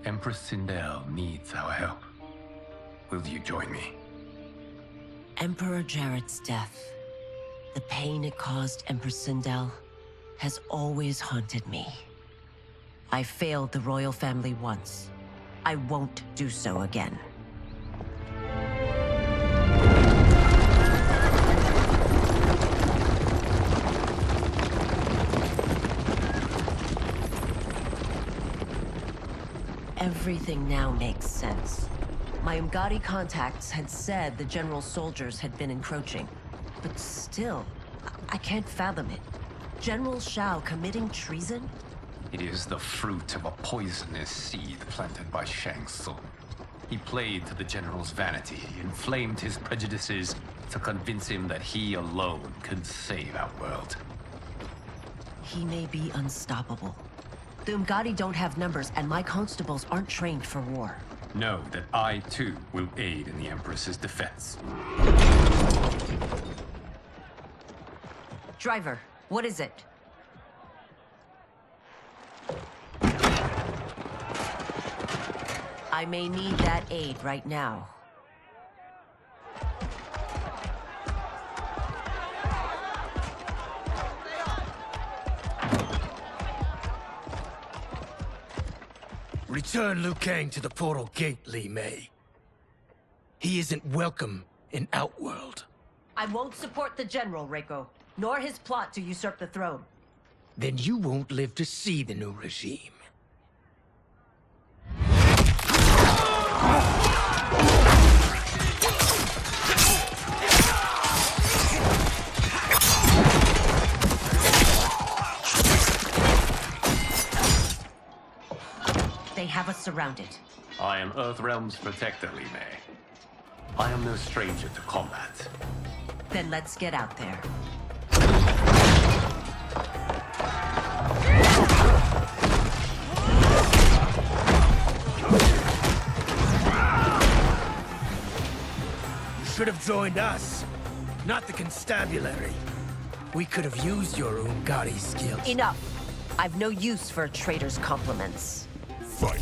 Empress Sindel needs our help. Will you join me? Emperor Jarrett's death, the pain it caused Empress Sindel, has always haunted me. I failed the royal family once. I won't do so again. Everything now makes sense. My Umgadi contacts had said the general soldiers had been encroaching. But still, I can't fathom it. General Shao committing treason? It is the fruit of a poisonous seed planted by Shang Tsung. He played to the general's vanity, inflamed his prejudices to convince him that he alone could save our world. He may be unstoppable. The Umgadi don't have numbers, and my constables aren't trained for war. Know that I, too, will aid in the Empress's defense. Driver, what is it? I may need that aid right now. Return Liu Kang to the portal gate, Li Mei. He isn't welcome in Outworld. I won't support the General, Reiko, nor his plot to usurp the throne. then you won't live to see the new regime. They have us surrounded. I am Earthrealm's protector, Li Mei. I am no stranger to combat. Then let's get out there. You should have joined us, not the constabulary. We could have used your Ungari skills. Enough! I've no use for a traitor's compliments. Fight.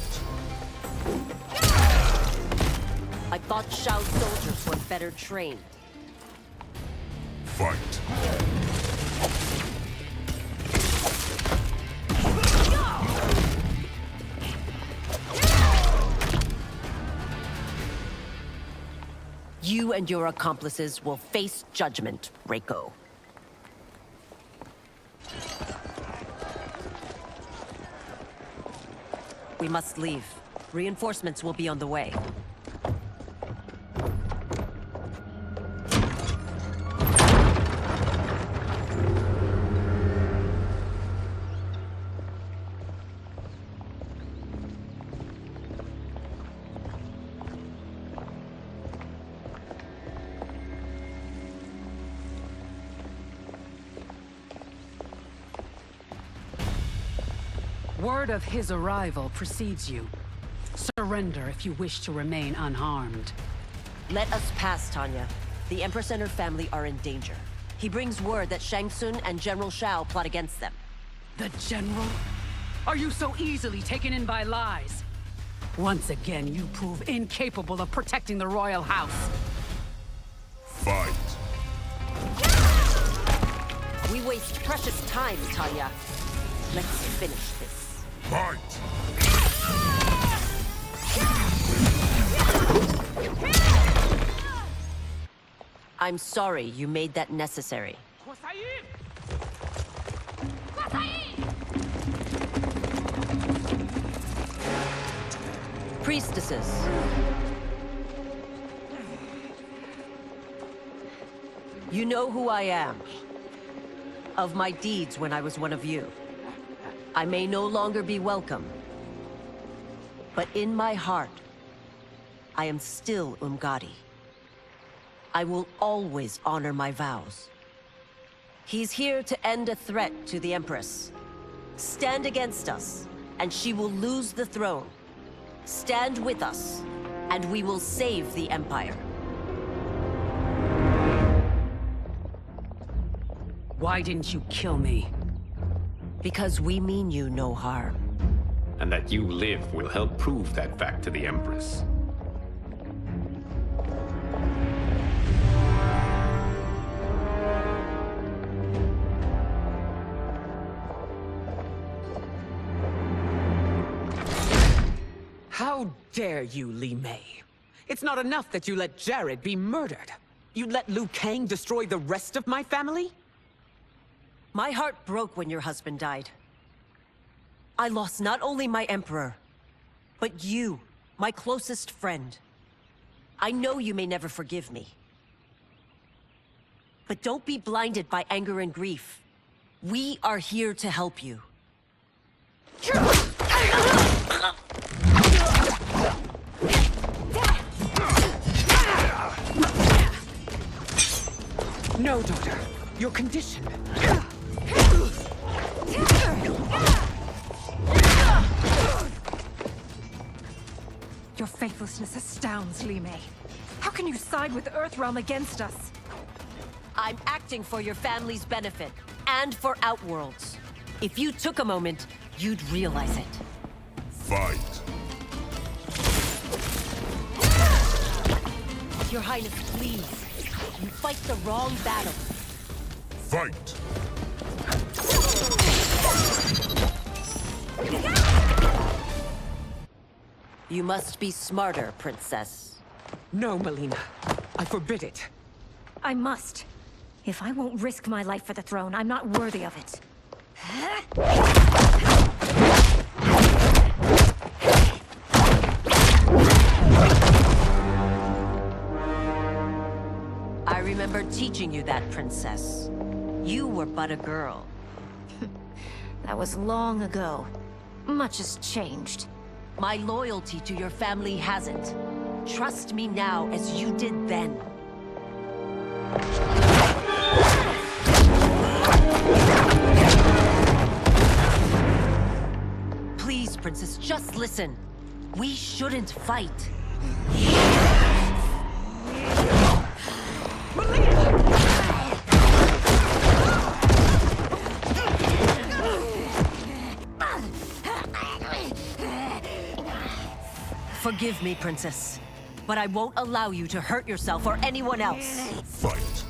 I thought Shao's soldiers were better trained. Fight. You and your accomplices will face judgment, Reiko. We must leave. Reinforcements will be on the way. Word of his arrival precedes you. Surrender if you wish to remain unharmed. Let us pass, Tanya. The Empress and her family are in danger. He brings word that Shang Tsung and General Shao plot against them. The General? Are you so easily taken in by lies? Once again, you prove incapable of protecting the royal house. Fight. We waste precious time, Tanya. Let's finish this. Fight! I'm sorry you made that necessary. Priestesses. You know who I am. Of my deeds when I was one of you. I may no longer be welcome. But in my heart, I am still Umgadi. I will always honor my vows. He's here to end a threat to the Empress. Stand against us, and she will lose the throne. Stand with us, and we will save the Empire. Why didn't you kill me? Because we mean you no harm. And that you live will help prove that fact to the Empress. How dare you, Li Mei? It's not enough that you let Jared be murdered. You'd let Liu Kang destroy the rest of my family? My heart broke when your husband died. I lost not only my Emperor, but you, my closest friend. I know you may never forgive me. But don't be blinded by anger and grief. We are here to help you. No, daughter. Your condition. Your faithlessness astounds, Li Mei. How can you side with Earthrealm against us? I'm acting for your family's benefit, and for Outworld's. If you took a moment, you'd realize it. Fight. Your Highness, please. You fight the wrong battle. Fight! You must be smarter, Princess. No, Melina. I forbid it. I must. If I won't risk my life for the throne, I'm not worthy of it. I remember teaching you that, Princess. You were but a girl. That was long ago. Much has changed. My loyalty to your family hasn't. Trust me now as you did then. Please, Princess, just listen. We shouldn't fight. Forgive me, Princess, but I won't allow you to hurt yourself or anyone else. Fight.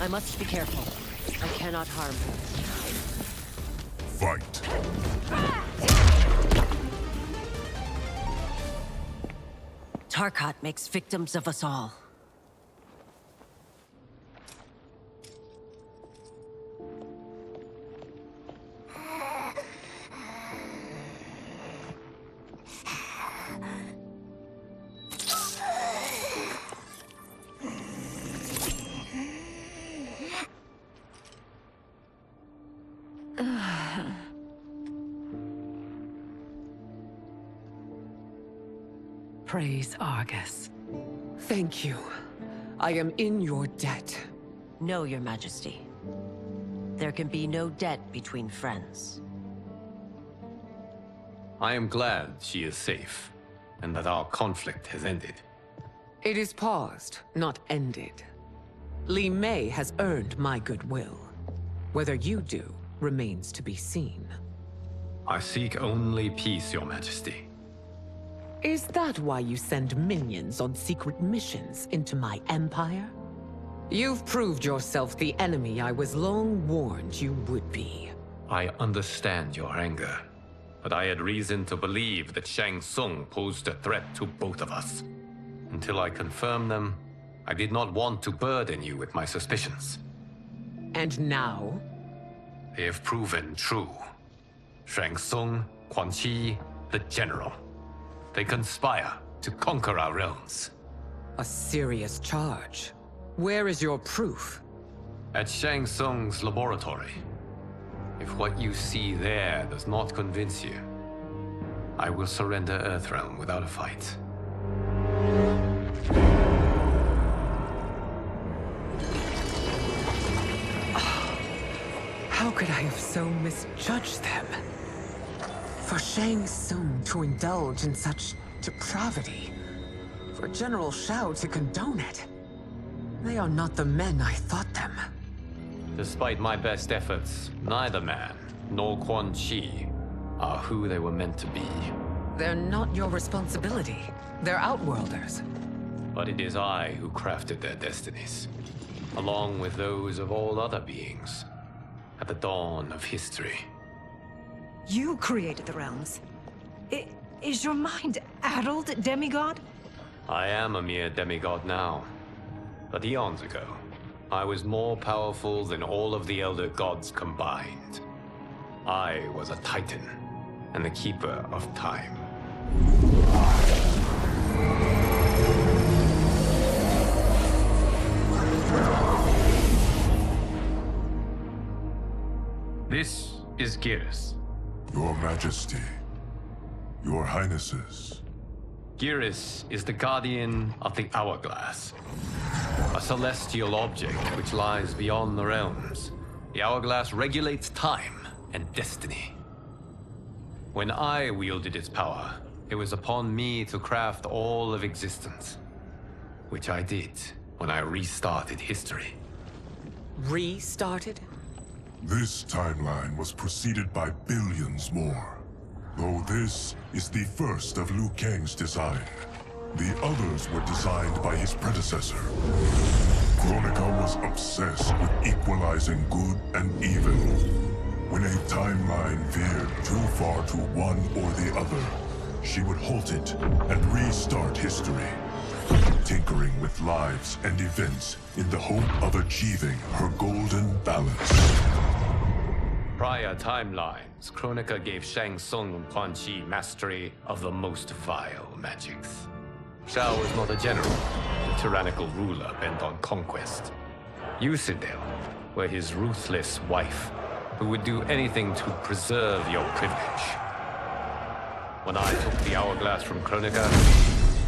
I must be careful. I cannot harm her. Fight. Tarkat makes victims of us all. Praise Argus. Thank you. I am in your debt. No, Your Majesty. There can be no debt between friends. I am glad she is safe, and that our conflict has ended. It is paused, not ended. Li Mei has earned my goodwill. Whether you do remains to be seen. I seek only peace, Your Majesty. Is that why you send minions on secret missions into my empire? You've proved yourself the enemy I was long warned you would be. I understand your anger, but I had reason to believe that Shang Tsung posed a threat to both of us. Until I confirmed them, I did not want to burden you with my suspicions. And now? They have proven true. Shang Tsung, Quan Chi, the General. They conspire to conquer our realms. A serious charge. Where is your proof? At Shang Tsung's laboratory. If what you see there does not convince you, I will surrender Earthrealm without a fight. How could I have so misjudged them? For Shang Tsung to indulge in such depravity, for General Shao to condone it, they are not the men I thought them. Despite my best efforts, neither man nor Quan Chi are who they were meant to be. They're not your responsibility. They're Outworlders. But it is I who crafted their destinies, along with those of all other beings, at the dawn of history. You created the realms. Is your mind addled, demigod? I am a mere demigod now. But eons ago, I was more powerful than all of the Elder Gods combined. I was a Titan, and the Keeper of Time. This is Geras. Your Majesty. Your Highnesses. Geras is the guardian of the Hourglass. A celestial object which lies beyond the realms. The Hourglass regulates time and destiny. When I wielded its power, it was upon me to craft all of existence. Which I did when I restarted history. Restarted? This timeline was preceded by billions more. Though this is the first of Liu Kang's design. The others were designed by his predecessor. Kronika was obsessed with equalizing good and evil. When a timeline veered too far to one or the other, she would halt it and restart history. tinkering with lives and events in the hope of achieving her golden balance. Prior timelines, Kronika gave Shang Tsung and Quan Chi mastery of the most vile magics. Shao was not a general, a tyrannical ruler bent on conquest. Yusidel were his ruthless wife, who would do anything to preserve your privilege. When I took the hourglass from Kronika,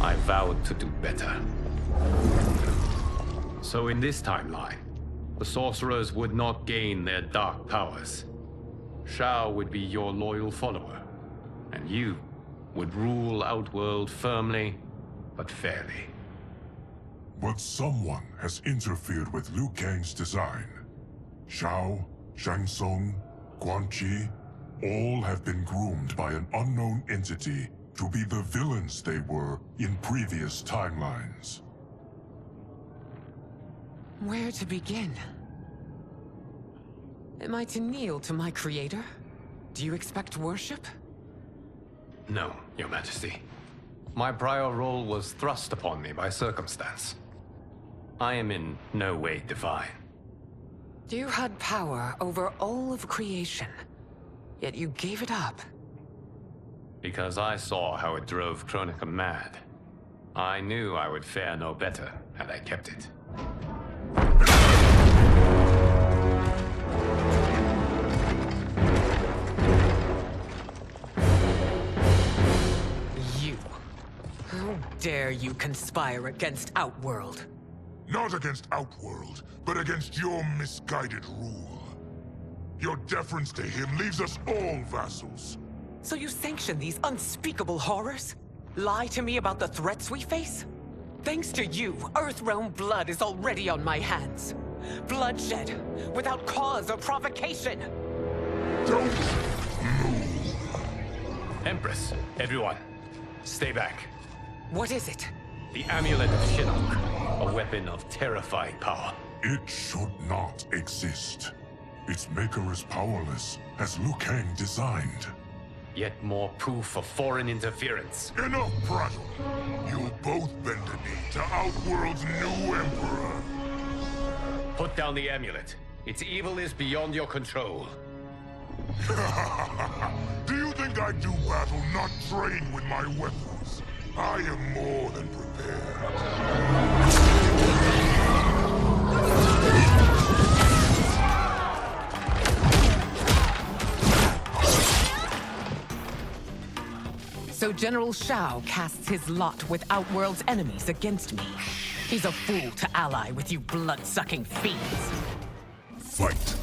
I vowed to do better. So in this timeline, the sorcerers would not gain their dark powers. Shao would be your loyal follower, and you would rule Outworld firmly, but fairly. But someone has interfered with Liu Kang's design. Shao, Shang Tsung, Quan Chi, all have been groomed by an unknown entity to be the villains they were in previous timelines. Where to begin? Am I to kneel to my creator? Do you expect worship? No, Your Majesty. My prior role was thrust upon me by circumstance. I am in no way divine. You had power over all of creation, yet you gave it up. Because I saw how it drove Kronika mad. I knew I would fare no better had I kept it. You. How dare you conspire against Outworld? Not against Outworld, but against your misguided rule. Your deference to him leaves us all vassals. So you sanction these unspeakable horrors? Lie to me about the threats we face? Thanks to you, Earthrealm blood is already on my hands. Bloodshed, without cause or provocation. Don't Empress, everyone, stay back. What is it? The Amulet of Shinnok, a weapon of terrifying power. It should not exist. Its maker is powerless, as Liu Kang designed. Yet more proof of foreign interference. Enough prattle! You'll both bend a knee to Outworld's new emperor. Put down the amulet. Its evil is beyond your control. Do you think I do battle not trained with my weapons? I am more than prepared. So General Shao casts his lot with Outworld's enemies against me. He's a fool to ally with you blood-sucking fiends. Fight!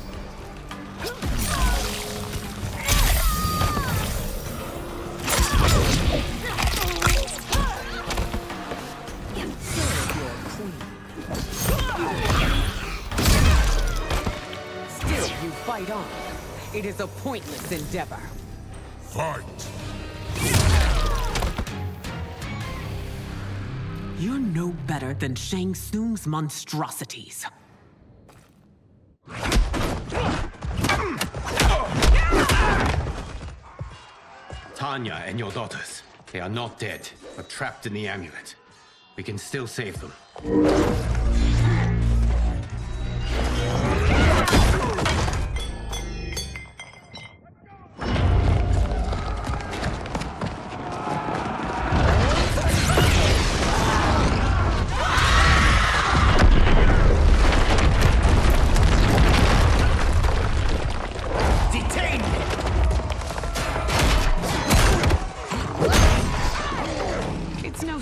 Still, you fight on. It is a pointless endeavor. Fight! You're no better than Shang Tsung's monstrosities. Tanya and your daughters, they are not dead, but trapped in the amulet. We can still save them.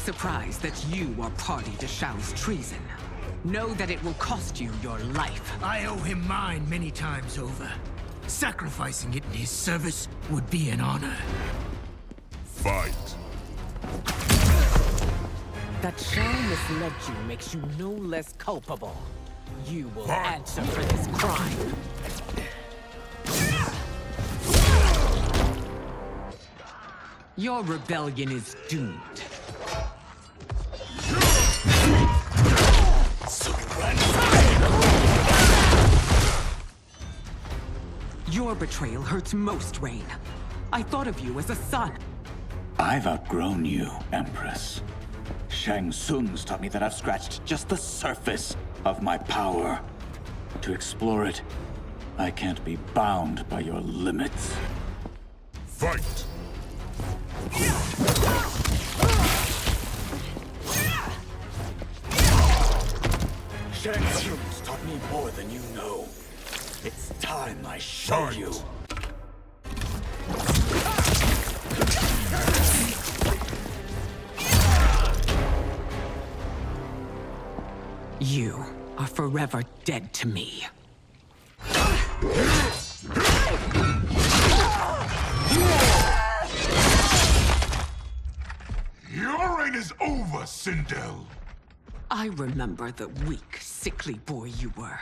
Surprised that you are party to Shao's treason. Know that it will cost you your life. I owe him mine many times over. Sacrificing it in his service would be an honor. Fight! That Shao misled you makes you no less culpable. You will answer for this crime. Your rebellion is doomed. Your betrayal hurts most, Rain. I thought of you as a son. I've outgrown you, Empress. Shang Tsung's taught me that I've scratched just the surface of my power. To explore it, I can't be bound by your limits. Fight! Shang Tsung's taught me more than you know. It's time I show you. You are forever dead to me. Your reign is over, Sindel. I remember the weak, sickly boy you were.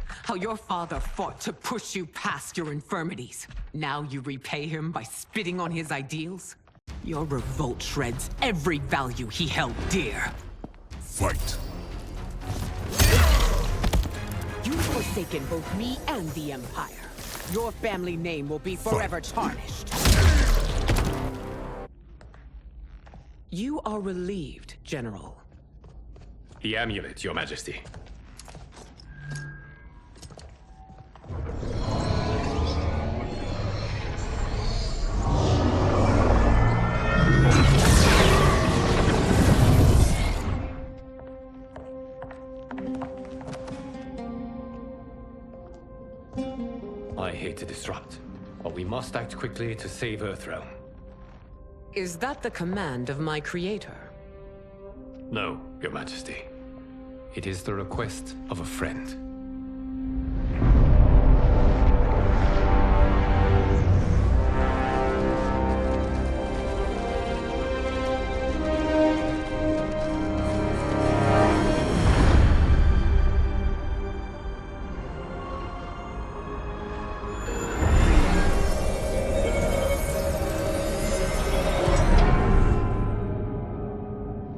How your father fought to push you past your infirmities. Now you repay him by spitting on his ideals? Your revolt shreds every value he held dear. Fight! You've forsaken both me and the Empire. Your family name will be forever tarnished. You are relieved, General. The amulet, Your Majesty. I hate to disrupt, but we must act quickly to save Earthrealm. Is that the command of my creator? No, Your Majesty. It is the request of a friend.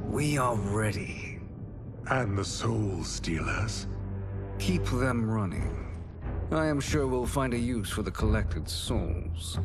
We are ready. And the Soul Stealers? Keep them running. I am sure we'll find a use for the collected souls.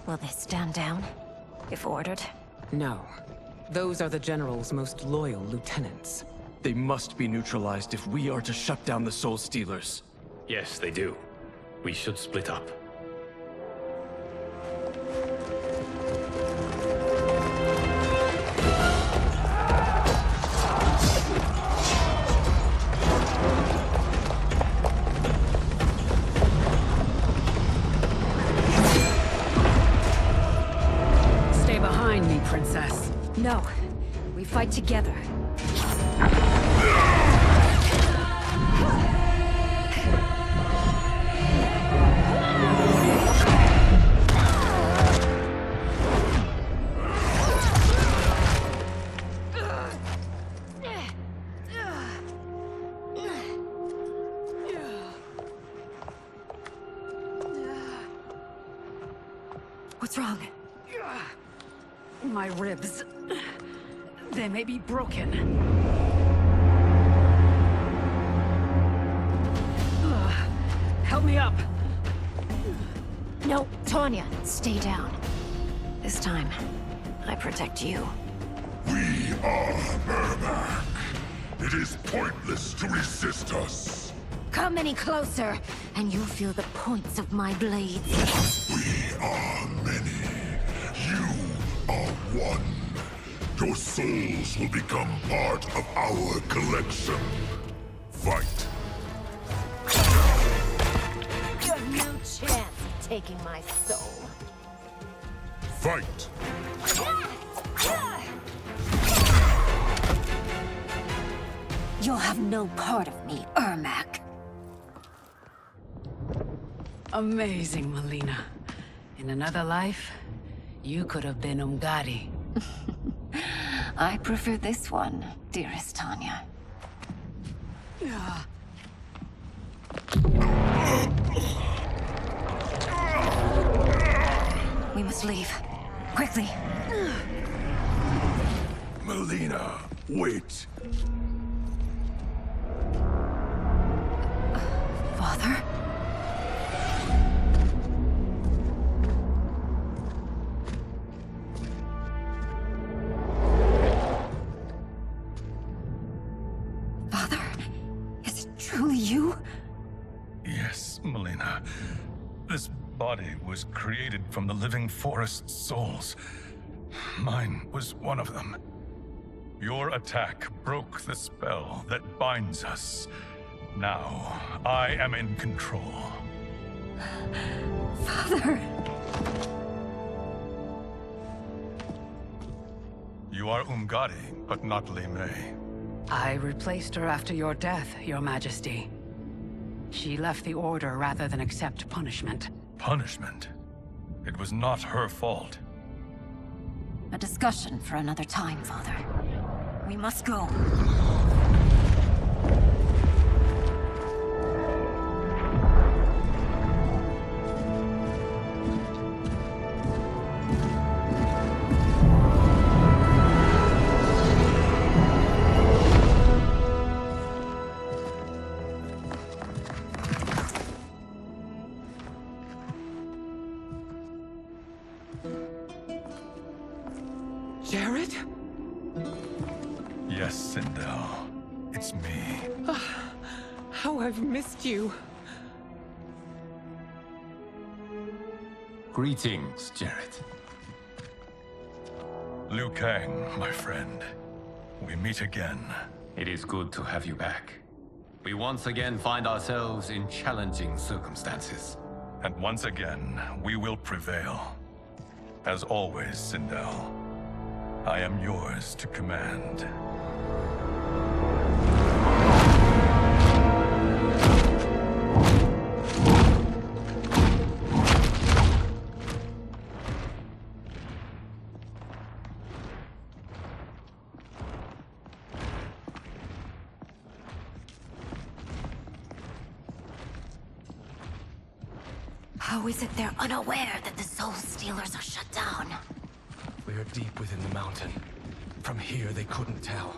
Will they stand down, if ordered? No. Those are the General's most loyal lieutenants. They must be neutralized if we are to shut down the Soul Stealers. Yes, they do. We should split up. Princess. No. We fight together. What's wrong? My ribs. They may be broken. Help me up. No, Tanya, stay down. This time, I protect you. We are Murmak. It is pointless to resist us. Come any closer, and you'll feel the points of my blades. We are many. You are one. Your souls will become part of our collection. Fight. You have no chance, taking my soul. Fight! You'll have no part of me, Ermac. Amazing, Melina. In another life, you could have been Umgadi. I prefer this one, dearest Tanya. We must leave. Quickly. Melina, wait. Father? Father? Is it truly you? Yes, Melina. This body was created from the living forest's souls. Mine was one of them. Your attack broke the spell that binds us. Now, I am in control. Father! You are Umgadi, but not Li Mei. I replaced her after your death, Your Majesty. She left the Order rather than accept punishment. Punishment? It was not her fault. A discussion for another time, Father. We must go. Jared? Yes, Sindel. It's me. How I've missed you. Greetings, Jared. Liu Kang, my friend. We meet again. It is good to have you back. We once again find ourselves in challenging circumstances. And once again, we will prevail. As always, Sindel, I am yours to command. How is it they're unaware that the Soul Stealers are shut down? We are deep within the mountain. From here, they couldn't tell.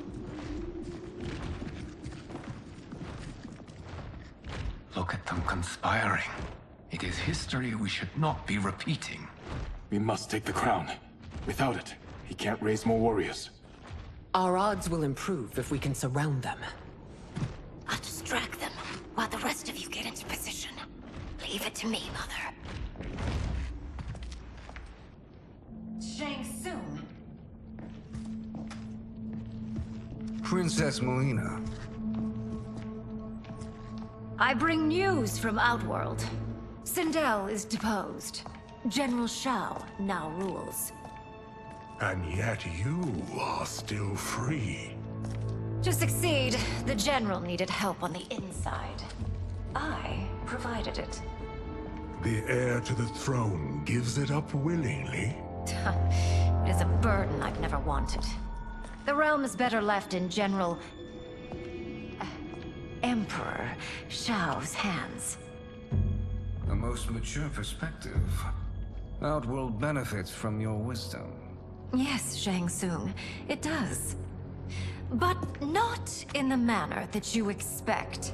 Look at them conspiring. It is history we should not be repeating. We must take the crown. Without it, he can't raise more warriors. Our odds will improve if we can surround them. I'll distract them while the rest of you get into position. Leave it to me, Mother. Shang Tsung. Princess Melina. I bring news from Outworld. Sindel is deposed. General Shao now rules. And yet you are still free. To succeed, the General needed help on the inside. I provided it. The heir to the throne gives it up willingly. It is a burden I've never wanted. The realm is better left in General... Emperor Shao's hands. A most mature perspective. Outworld benefits from your wisdom. Yes, Shang Tsung, it does. But not in the manner that you expect.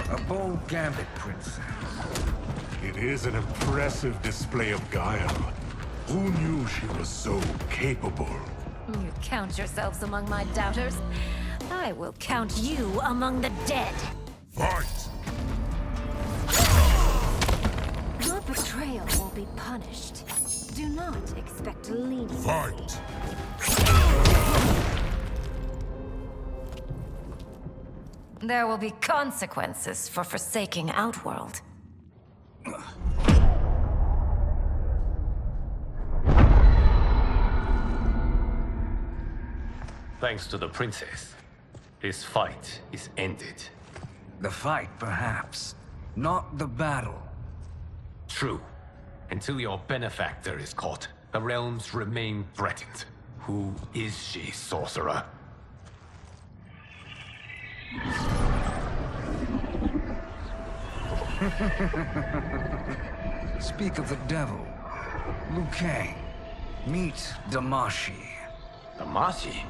A bold gambit, Princess. It is an impressive display of guile. Who knew she was so capable? You count yourselves among my doubters. I will count you among the dead. Fight! Your betrayal will be punished. Do not expect leniency. Fight! There will be consequences for forsaking Outworld. Thanks to the princess, this fight is ended. The fight, perhaps. Not the battle. True. Until your benefactor is caught, the realms remain threatened. Who is she, sorcerer? Speak of the devil. Liu Kang. Meet Damashi. Damashi?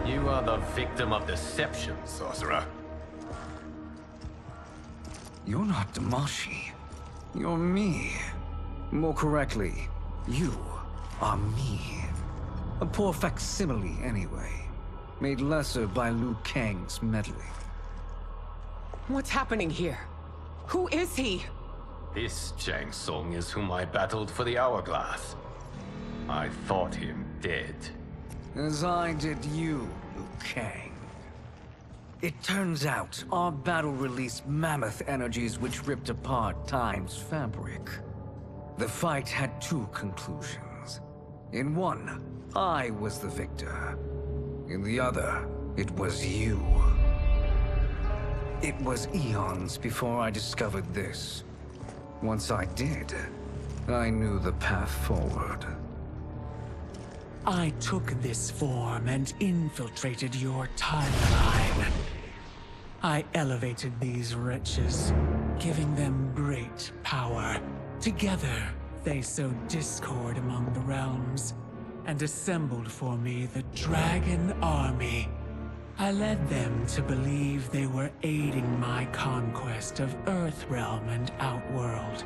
You are the victim of deception, sorcerer. You're not Damashi. You're me. More correctly, you are me. A poor facsimile, anyway. Made lesser by Liu Kang's meddling. What's happening here? Who is he? This Shang Tsung is whom I battled for the Hourglass. I thought him dead. As I did you, Liu Kang. It turns out our battle released mammoth energies which ripped apart time's fabric. The fight had two conclusions. In one, I was the victor. In the other, it was you. It was eons before I discovered this. Once I did, I knew the path forward. I took this form and infiltrated your timeline. I elevated these wretches, giving them great power. Together, they sowed discord among the realms, and assembled for me the Dragon Army. I led them to believe they were aiding my conquest of Earthrealm and Outworld.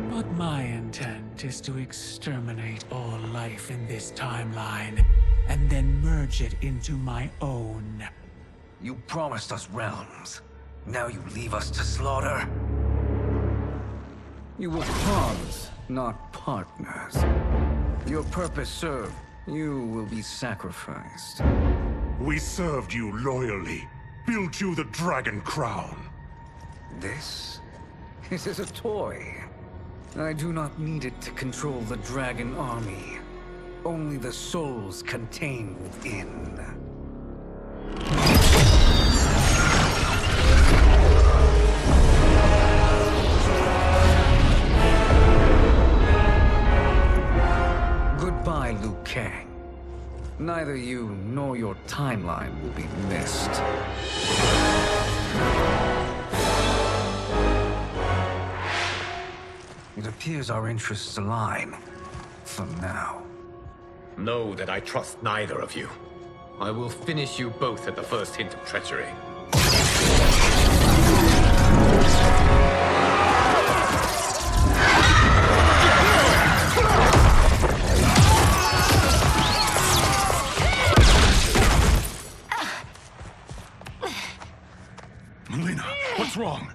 But my intent is to exterminate all life in this timeline, and then merge it into my own. You promised us realms. Now you leave us to slaughter? You were pawns, not partners. Your purpose served. You will be sacrificed. We served you loyally, built you the Dragon Crown. This is a toy. I do not need it to control the Dragon Army. Only the souls contained within. Goodbye, Liu Kang. Neither you nor your timeline will be missed. It appears our interests align. For now. Know that I trust neither of you. I will finish you both at the first hint of treachery. Melina, what's wrong?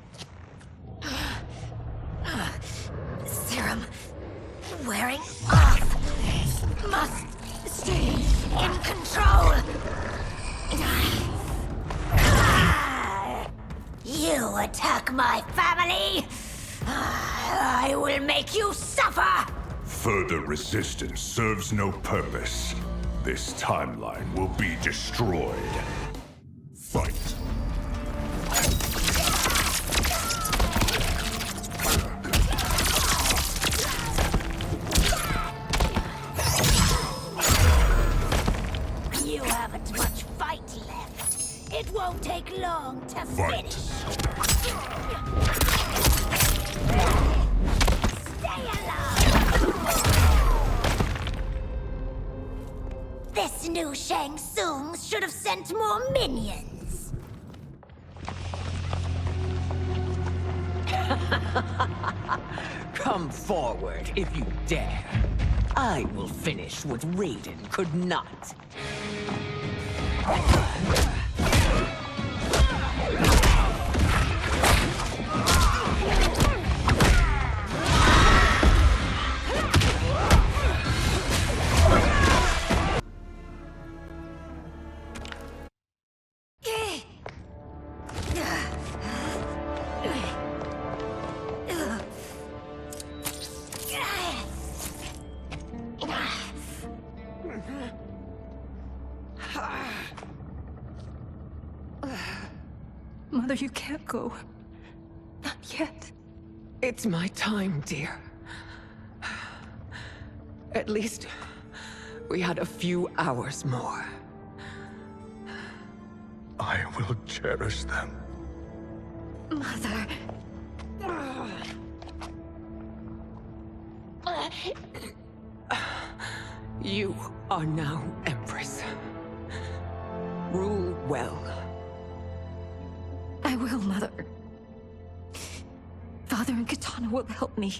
Serum wearing off. Must stay in control. You attack my family. I will make you suffer. Further resistance serves no purpose. This timeline will be destroyed. Fight. You haven't much fight left. It won't take long to finish. Stay alive! This new Shang Tsung should have sent more minions. Come forward if you dare. I will finish what Raiden could not. Mother, you can't go. Not yet. It's my time, dear. At least we had a few hours more. I will cherish them. Mother. You are now Empress. Rule well. I will, Mother. Father and Katana will help me.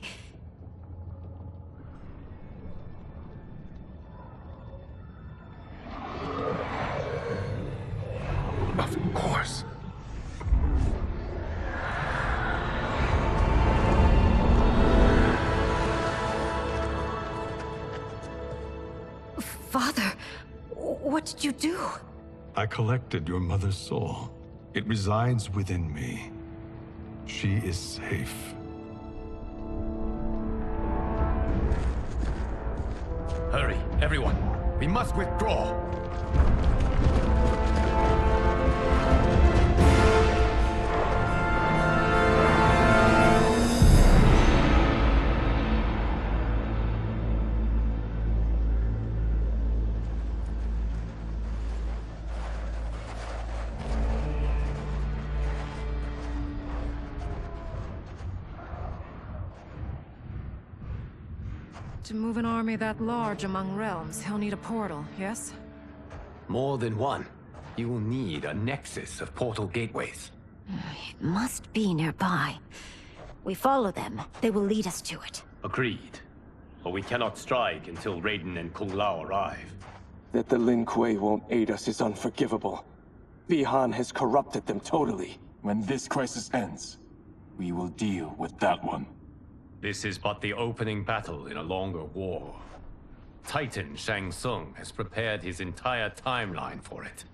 Of course. Father, what did you do? I collected your mother's soul. It resides within me. She is safe. Hurry, everyone. We must withdraw. To move an army that large among realms, he'll need a portal, yes? More than one. You will need a nexus of portal gateways. It must be nearby. We follow them. They will lead us to it. Agreed. But we cannot strike until Raiden and Kung Lao arrive. That the Lin Kuei won't aid us is unforgivable. Bihan has corrupted them totally. When this crisis ends, we will deal with that one. This is but the opening battle in a longer war. Titan Shang Tsung has prepared his entire timeline for it.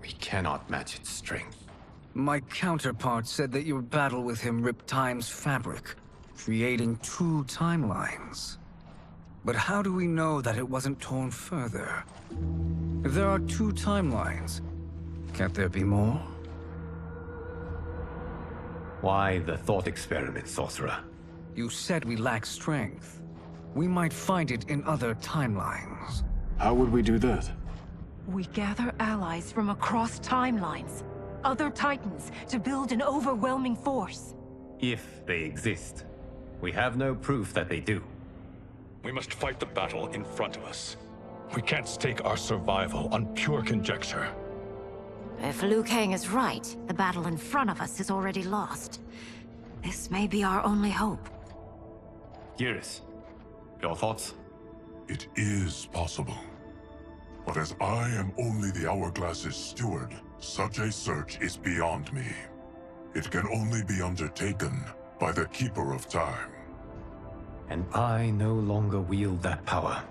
We cannot match its strength. My counterpart said that your battle with him ripped time's fabric, creating 2 timelines. But how do we know that it wasn't torn further? If there are 2 timelines, can't there be more? Why the thought experiment, sorcerer? You said we lack strength. We might find it in other timelines. How would we do that? We gather allies from across timelines, other Titans, to build an overwhelming force. If they exist. We have no proof that they do. We must fight the battle in front of us. We can't stake our survival on pure conjecture. If Liu Kang is right, the battle in front of us is already lost. This may be our only hope. Geras, your thoughts? It is possible. But as I am only the Hourglass's steward, such a search is beyond me. It can only be undertaken by the Keeper of Time. And I no longer wield that power.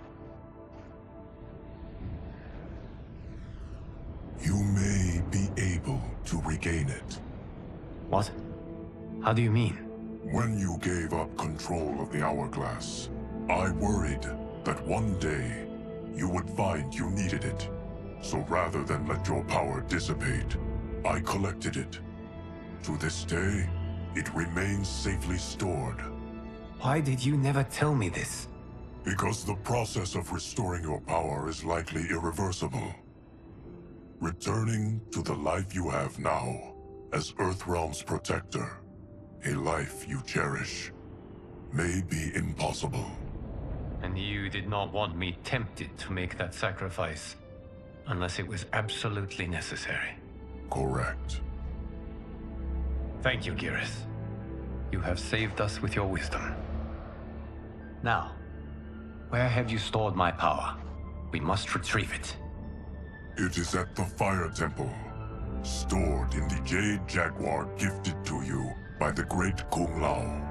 You may be able to regain it. What? How do you mean? When you gave up control of the Hourglass, I worried that one day you would find you needed it. So rather than let your power dissipate, I collected it. To this day, it remains safely stored. Why did you never tell me this? Because the process of restoring your power is likely irreversible. Returning to the life you have now, as Earthrealm's protector, a life you cherish, may be impossible. And you did not want me tempted to make that sacrifice, unless it was absolutely necessary. Correct. Thank you, Geras. You have saved us with your wisdom. Now, where have you stored my power? We must retrieve it. It is at the Fire Temple, stored in the Jade Jaguar gifted to you by the great Kung Lao.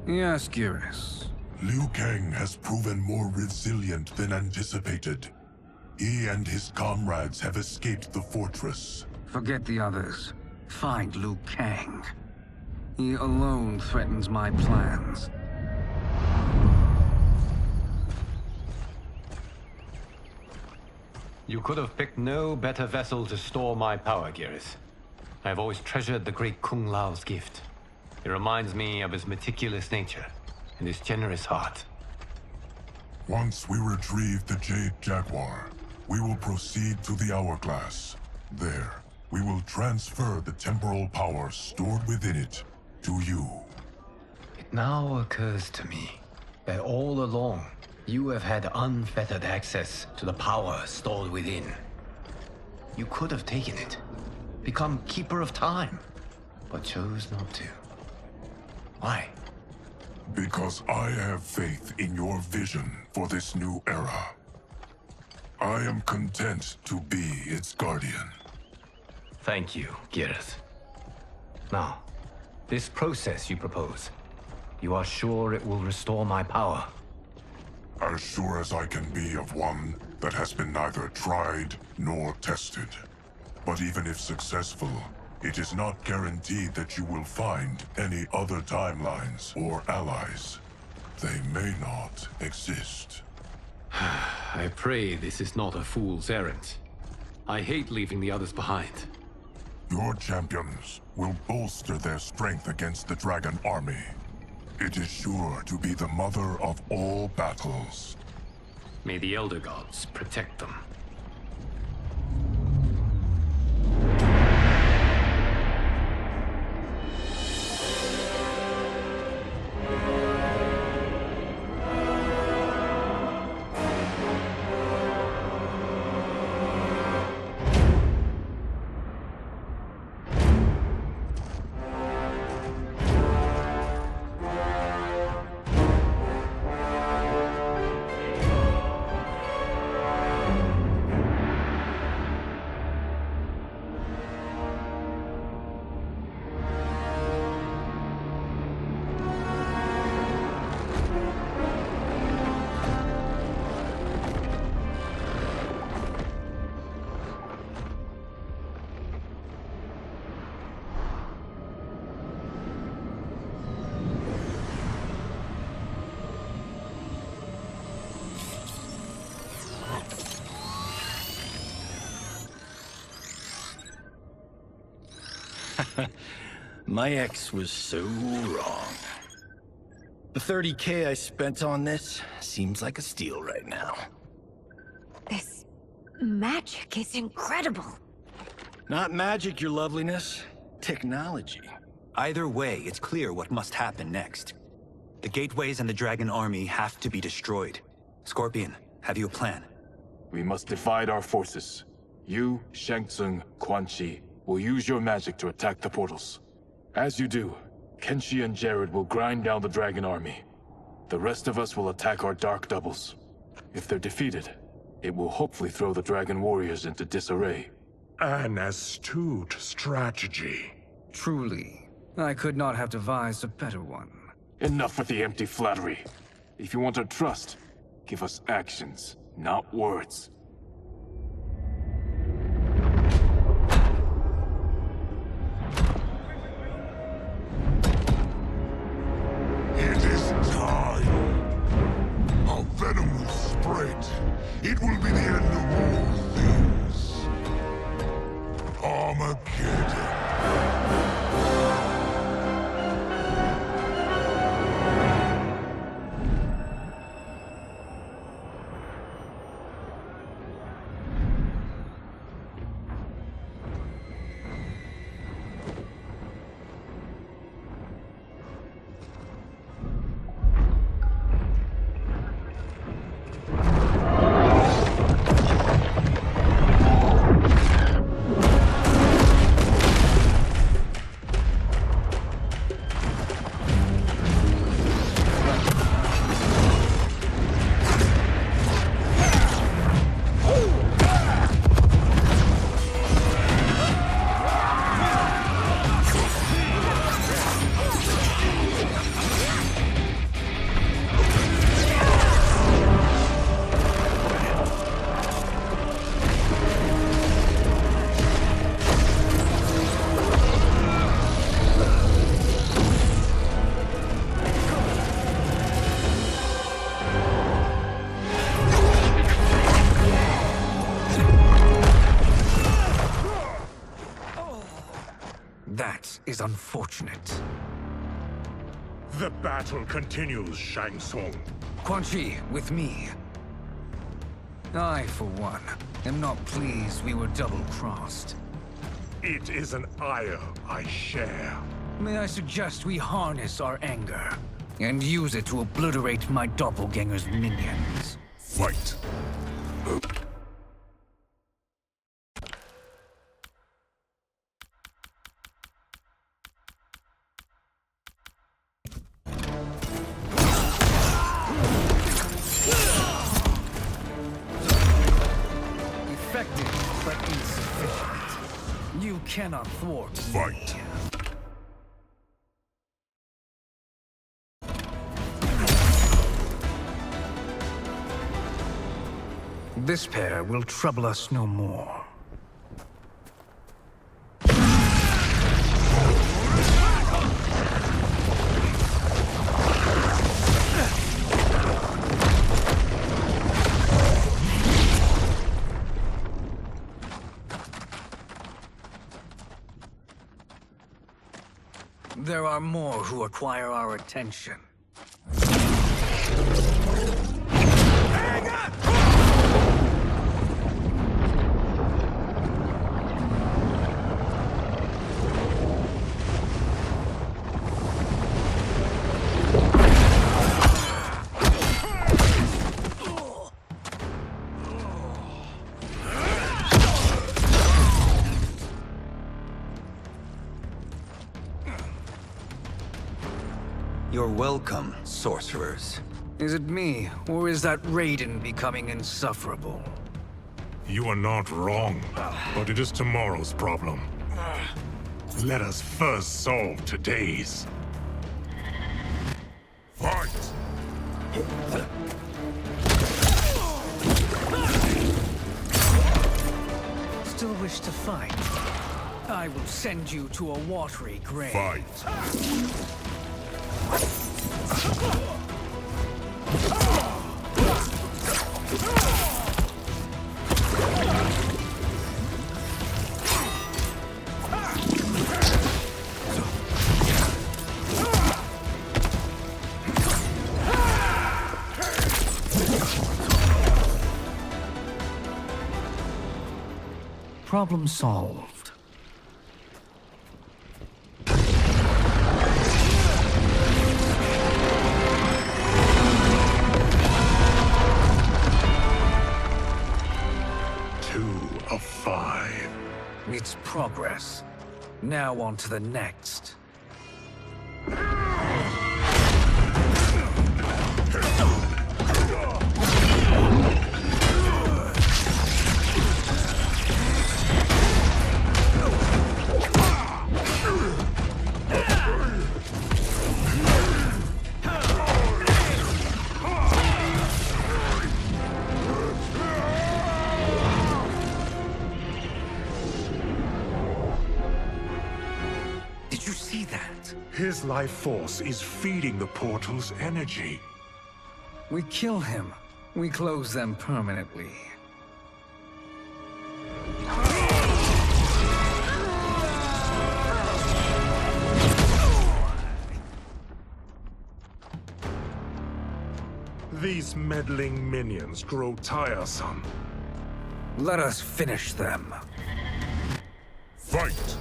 Yes, Geras. Liu Kang has proven more resilient than anticipated. He and his comrades have escaped the fortress. Forget the others. Find Liu Kang. He alone threatens my plans. You could have picked no better vessel to store my power, Geras. I have always treasured the great Kung Lao's gift. It reminds me of his meticulous nature and his generous heart. Once we retrieve the Jade Jaguar, we will proceed to the Hourglass. There, we will transfer the temporal power stored within it to you. It now occurs to me that all along, you have had unfettered access to the power stored within. You could have taken it, become Keeper of Time, but chose not to. Why? Because I have faith in your vision for this new era. I am content to be its guardian. Thank you, Geras. Now, this process you propose, you are sure it will restore my power? As sure as I can be of one that has been neither tried nor tested. But even if successful, it is not guaranteed that you will find any other timelines or allies. They may not exist. I pray this is not a fool's errand. I hate leaving the others behind. Your champions will bolster their strength against the Dragon Army. It is sure to be the mother of all battles. May the Elder Gods protect them. My ex was so wrong. The 30K I spent on this seems like a steal right now. This magic is incredible. Not magic, your loveliness. Technology. Either way, it's clear what must happen next. The gateways and the Dragon Army have to be destroyed. Scorpion, have you a plan? We must divide our forces. You, Shang Tsung, Quan Chi, will use your magic to attack the portals. As you do, Kenshi and Jared will grind down the Dragon Army. The rest of us will attack our Dark Doubles. If they're defeated, it will hopefully throw the Dragon Warriors into disarray. An astute strategy. Truly, I could not have devised a better one. Enough with the empty flattery. If you want our trust, give us actions, not words. It is time. Our venom will spread. It will be the end of all things. Armageddon. That is unfortunate. The battle continues, Shang Tsung. Quan Chi, with me. I, for one, am not pleased we were double-crossed. It is an ire I share. May I suggest we harness our anger and use it to obliterate my doppelganger's minions? Fight! Effective, but insufficient. You cannot thwart. Fight! This pair will trouble us no more. There are more who acquire our attention. You're welcome, sorcerers. Is it me, or is that Raiden becoming insufferable? You are not wrong, but it is tomorrow's problem. Let us first solve today's. Fight! Still wish to fight? I will send you to a watery grave. Fight! Problem solved. Of 5. It's progress. Now on to the next. His life force is feeding the portal's energy. We kill him. We close them permanently. These meddling minions grow tiresome. Let us finish them. Fight!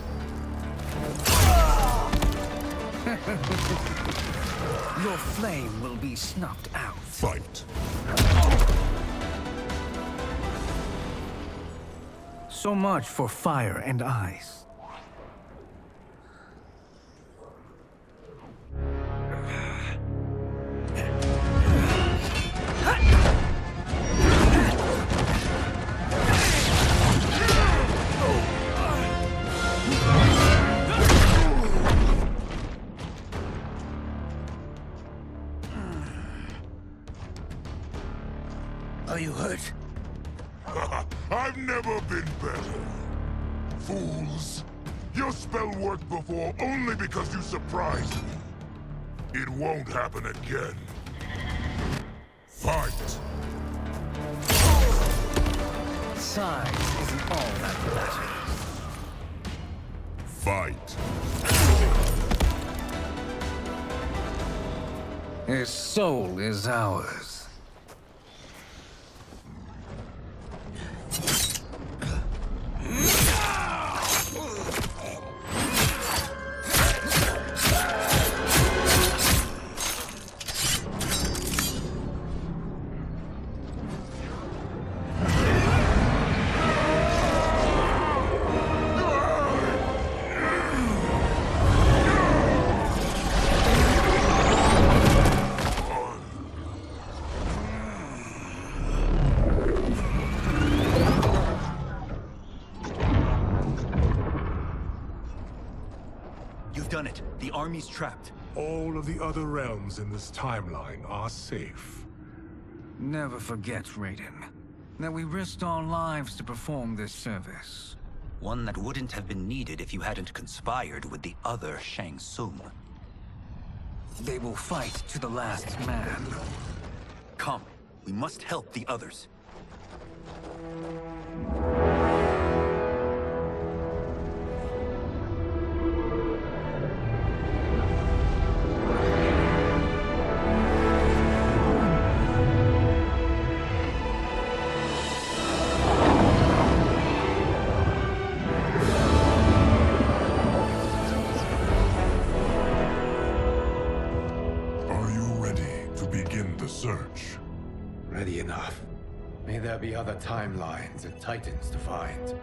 Your flame will be snuffed out. Fight! So much for fire and ice. Are you hurt? I've never been better. Fools! Your spell worked before only because you surprised me. It won't happen again. Fight! Size isn't all that matters. Fight. His soul is ours. Done it. The army's trapped. All of the other realms in this timeline are safe. Never forget, Raiden, that we risked our lives to perform this service. One that wouldn't have been needed if you hadn't conspired with the other Shang Tsung. They will fight to the last man. Come, we must help the others. Search. Ready enough. May there be other timelines and titans to find.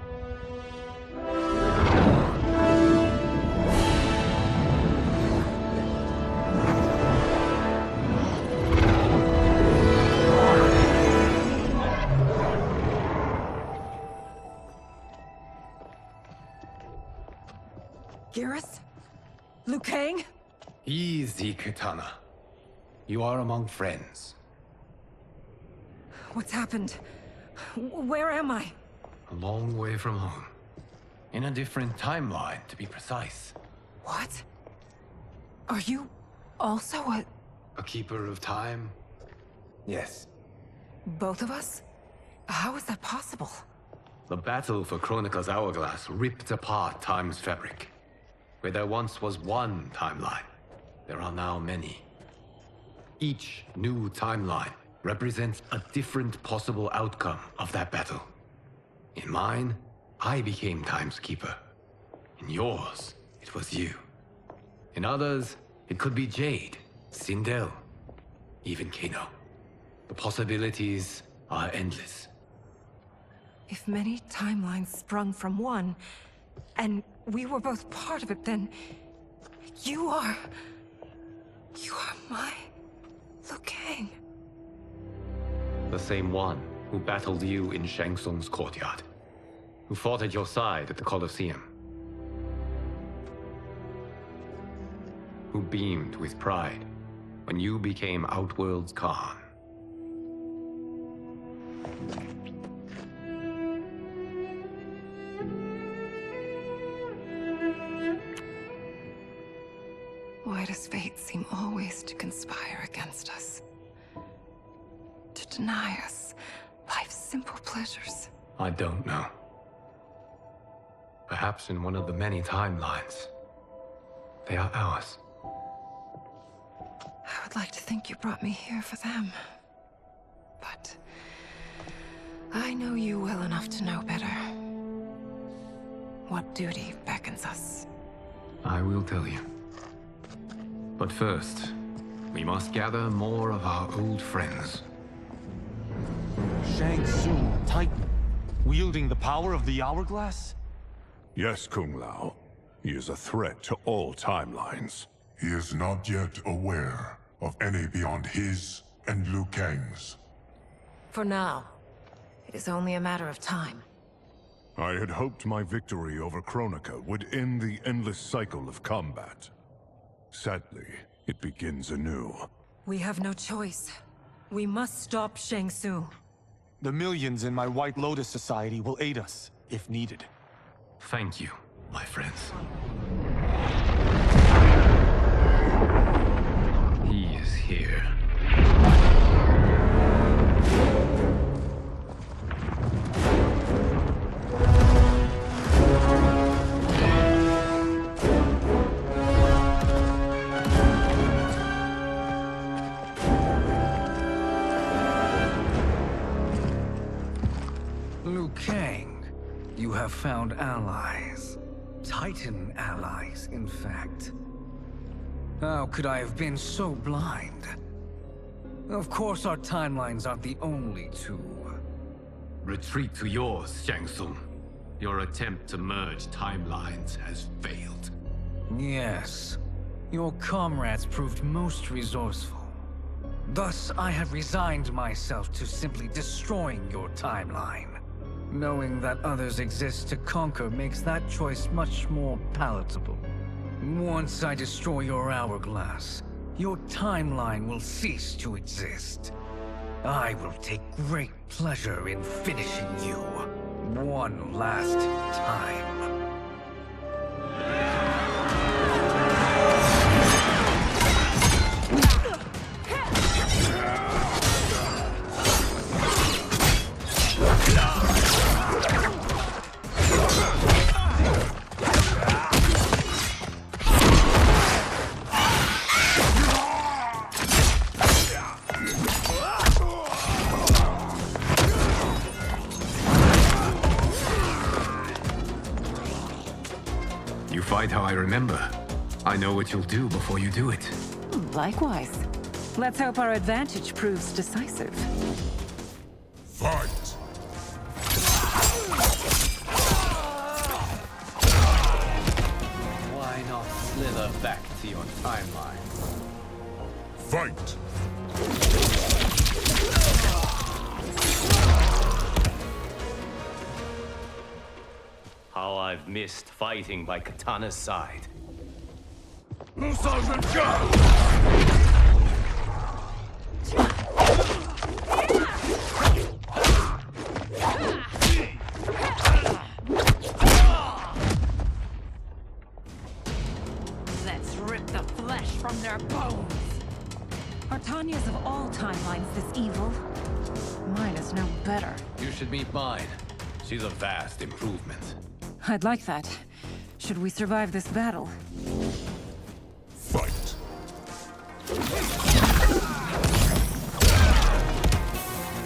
Garrus? Liu Kang? Easy, Kitana. You are among friends. What's happened? Where am I? A long way from home. In a different timeline, to be precise. What? Are you also a keeper of time? Yes. Both of us? How is that possible? The battle for Chronica's Hourglass ripped apart time's fabric. Where there once was one timeline, there are now many. Each new timeline represents a different possible outcome of that battle. In mine, I became Time's Keeper. In yours, it was you. In others, it could be Jade, Sindel, even Kano. The possibilities are endless. If many timelines sprung from one, and we were both part of it, then you are my Liu Kang. The same one who battled you in Shang Tsung's courtyard. Who fought at your side at the Colosseum. Who beamed with pride when you became Outworld's Khan. Why does fate seem always to conspire against us? To deny us life's simple pleasures? I don't know. Perhaps in one of the many timelines, they are ours. I would like to think you brought me here for them. But I know you well enough to know better. What duty beckons us? I will tell you. But first, we must gather more of our old friends. Shang Tsung, Titan, wielding the power of the Hourglass? Yes, Kung Lao. He is a threat to all timelines. He is not yet aware of any beyond his and Liu Kang's. For now, it is only a matter of time. I had hoped my victory over Chronica would end the endless cycle of combat. Sadly, it begins anew. We have no choice. We must stop Shang Tsung. The millions in my White Lotus Society will aid us, if needed. Thank you, my friends. He is here. have found allies. Titan allies, in fact. How could I have been so blind? Of course our timelines aren't the only two. Retreat to yours, Shang Tsung. Your attempt to merge timelines has failed. Yes. Your comrades proved most resourceful. Thus, I have resigned myself to simply destroying your timeline. Knowing that others exist to conquer makes that choice much more palatable. Once I destroy your hourglass, your timeline will cease to exist. I will take great pleasure in finishing you one last time. Fight how I remember. I know what you'll do before you do it. Likewise. Let's hope our advantage proves decisive. Fight! Why not slither back to your timeline? Fight! How I've missed fighting by Katana's side. Sergeant, go! Let's rip the flesh from their bones. Are Tanya's of all timelines this evil? Mine is no better. You should meet mine. She's a vast improvement. I'd like that. Should we survive this battle? Fight!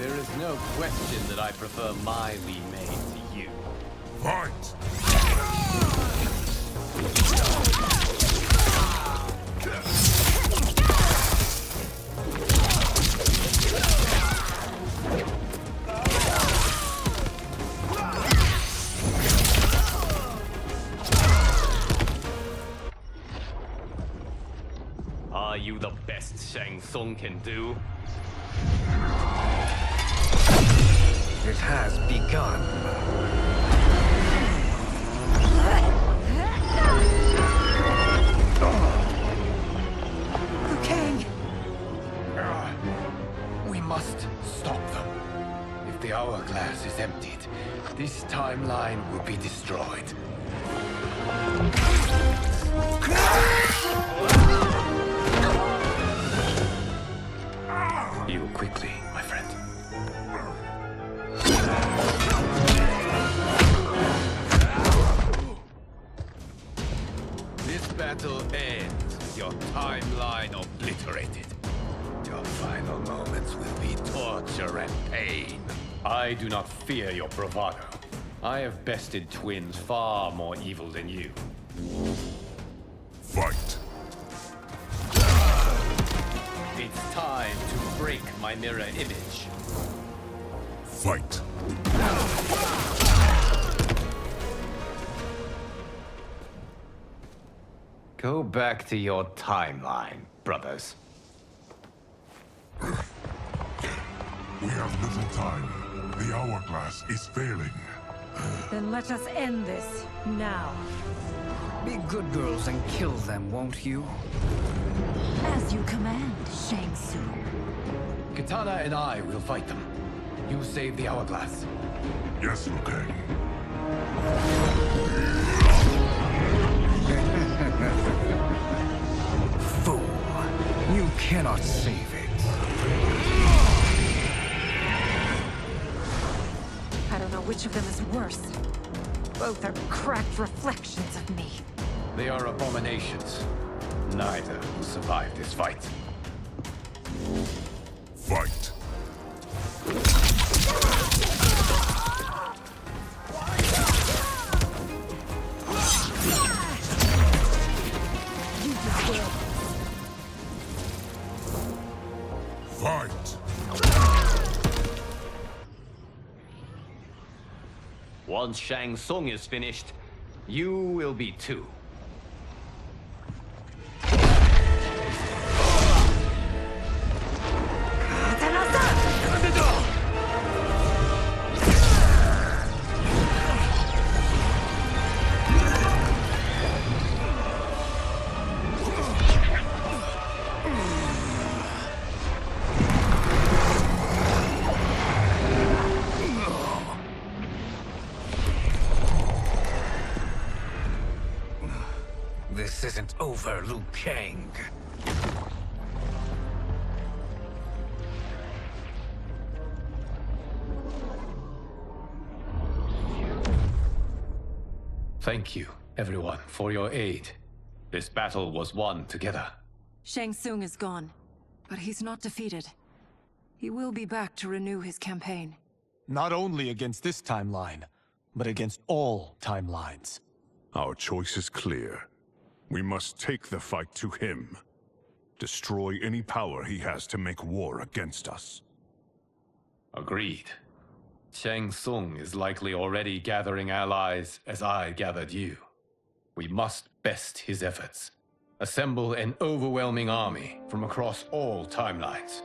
There is no question that I prefer my Li Mei to you. Fight! Are you the best Shang Tsung can do? It has begun. Liu Kang! We must stop them. If the hourglass is emptied, this timeline will be destroyed. Heal quickly, my friend. This battle ends with your timeline obliterated. Your final moments will be torture and pain. I do not fear your bravado. I have bested twins far more evil than you. Fight! It's time to break my mirror image. Fight! Go back to your timeline, brothers. We have little time. The hourglass is failing. Then let us end this, now. Be good girls and kill them, won't you? As you command, Shang Tsung. Katana and I will fight them. You save the hourglass. Yes, Liu Kang. Fool. You cannot save it. I don't know which of them is worse. Both are cracked reflections of me. They are abominations. Neither will survive this fight. Fight! Fight! Once Shang Tsung is finished, you will be too. This isn't over, Liu Kang. Thank you, everyone, for your aid. This battle was won together. Shang Tsung is gone, but he's not defeated. He will be back to renew his campaign. Not only against this timeline, but against all timelines. Our choice is clear. We must take the fight to him. Destroy any power he has to make war against us. Agreed. Shang Tsung is likely already gathering allies as I gathered you. We must best his efforts. Assemble an overwhelming army from across all timelines.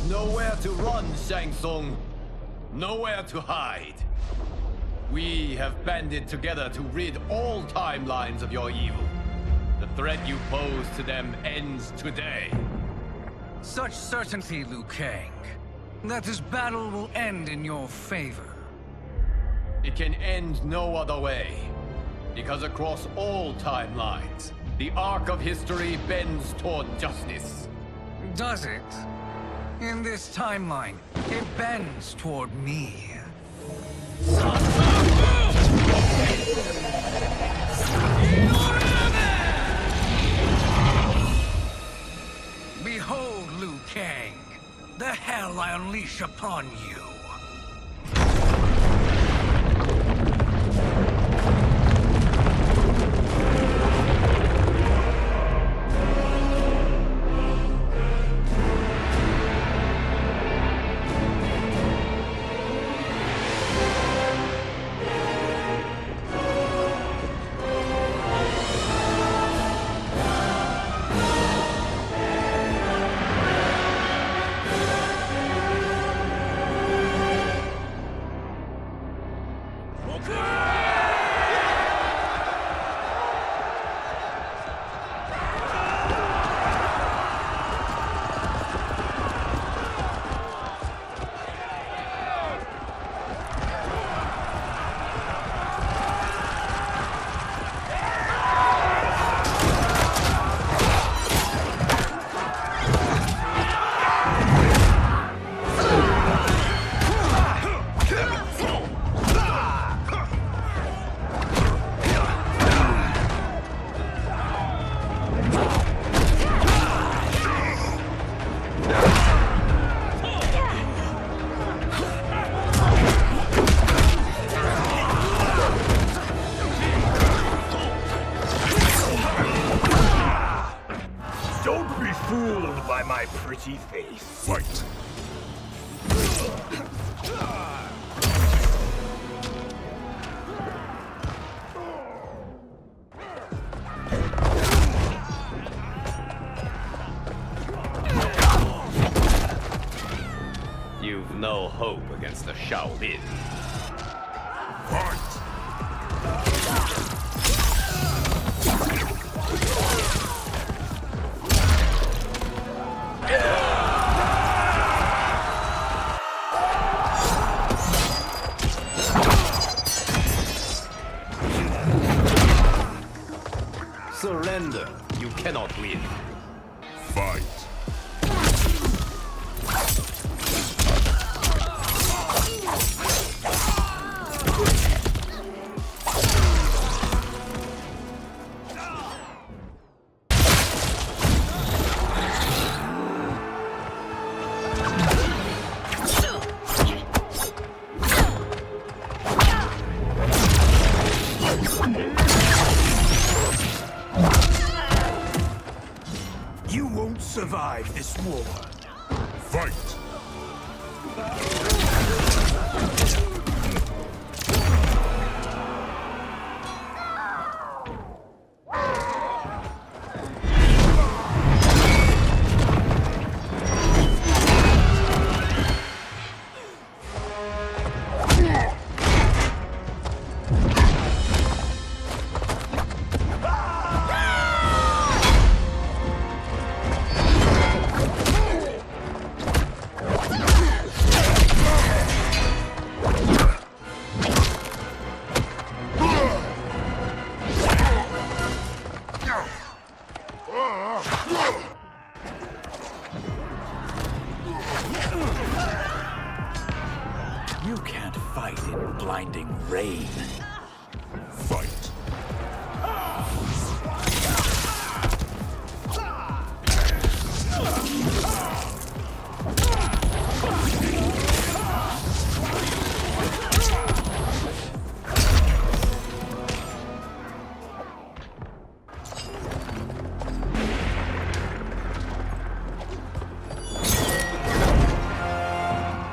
Nowhere to run, Shang Tsung. Nowhere to hide. We have banded together to rid all timelines of your evil. The threat you pose to them ends today. Such certainty, Liu Kang, that this battle will end in your favor. It can end no other way. Because across all timelines, the arc of history bends toward justice. Does it? In this timeline, it bends toward me. Behold, Liu Kang, the hell I unleash upon you. fooled by my pretty face. Fight. You've no hope against the Shaolin. Fight! Surrender. You cannot win. Fight. You won't survive this war. Fight! You can't fight in blinding rain. Fight.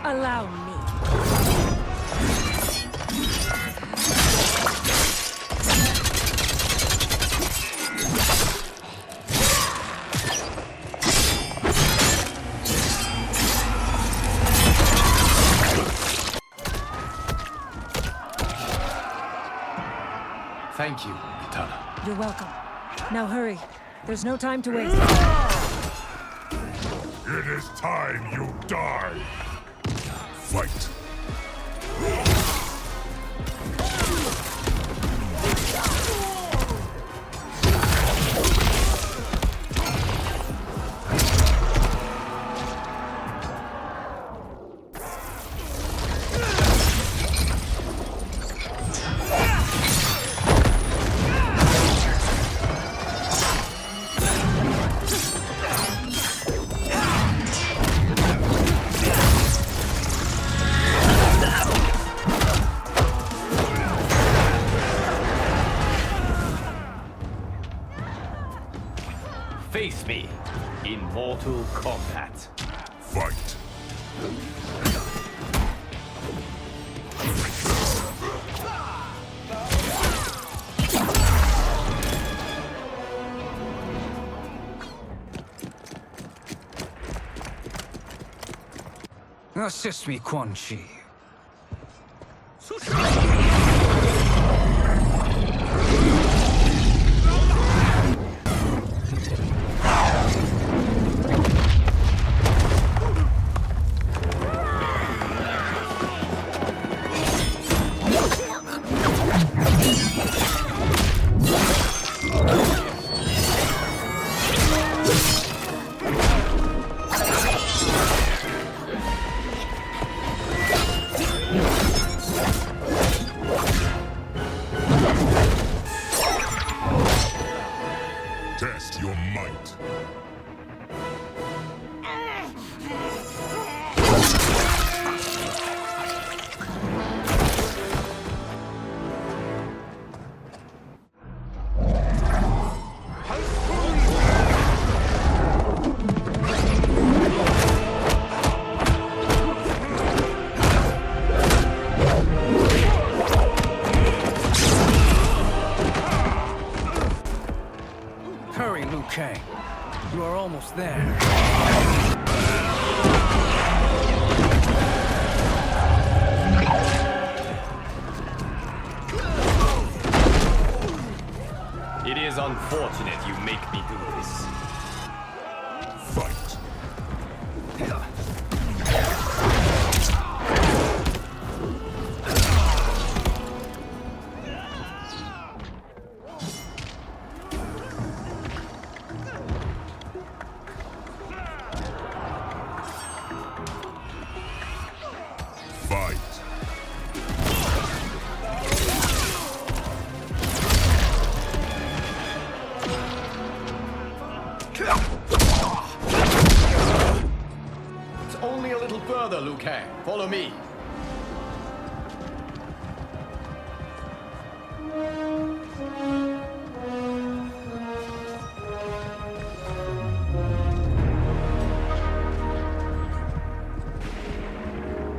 Allow me. Thank you, Katana. You're welcome. Now hurry. There's no time to waste. It is time you die. Fight. Face me in Mortal Kombat. Fight. Assist me, Quan Chi. Test your might. Hurry, Liu Kang. You are almost there. It is unfortunate you make me do this. Fight. It's only a little further, Liu Kang. Follow me.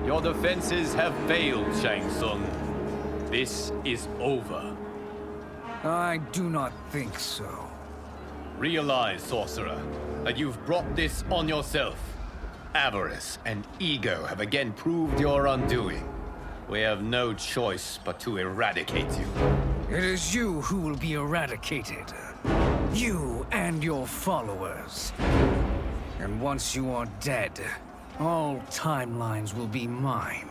Your defenses have failed, Shang Tsung. This is over. I do not think so. Realize, sorcerer, that you've brought this on yourself. Avarice and ego have again proved your undoing. We have no choice but to eradicate you. It is you who will be eradicated. You and your followers. And once you are dead, all timelines will be mine.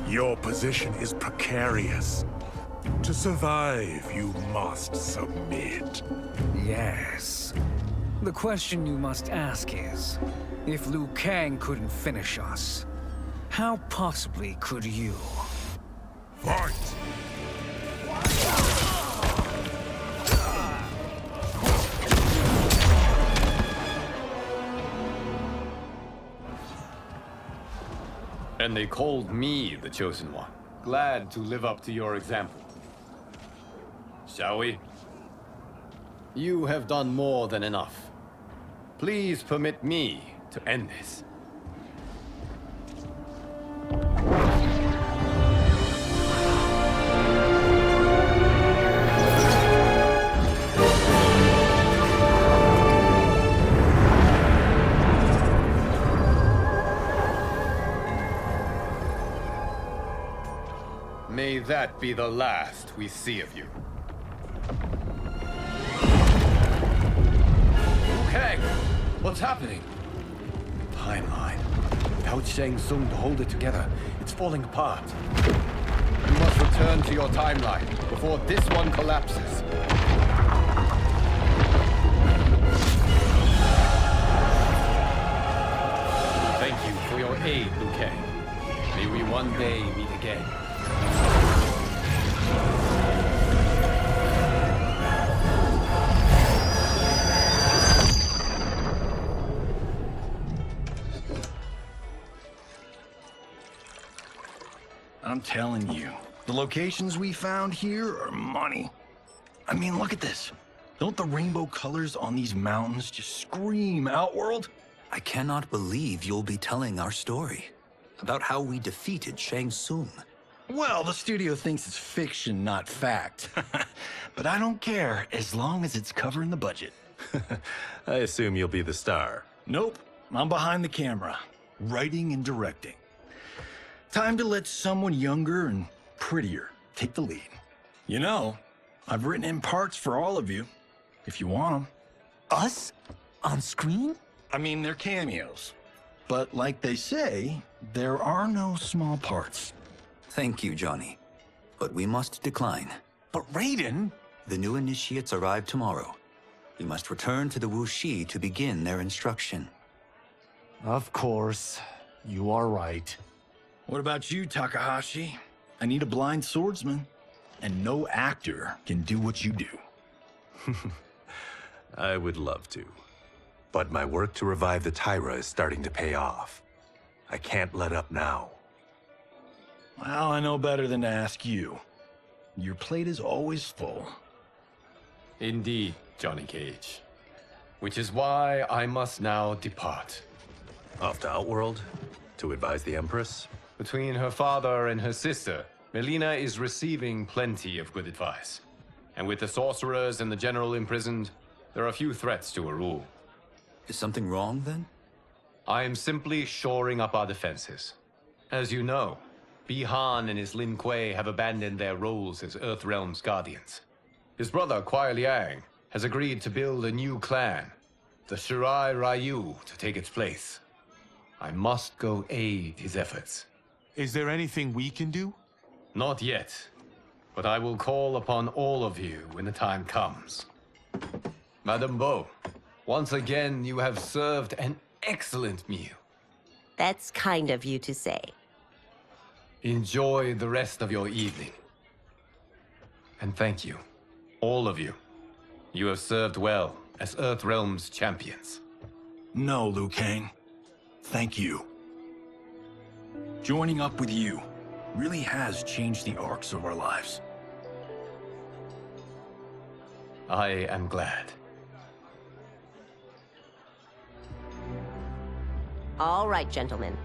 Your position is precarious. To survive, you must submit. Yes. The question you must ask is, if Liu Kang couldn't finish us, how possibly could you? Fight! And they called me the Chosen One. Glad to live up to your example. Shall we? You have done more than enough. Please permit me to end this. May that be the last we see of you. Kang! What's happening? Timeline. Without Shang Tsung to hold it together, it's falling apart. You must return to your timeline before this one collapses. Thank you for your aid, Liu Kang. May we one day meet again. I'm telling you, the locations we found here are money. I mean, look at this. Don't the rainbow colors on these mountains just scream Outworld? I cannot believe you'll be telling our story about how we defeated Shang Tsung. Well, the studio thinks it's fiction, not fact. But I don't care, as long as it's covering the budget. I assume you'll be the star. Nope, I'm behind the camera, writing and directing. Time to let someone younger and prettier take the lead. You know, I've written in parts for all of you, if you want them. Us? On screen? I mean, they're cameos. But like they say, there are no small parts. Thank you, Johnny. But we must decline. But Raiden? The new initiates arrive tomorrow. We must return to the Wuxi to begin their instruction. Of course. You are right. What about you, Takahashi? I need a blind swordsman. And no actor can do what you do. I would love to. But my work to revive the Tyra is starting to pay off. I can't let up now. Well, I know better than to ask you. Your plate is always full. Indeed, Johnny Cage. Which is why I must now depart. Off to Outworld? To advise the Empress? Between her father and her sister, Melina is receiving plenty of good advice. And with the sorcerers and the general imprisoned, there are few threats to her rule. Is something wrong, then? I am simply shoring up our defenses. As you know, Bi-Han and his Lin Kuei have abandoned their roles as Earthrealm's guardians. His brother, Kuai Liang, has agreed to build a new clan, the Shirai Ryu, to take its place. I must go aid his efforts. Is there anything we can do? Not yet, but I will call upon all of you when the time comes. Madame Bo, once again you have served an excellent meal. That's kind of you to say. Enjoy the rest of your evening. And thank you, all of you. You have served well as Earthrealm's champions. No, Liu Kang. Thank you. Joining up with you really has changed the arcs of our lives. I am glad. All right, gentlemen.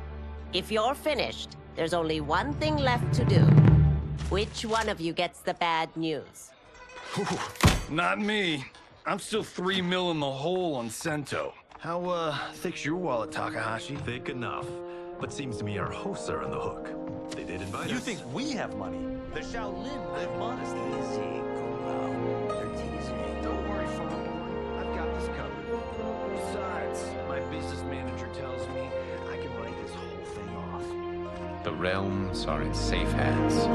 If you're finished, there's only one thing left to do. Which one of you gets the bad news? Not me. I'm still 3 mil in the hole on Sento. How, thick's your wallet, Takahashi? Thick enough. But seems to me our hosts are on the hook. They did invite us. You think we have money? The Shaolin live modestly. Don't worry, farm boy. I've got this covered. Besides, my business manager tells me I can write this whole thing off. The realms are in safe hands.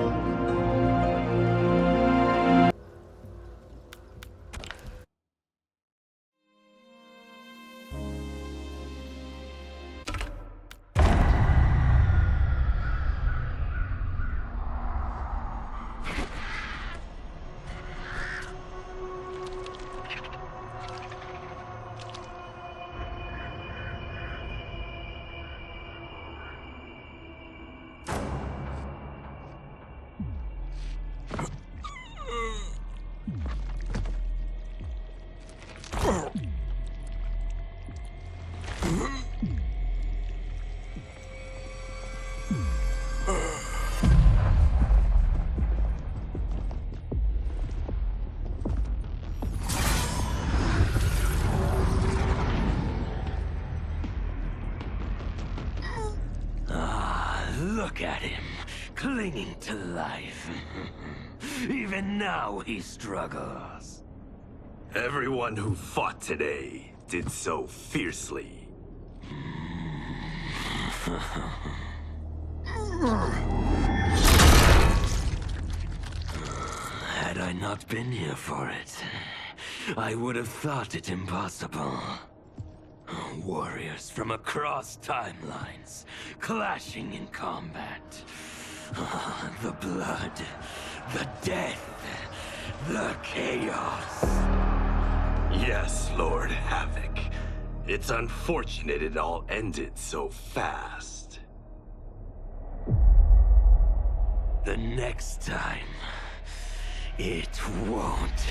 Look at him, clinging to life. Even now he struggles. Everyone who fought today did so fiercely. Had I not been here for it, I would have thought it impossible. Warriors from across timelines, clashing in combat. The blood, the death, the chaos. Yes, Lord Havoc. It's unfortunate it all ended so fast. The next time, it won't.